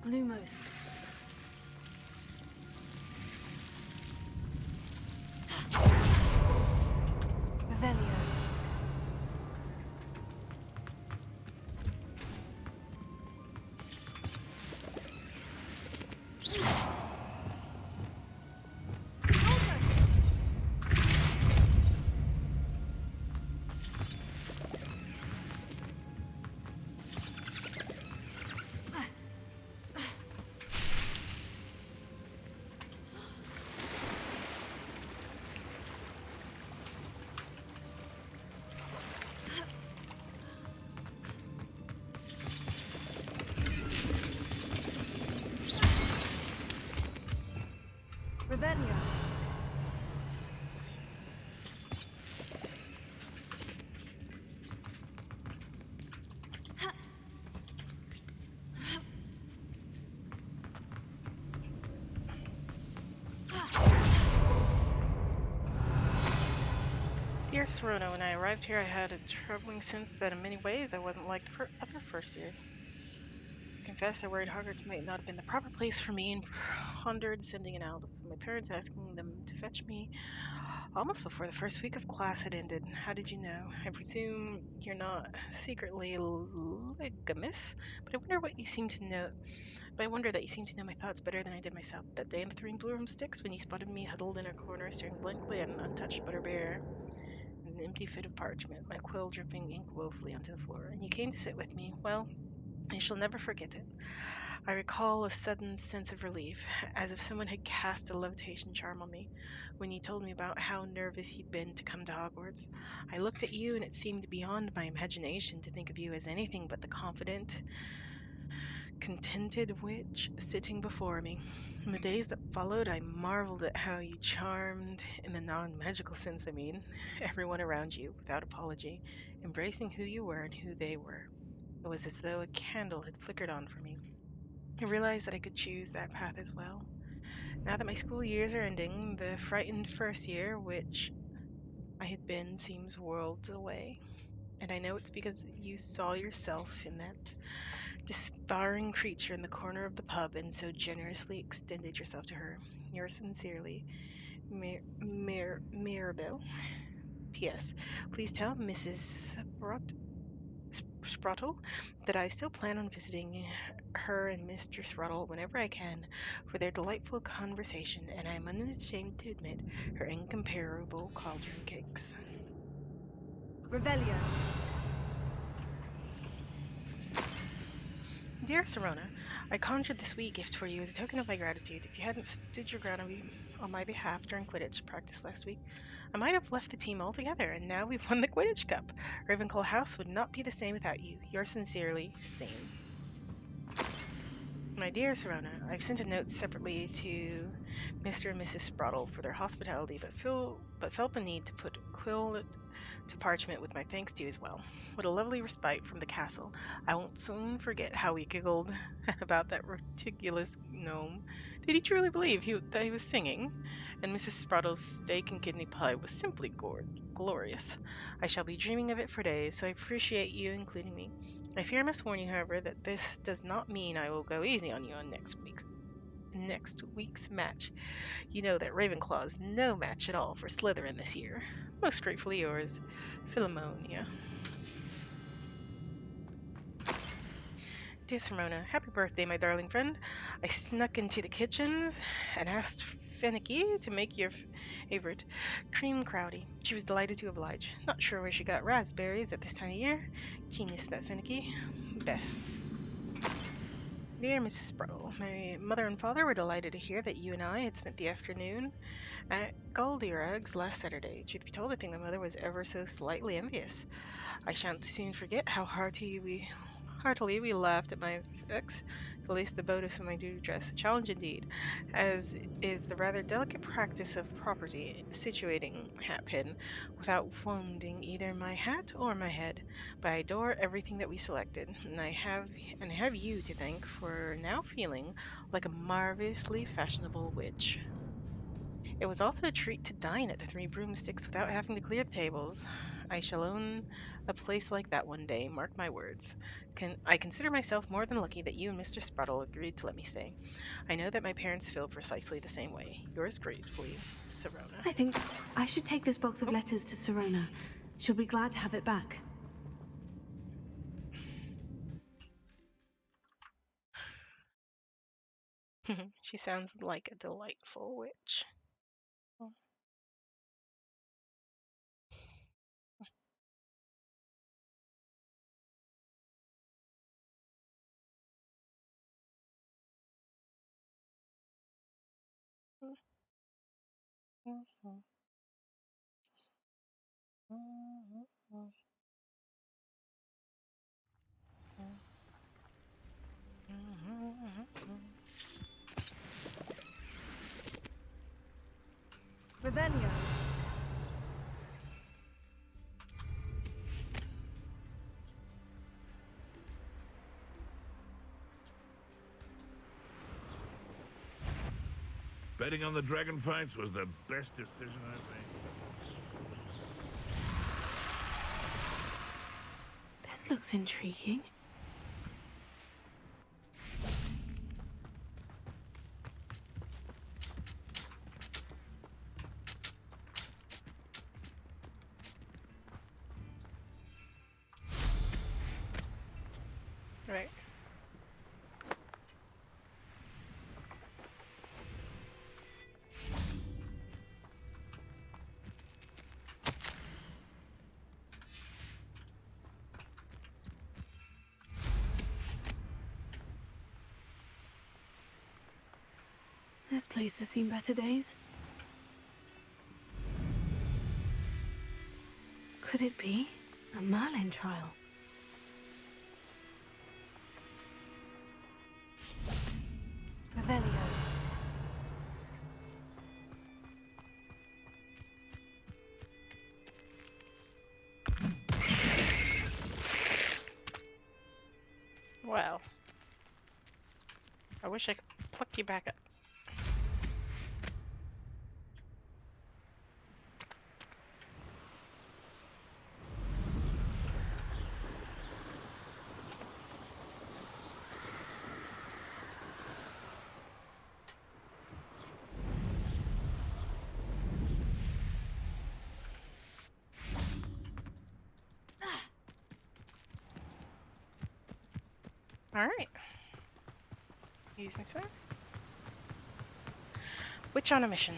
Lumos. Revelio. Revelio. Dear Serona, when I arrived here, I had a troubling sense that in many ways I wasn't like the other first years. I confess I worried Hogwarts might not have been the proper place for me and pondered sending an owl for my parents, asking them to fetch me almost before the first week of class had ended. How did you know? I presume you're not secretly ligamous, but I wonder what you seem to know. But I wonder that you seem to know my thoughts better than I did myself. That day in the three broomsticks, when you spotted me huddled in a corner, staring blankly at an untouched butterbeer, an empty fit of parchment, my quill dripping ink woefully onto the floor, and you came to sit with me. Well, I shall never forget it. I recall a sudden sense of relief, as if someone had cast a levitation charm on me, when you told me about how nervous you'd been to come to Hogwarts. I looked at you, and it seemed beyond my imagination to think of you as anything but the confident, contented witch sitting before me. In the days that followed, I marveled at how you charmed, in the non-magical sense I mean, everyone around you, without apology, embracing who you were and who they were. It was as though a candle had flickered on for me. I realized that I could choose that path as well. Now that my school years are ending, the frightened first year, which I had been, seems worlds away. And I know it's because you saw yourself in that despairing creature in the corner of the pub and so generously extended yourself to her. Yours sincerely, Mirabelle. P.S. Please tell Mrs. Sprottle that I still plan on visiting her and Mr. Sprottle whenever I can for their delightful conversation, and I am unashamed to admit her incomparable cauldron cakes. Revelio. Dear Serona, I conjured this wee gift for you as a token of my gratitude. If you hadn't stood your ground on my behalf during Quidditch practice last week, I might have left the team altogether, and now we've won the Quidditch Cup. Ravenclaw House would not be the same without you. Yours sincerely, Same. My dear Serona, I've sent a note separately to Mr. and Mrs. Sprottle for their hospitality, but felt the need to put quill to parchment with my thanks to you as well. What a lovely respite from the castle. I won't soon forget how we giggled about that ridiculous gnome. Did he truly believe that he was singing? And Mrs. Sprottle's steak and kidney pie was simply glorious. I shall be dreaming of it for days, so I appreciate you including me. I fear I must warn you, however, that this does not mean I will go easy on you on next week's match. You know that Ravenclaw is no match at all for Slytherin this year. Most gratefully yours, Philomonia. Dear Simona, happy birthday, my darling friend. I snuck into the kitchen and asked Finicky to make your favorite cream crowdy. She was delighted to oblige. Not sure where she got raspberries at this time of year. Genius, that Finicky. Bess. Dear Mrs. Spruttle, my mother and father were delighted to hear that you and I had spent the afternoon at Galdirag's last Saturday. Truth be told, I think my mother was ever so slightly envious. I shan't soon forget how heartily we laughed at my ex to lace the bow of my new dress. A challenge indeed, as is the rather delicate practice of property situating a hat pin without wounding either my hat or my head. But I adore everything that we selected, and I have you to thank for now feeling like a marvelously fashionable witch. It was also a treat to dine at the Three Broomsticks without having to clear the tables. I shall own a place like that one day, mark my words. I consider myself more than lucky that you and Mr. Spruttle agreed to let me stay. I know that my parents feel precisely the same way. Yours gratefully, Serona. I think I should take this box of letters to Serona. She'll be glad to have it back. She sounds like a delightful witch. Revelio. Betting on the dragon fights was the best decision I've made. This looks intriguing. Right. This place has seen better days. Could it be a Merlin trial? Revelio. Well, I wish I could pluck you back up. Alright. Excuse me, sir. Witch on a mission.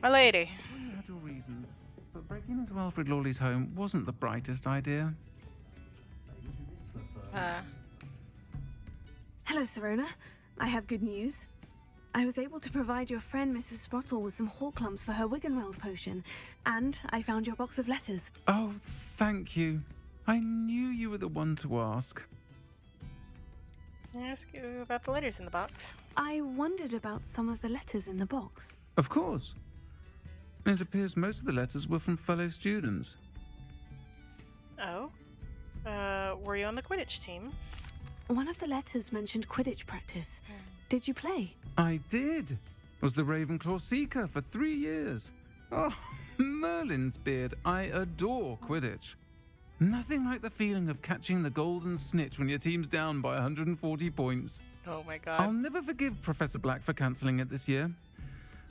My lady. You had your reasons, but breaking into Alfred Lawley's home wasn't the brightest idea. Hello, Serona. I have good news. I was able to provide your friend Mrs. Sprottle with some Horklumps for her Wiggenweld potion, and I found your box of letters. Oh, thank you. I knew you were the one to ask. I ask you about the letters in the box. I wondered about some of the letters in the box. Of course. It appears most of the letters were from fellow students. Oh? Were you on the Quidditch team? One of the letters mentioned Quidditch practice. Did you play? I did. Was the Ravenclaw Seeker for 3 years. Oh, Merlin's beard. I adore Quidditch. Nothing like the feeling of catching the golden snitch when your team's down by 140 points. Oh my god. I'll never forgive Professor Black for cancelling it this year.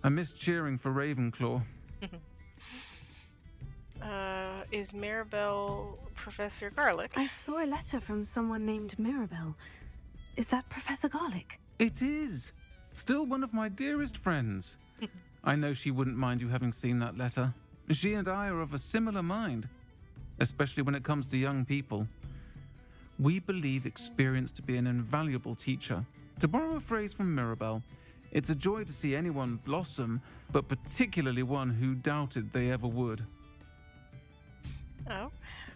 I missed cheering for Ravenclaw. Is Mirabelle Professor Garlic? I saw a letter from someone named Mirabelle. Is that Professor Garlic? It is. Still one of my dearest friends. I know she wouldn't mind you having seen that letter. She and I are of a similar mind, especially when it comes to young people. We believe experience to be an invaluable teacher. To borrow a phrase from Mirabelle, it's a joy to see anyone blossom, but particularly one who doubted they ever would. Oh,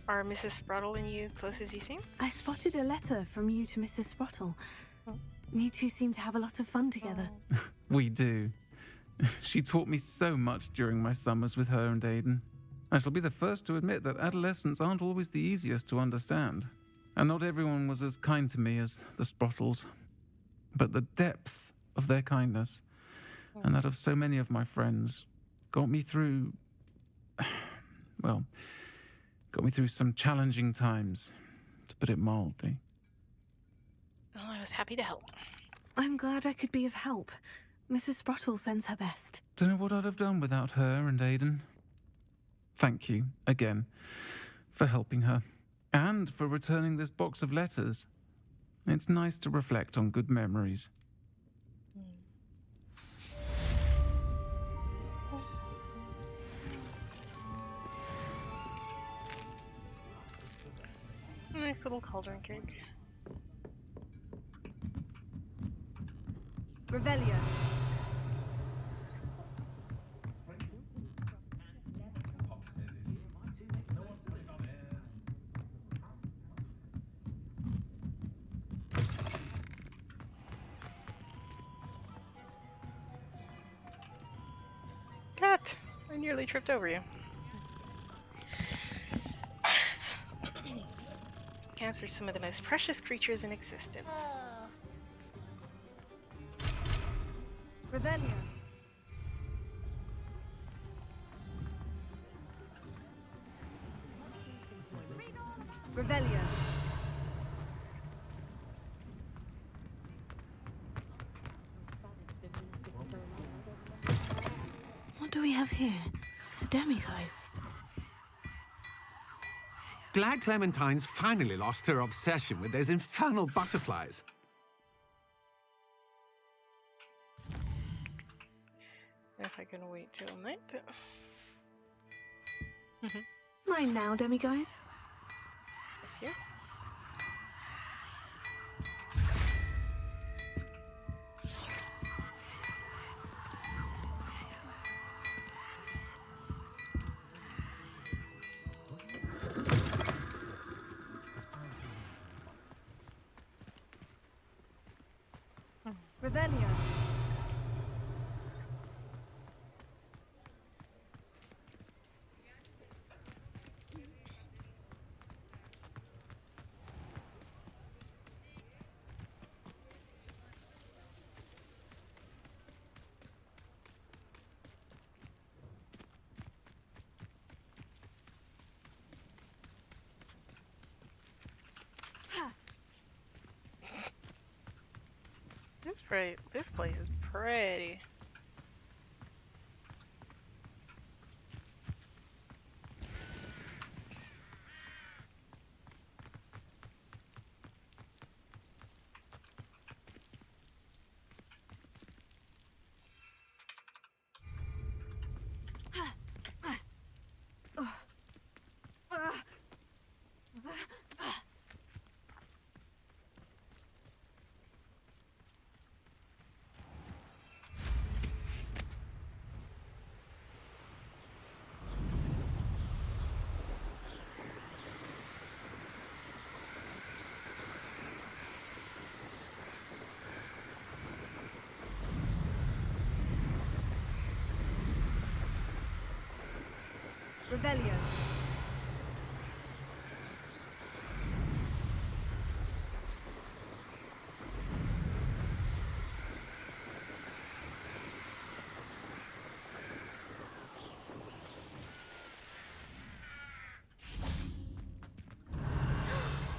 are Mrs. Sprottle and you close as you seem? I spotted a letter from you to Mrs. Sprottle. You two seem to have a lot of fun together. We do. She taught me so much during my summers with her and Aidan. I shall be the first to admit that adolescents aren't always the easiest to understand. And not everyone was as kind to me as the Sprottles. But the depth of their kindness, and that of so many of my friends, got me through... well, got me through some challenging times, to put it mildly. Well, I was happy to help. I'm glad I could be of help. Mrs. Sprottle sends her best. Don't know what I'd have done without her and Aidan. Thank you, again, for helping her, and for returning this box of letters. It's nice to reflect on good memories. Nice little cauldron cake. Revelio. Cat! I nearly tripped over you. Cats are some of the most precious creatures in existence. Revelio. Revelio. What do we have here? A demiguise. Glad Clementine's finally lost her obsession with those infernal butterflies. If I can wait till night. Mine now, demiguise. Yes, yes. Revelio. This place is pretty. Revelio.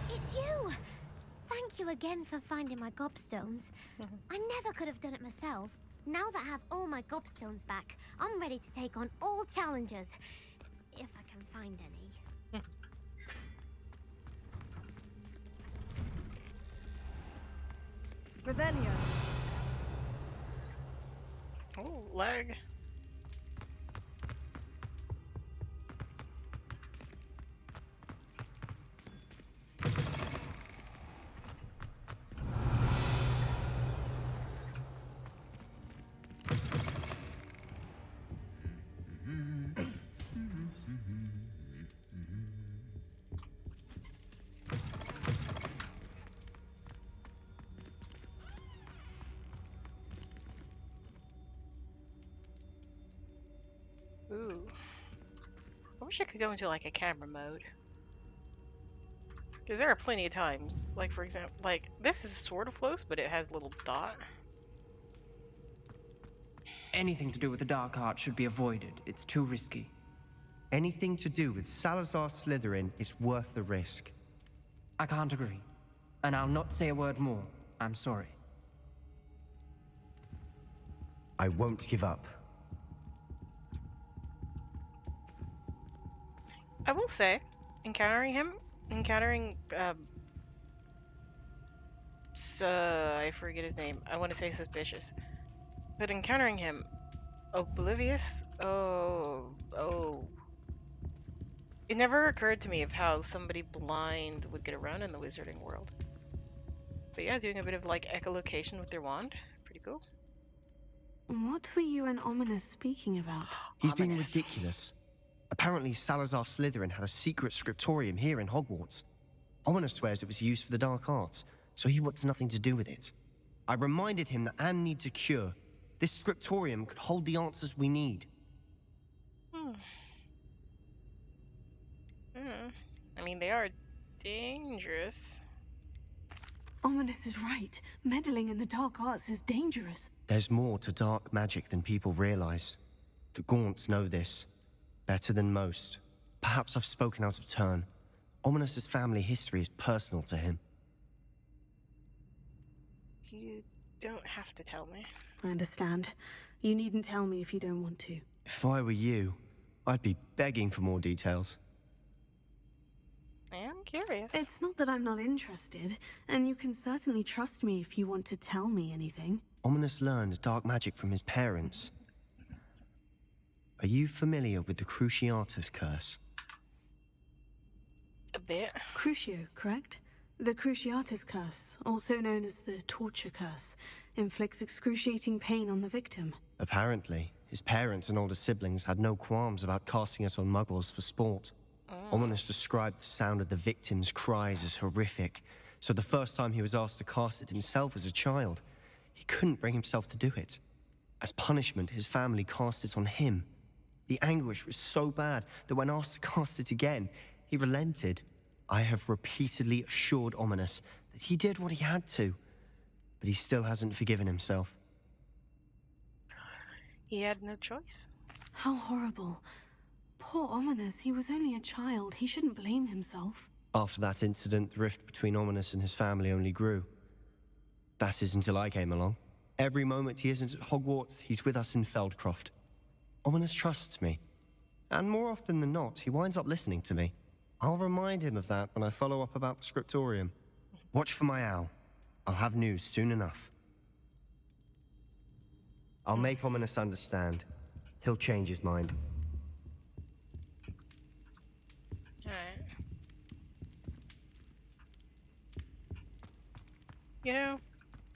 It's you! Thank you again for finding my gobstones. I never could have done it myself. Now that I have all my gobstones back, I'm ready to take on all challenges. If I can find any. Revelio. Oh, lag. Ooh. I wish I could go into like a camera mode. Because there are plenty of times, like for example, like this is sort of close, but it has a little dot. Anything to do with the dark art should be avoided. It's too risky. Anything to do with Salazar Slytherin is worth the risk. I can't agree. And I'll not say a word more. I'm sorry. I won't give up. I will say, encountering I forget his name. I want to say suspicious, but encountering him, oblivious. Oh. It never occurred to me of how somebody blind would get around in the wizarding world. But yeah, doing a bit of like echolocation with their wand, pretty cool. What were you and Ominous speaking about? He's being ridiculous. Apparently, Salazar Slytherin had a secret scriptorium here in Hogwarts. Ominous swears it was used for the dark arts, so he wants nothing to do with it. I reminded him that Anne needs a cure. This scriptorium could hold the answers we need. I mean, they are dangerous. Ominous is right. Meddling in the dark arts is dangerous. There's more to dark magic than people realize. The Gaunts know this. Better than most. Perhaps I've spoken out of turn. Ominous's family history is personal to him. You don't have to tell me. I understand. You needn't tell me if you don't want to. If I were you, I'd be begging for more details. I am curious. It's not that I'm not interested, and you can certainly trust me if you want to tell me anything. Ominous learned dark magic from his parents. Are you familiar with the Cruciatus curse? A bit. Crucio, correct? The Cruciatus curse, also known as the torture curse, inflicts excruciating pain on the victim. Apparently, his parents and older siblings had no qualms about casting it on muggles for sport. Ominous described the sound of the victim's cries as horrific, so the first time he was asked to cast it himself as a child, he couldn't bring himself to do it. As punishment, his family cast it on him. The anguish was so bad that when asked to cast it again, he relented. I have repeatedly assured Ominous that he did what he had to, but he still hasn't forgiven himself. He had no choice. How horrible. Poor Ominous, he was only a child. He shouldn't blame himself. After that incident, the rift between Ominous and his family only grew. That is until I came along. Every moment he isn't at Hogwarts, he's with us in Feldcroft. Ominous trusts me. And more often than not, he winds up listening to me. I'll remind him of that when I follow up about the scriptorium. Watch for my owl. I'll have news soon enough. I'll make Ominous understand. He'll change his mind. Alright. You know,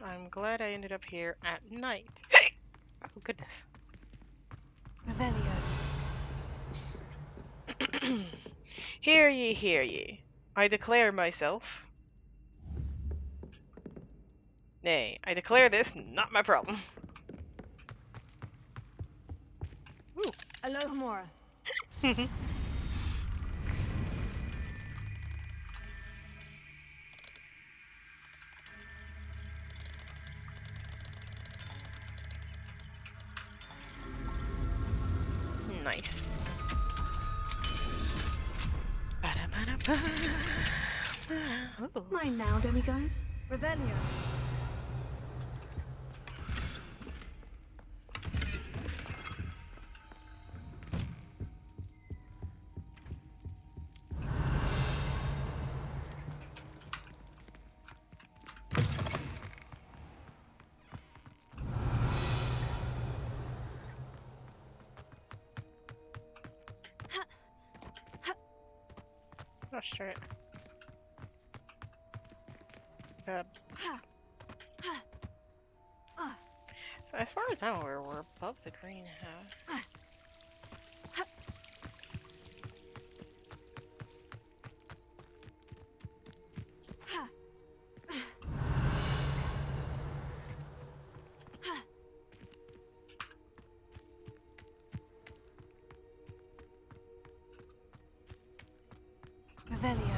I'm glad I ended up here at night. Oh, goodness. Revelio. Hear ye, hear ye. I declare myself. Nay, I declare this not my problem. Ooh. Alohomora. Nice. Mine now, demiguys. Revelio. Frustrate. So as far as I'm aware, we're above the greenhouse. Revelio.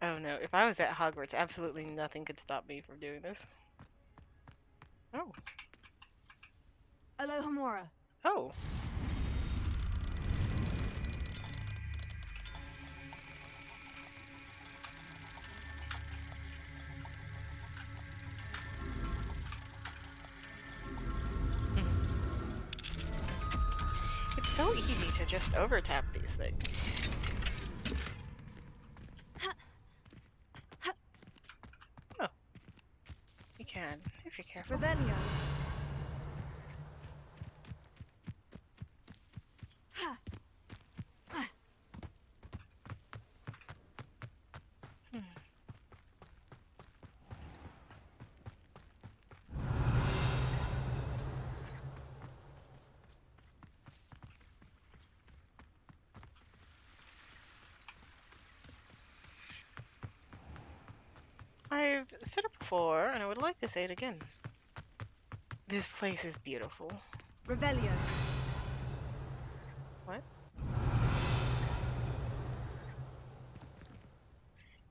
Oh no, if I was at Hogwarts, absolutely nothing could stop me from doing this. Oh. Alohomora. Oh. It's so easy to just over-tap these things. Oh. You can, if you're careful. Revelio. I've said it before, and I would like to say it again. This place is beautiful. Revelio. What?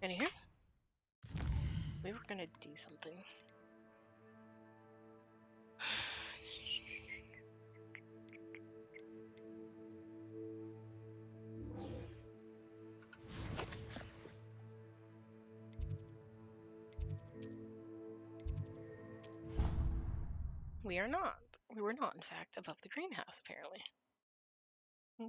Anywho, we were gonna do something. We are not. We were not, in fact, above the greenhouse, apparently. The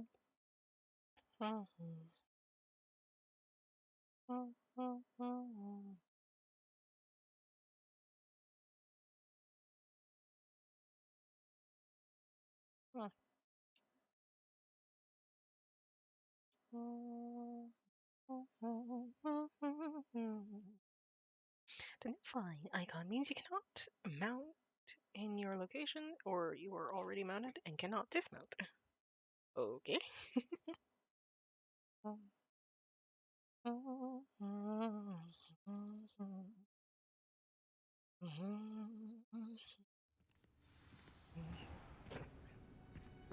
new flying icon means you cannot mount in your location, or you are already mounted and cannot dismount. Okay.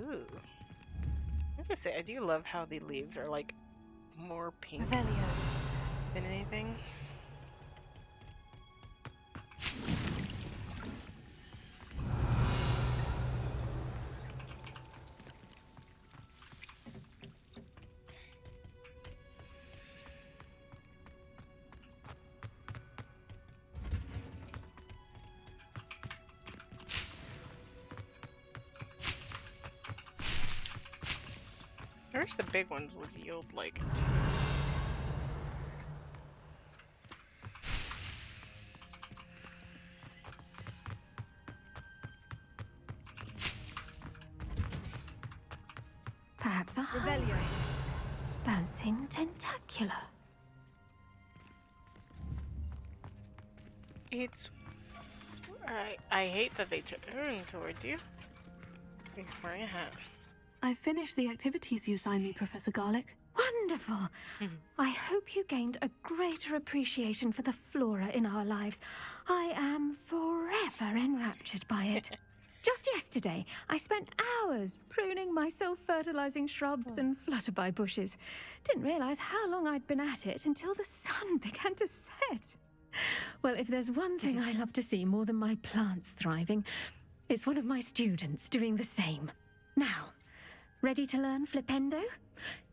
Ooh. I just say, I do love how the leaves are like more pink than anything. I wish the big ones would yield like two. Perhaps a hybrid. Bouncing tentacular. It's... I hate that they turn towards you. He's wearing a hat. I finished the activities you assigned me, Professor Garlick. Wonderful. I hope you gained a greater appreciation for the flora in our lives. I am forever enraptured by it. Just yesterday, I spent hours pruning my self-fertilizing shrubs and flutterby bushes. Didn't realize how long I'd been at it until the sun began to set. Well, if there's one thing I love to see more than my plants thriving, it's one of my students doing the same. Now, ready to learn flipendo?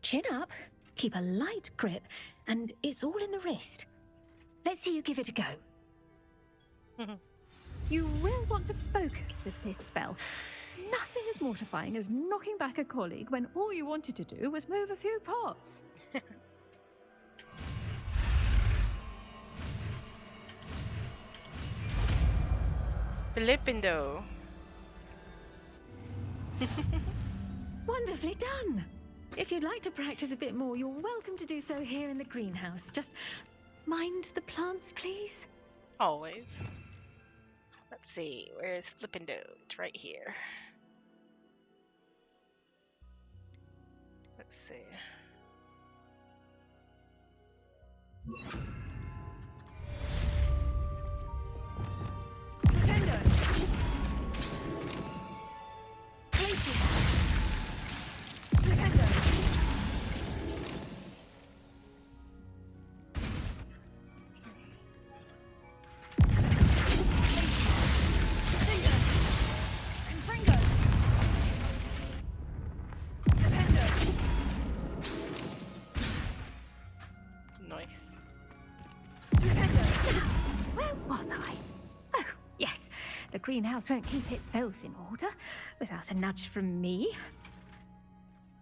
Chin up, keep a light grip, and it's all in the wrist. Let's see you give it a go. You will want to focus with this spell. Nothing as mortifying as knocking back a colleague when all you wanted to do was move a few pots. Flippendo. Wonderfully done! If you'd like to practice a bit more, you're welcome to do so here in the greenhouse. Just mind the plants, please. Always. Let's see, where is Flippendo? It's right here. Let's see. Nice. Where was I? Oh, yes. The greenhouse won't keep itself in order without a nudge from me.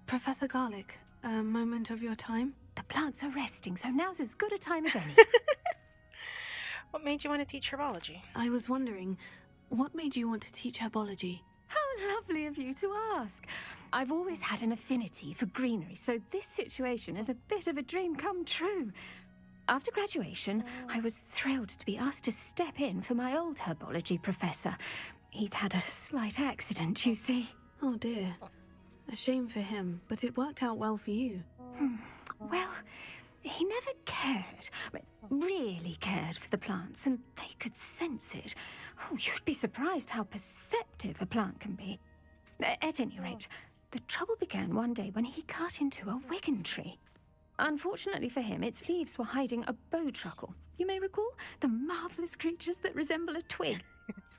Professor Garlic, a moment of your time? The plants are resting, so now's as good a time as any. What made you want to teach herbology? I was wondering, what made you want to teach herbology? How lovely of you to ask. I've always had an affinity for greenery, so this situation is a bit of a dream come true. After graduation, I was thrilled to be asked to step in for my old herbology professor. He'd had a slight accident, you see. Oh dear. A shame for him, but it worked out well for you. Well, he never cared, really cared for the plants, and they could sense it. Oh, you'd be surprised how perceptive a plant can be. At any rate, the trouble began one day when he cut into a wigan tree. Unfortunately for him, its leaves were hiding a bowtruckle. You may recall the marvellous creatures that resemble a twig.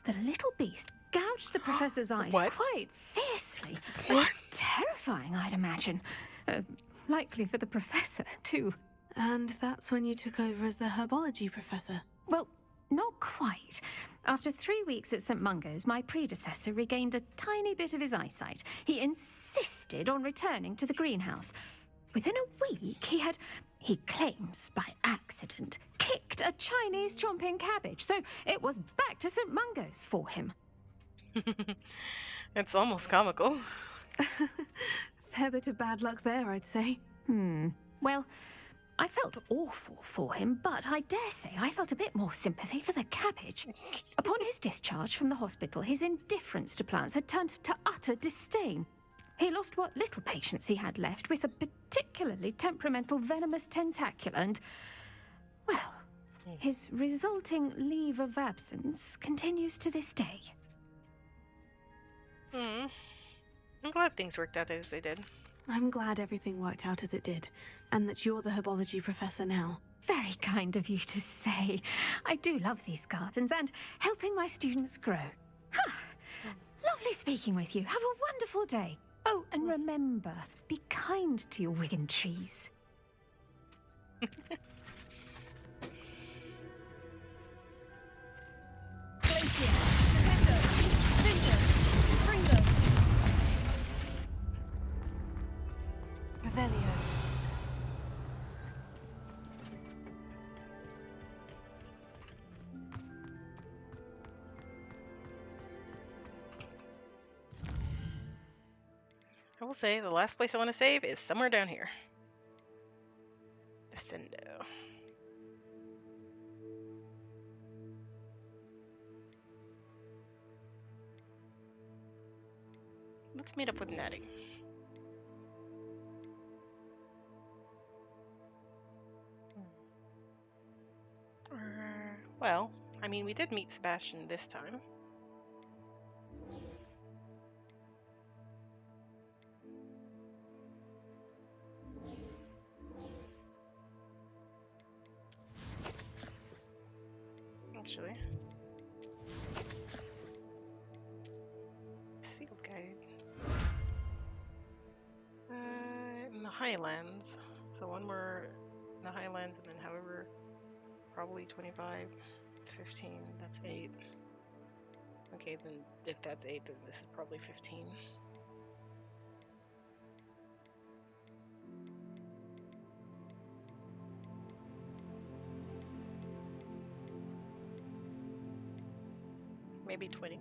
The little beast gouged the professor's eyes quite fiercely. Terrifying, I'd imagine. Likely for the professor, too. And that's when you took over as the herbology professor? Well, not quite. After 3 weeks at St. Mungo's, my predecessor regained a tiny bit of his eyesight. He insisted on returning to the greenhouse. Within a week, he claims by accident, kicked a Chinese chomping cabbage, so it was back to St. Mungo's for him. It's almost comical. Fair bit of bad luck there, I'd say. Well, I felt awful for him, but I dare say I felt a bit more sympathy for the cabbage. Upon his discharge from the hospital, his indifference to plants had turned to utter disdain. He lost what little patience he had left with a particularly temperamental venomous tentacula and, well, his resulting leave of absence continues to this day. I'm glad things worked out as they did. I'm glad everything worked out as it did, and that you're the herbology professor now. Very kind of you to say. I do love these gardens and helping my students grow. Lovely speaking with you. Have a wonderful day. Oh, and remember, be kind to your wigan trees. Revelio. I will say the last place I want to save is somewhere down here. Descendo. Let's meet up with Natty. Well, I mean, we did meet Sebastian this time. Actually. This field guide. In the Highlands. So one more in the Highlands and then however, probably 25. It's 15. That's 8. Okay, then if that's 8, then this is probably 15. Maybe 20.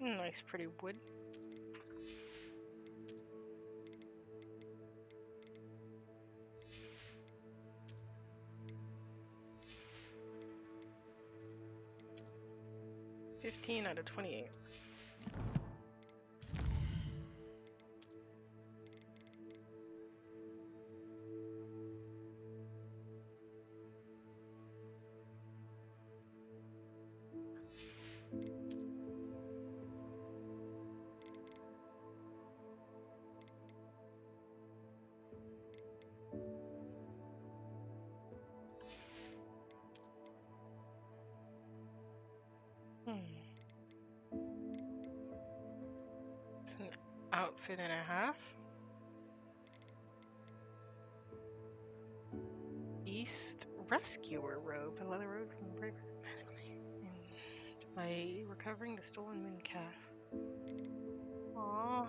Nice, pretty wood. $15 out of 28. It's an outfit and a half. East Rescuer robe, a leather robe from the brave and by recovering the stolen moon calf. Aww.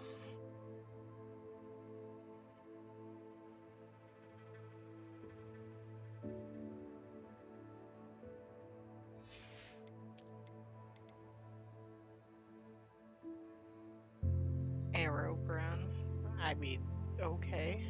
Arrow brown. I mean, okay.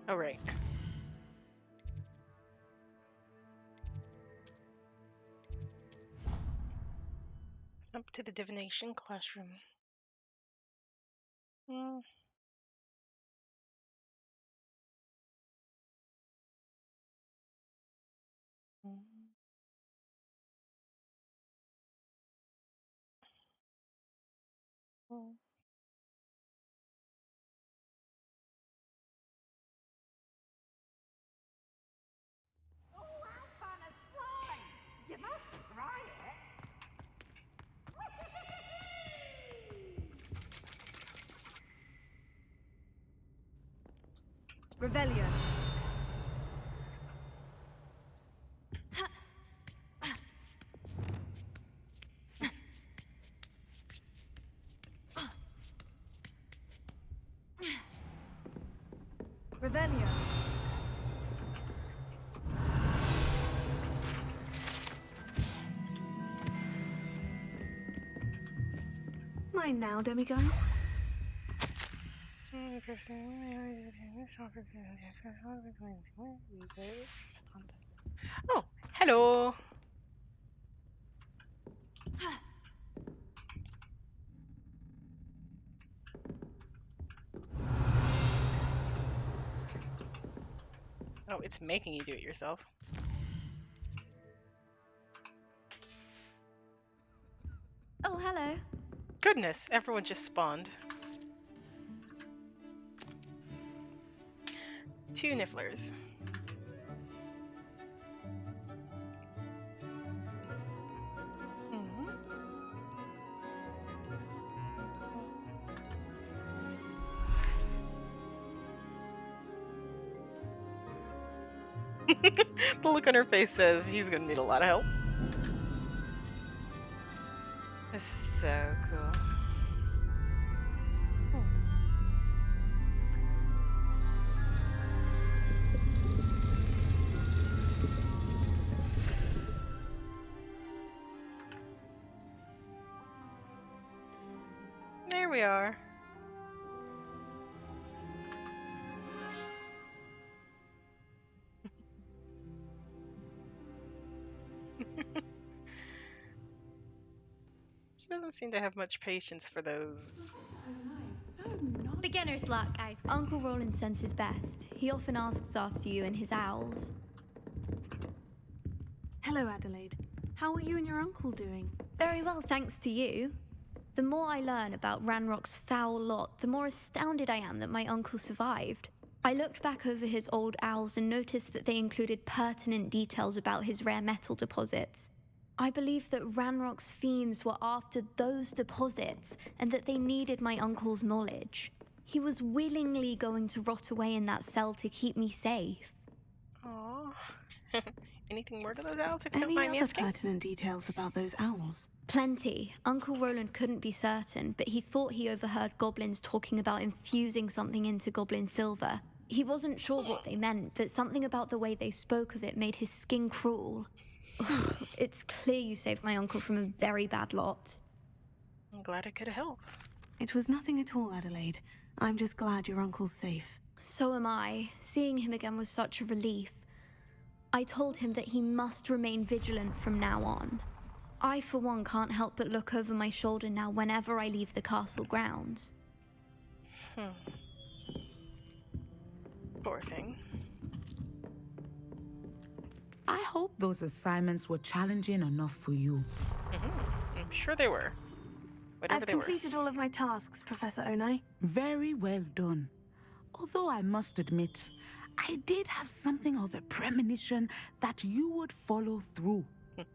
All right. Up to the divination classroom. Mm. Mm. Mm. You must try it. Revelio. Revelio. Mine now, demiguns. Oh, hello. Oh, it's making you do it yourself. Oh, hello. Goodness, everyone just spawned. 2 nifflers. The look on her face says he's gonna need a lot of help. This is so cool. here we are. She doesn't seem to have much patience for those. Beginner's luck, guys. Uncle Roland sends his best. He often asks after you and his owls. Hello, Adelaide. How are you and your uncle doing? Very well, thanks to you. The more I learn about Ranrock's foul lot, the more astounded I am that my uncle survived. I looked back over his old owls and noticed that they included pertinent details about his rare metal deposits. I believe that Ranrock's fiends were after those deposits and that they needed my uncle's knowledge. He was willingly going to rot away in that cell to keep me safe. Aww. Anything more to those owls, if you don't Any mind me other asking? pertinent details about those owls? Plenty. Uncle Roland couldn't be certain, but he thought he overheard goblins talking about infusing something into goblin silver. He wasn't sure what they meant, but something about the way they spoke of it made his skin crawl. It's clear you saved my uncle from a very bad lot. I'm glad I could help. It was nothing at all, Adelaide. I'm just glad your uncle's safe. So am I. Seeing him again was such a relief. I told him that he must remain vigilant from now on. I, for one, can't help but look over my shoulder now whenever I leave the castle grounds. Poor thing. I hope those assignments were challenging enough for you. I'm sure they were. Whatever I've they were. completed all of my tasks, Professor Onai. Very well done. Although I must admit, I did have something of a premonition that you would follow through.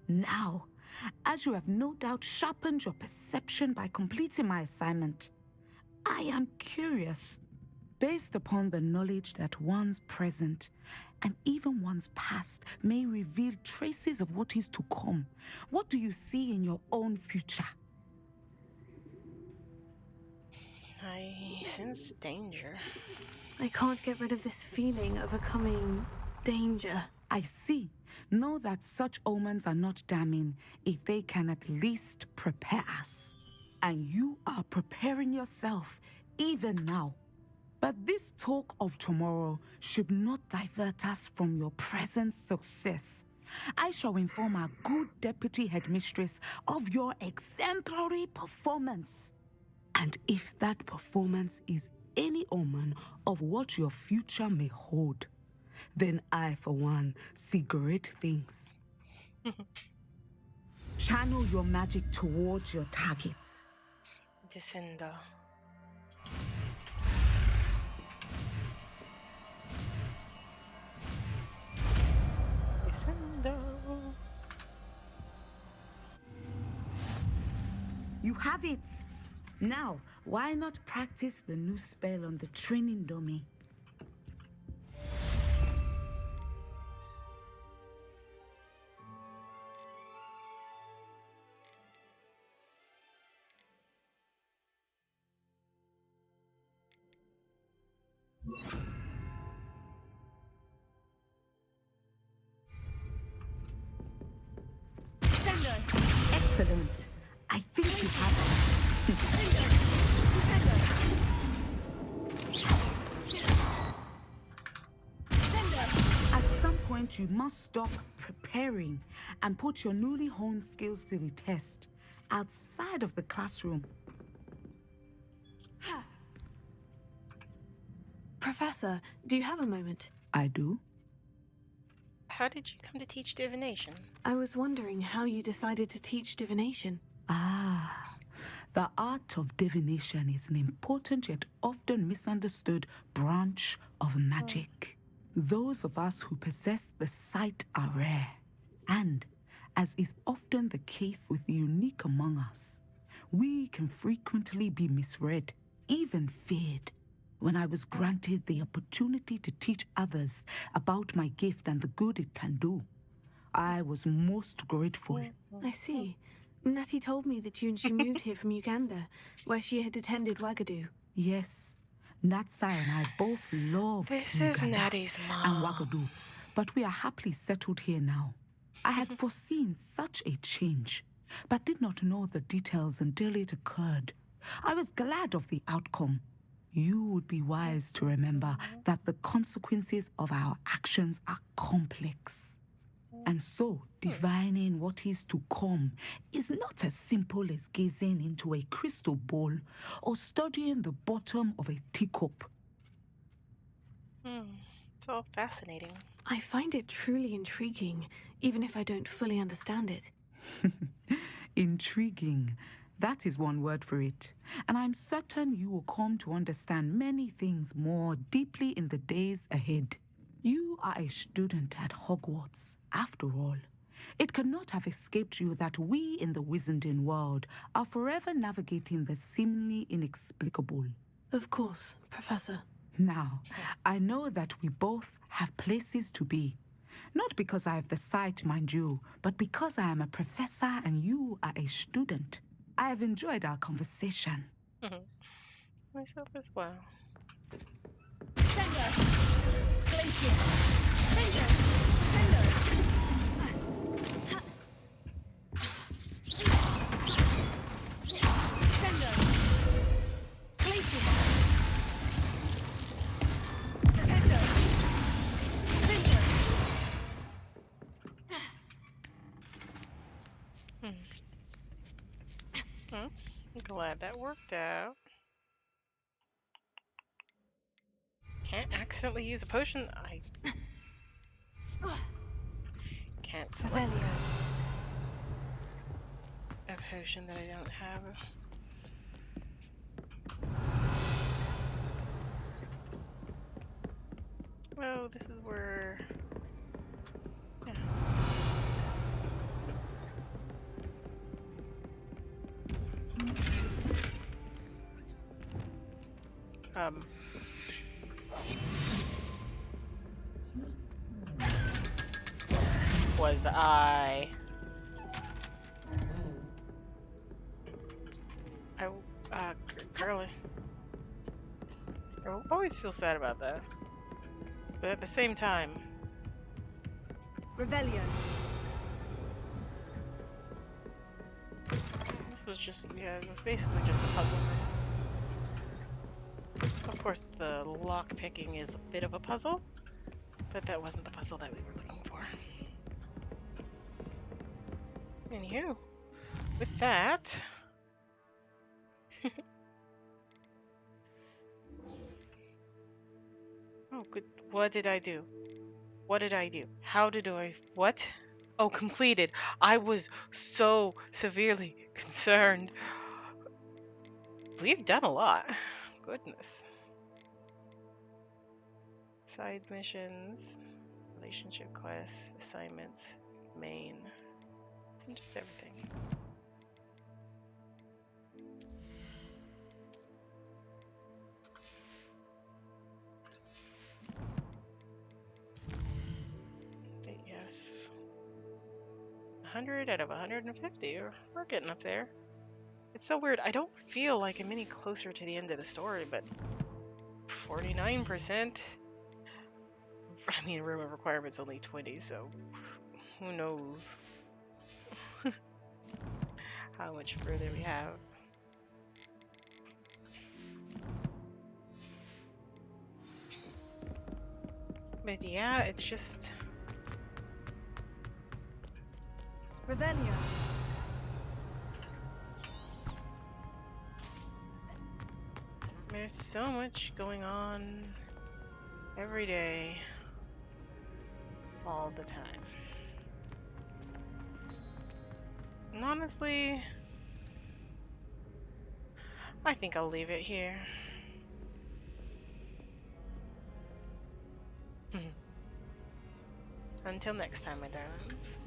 Now, as you have no doubt sharpened your perception by completing my assignment, I am curious, based upon the knowledge that one's present and even one's past may reveal traces of what is to come. What do you see in your own future? I sense danger. I can't get rid of this feeling of a coming danger. I see. Know that such omens are not damning if they can at least prepare us. And you are preparing yourself, even now. But this talk of tomorrow should not divert us from your present success. I shall inform our good deputy headmistress of your exemplary performance. And if that performance is any omen of what your future may hold, then I, for one, see great things. Channel your magic towards your targets. Descendo. You have it! Now, why not practice the new spell on the training dummy? Excellent. I think you have it. At some point, you must stop preparing and put your newly honed skills to the test outside of the classroom. Professor, do you have a moment? I do. How did you come to teach divination? I was wondering how you decided to teach divination. Ah, the art of divination is an important yet often misunderstood branch of magic. Those of us who possess the sight are rare, and, as is often the case with the unique among us, we can frequently be misread, even feared. When I was granted the opportunity to teach others about my gift and the good it can do, I was most grateful. I see. Natty told me that you and she moved here from Uganda, where she had attended Wagadu. Yes, Natsai and I both loved This Uganda is Natty's and mom. Wagadu, but we are happily settled here now. I had foreseen such a change, but did not know the details until it occurred. I was glad of the outcome. You would be wise to remember that the consequences of our actions are complex. And so, divining what is to come is not as simple as gazing into a crystal ball or studying the bottom of a teacup. It's all fascinating. I find it truly intriguing, even if I don't fully understand it. Intriguing. That is one word for it. And I'm certain you will come to understand many things more deeply in the days ahead. You are a student at Hogwarts, after all. It cannot have escaped you that we in the Wizarding world are forever navigating the seemingly inexplicable. Of course, Professor. Now, I know that we both have places to be. Not because I have the sight, mind you, but because I am a professor and you are a student. I have enjoyed our conversation. Myself as well. Sender! Glacier! Sender! Sender! Sender! Glacier! Sender! Sender! I'm glad that worked out. Can't accidentally use a potion. I can't select a potion that I don't have. Oh, this is where... Yeah. Was girly. I always feel sad about that. But at the same time... Revelio. This was just, yeah, it was basically just a puzzle. Of course, the lock picking is a bit of a puzzle, but that wasn't the puzzle that we were looking for. Anywho, with that... Oh, good. What did I do? What did I do? How did I... What? Oh, completed. I was so severely concerned. We've done a lot. Goodness. Side missions, relationship quests, assignments, main, and just everything. Yes. 100 out of 150. We're getting up there. It's so weird. I don't feel like I'm any closer to the end of the story, but 49%. I mean, room of requirement's only 20, so who knows how much further we have. But yeah, it's just... Revelio. There's so much going on every day, all the time. And honestly, I think I'll leave it here. Until next time, my darlings.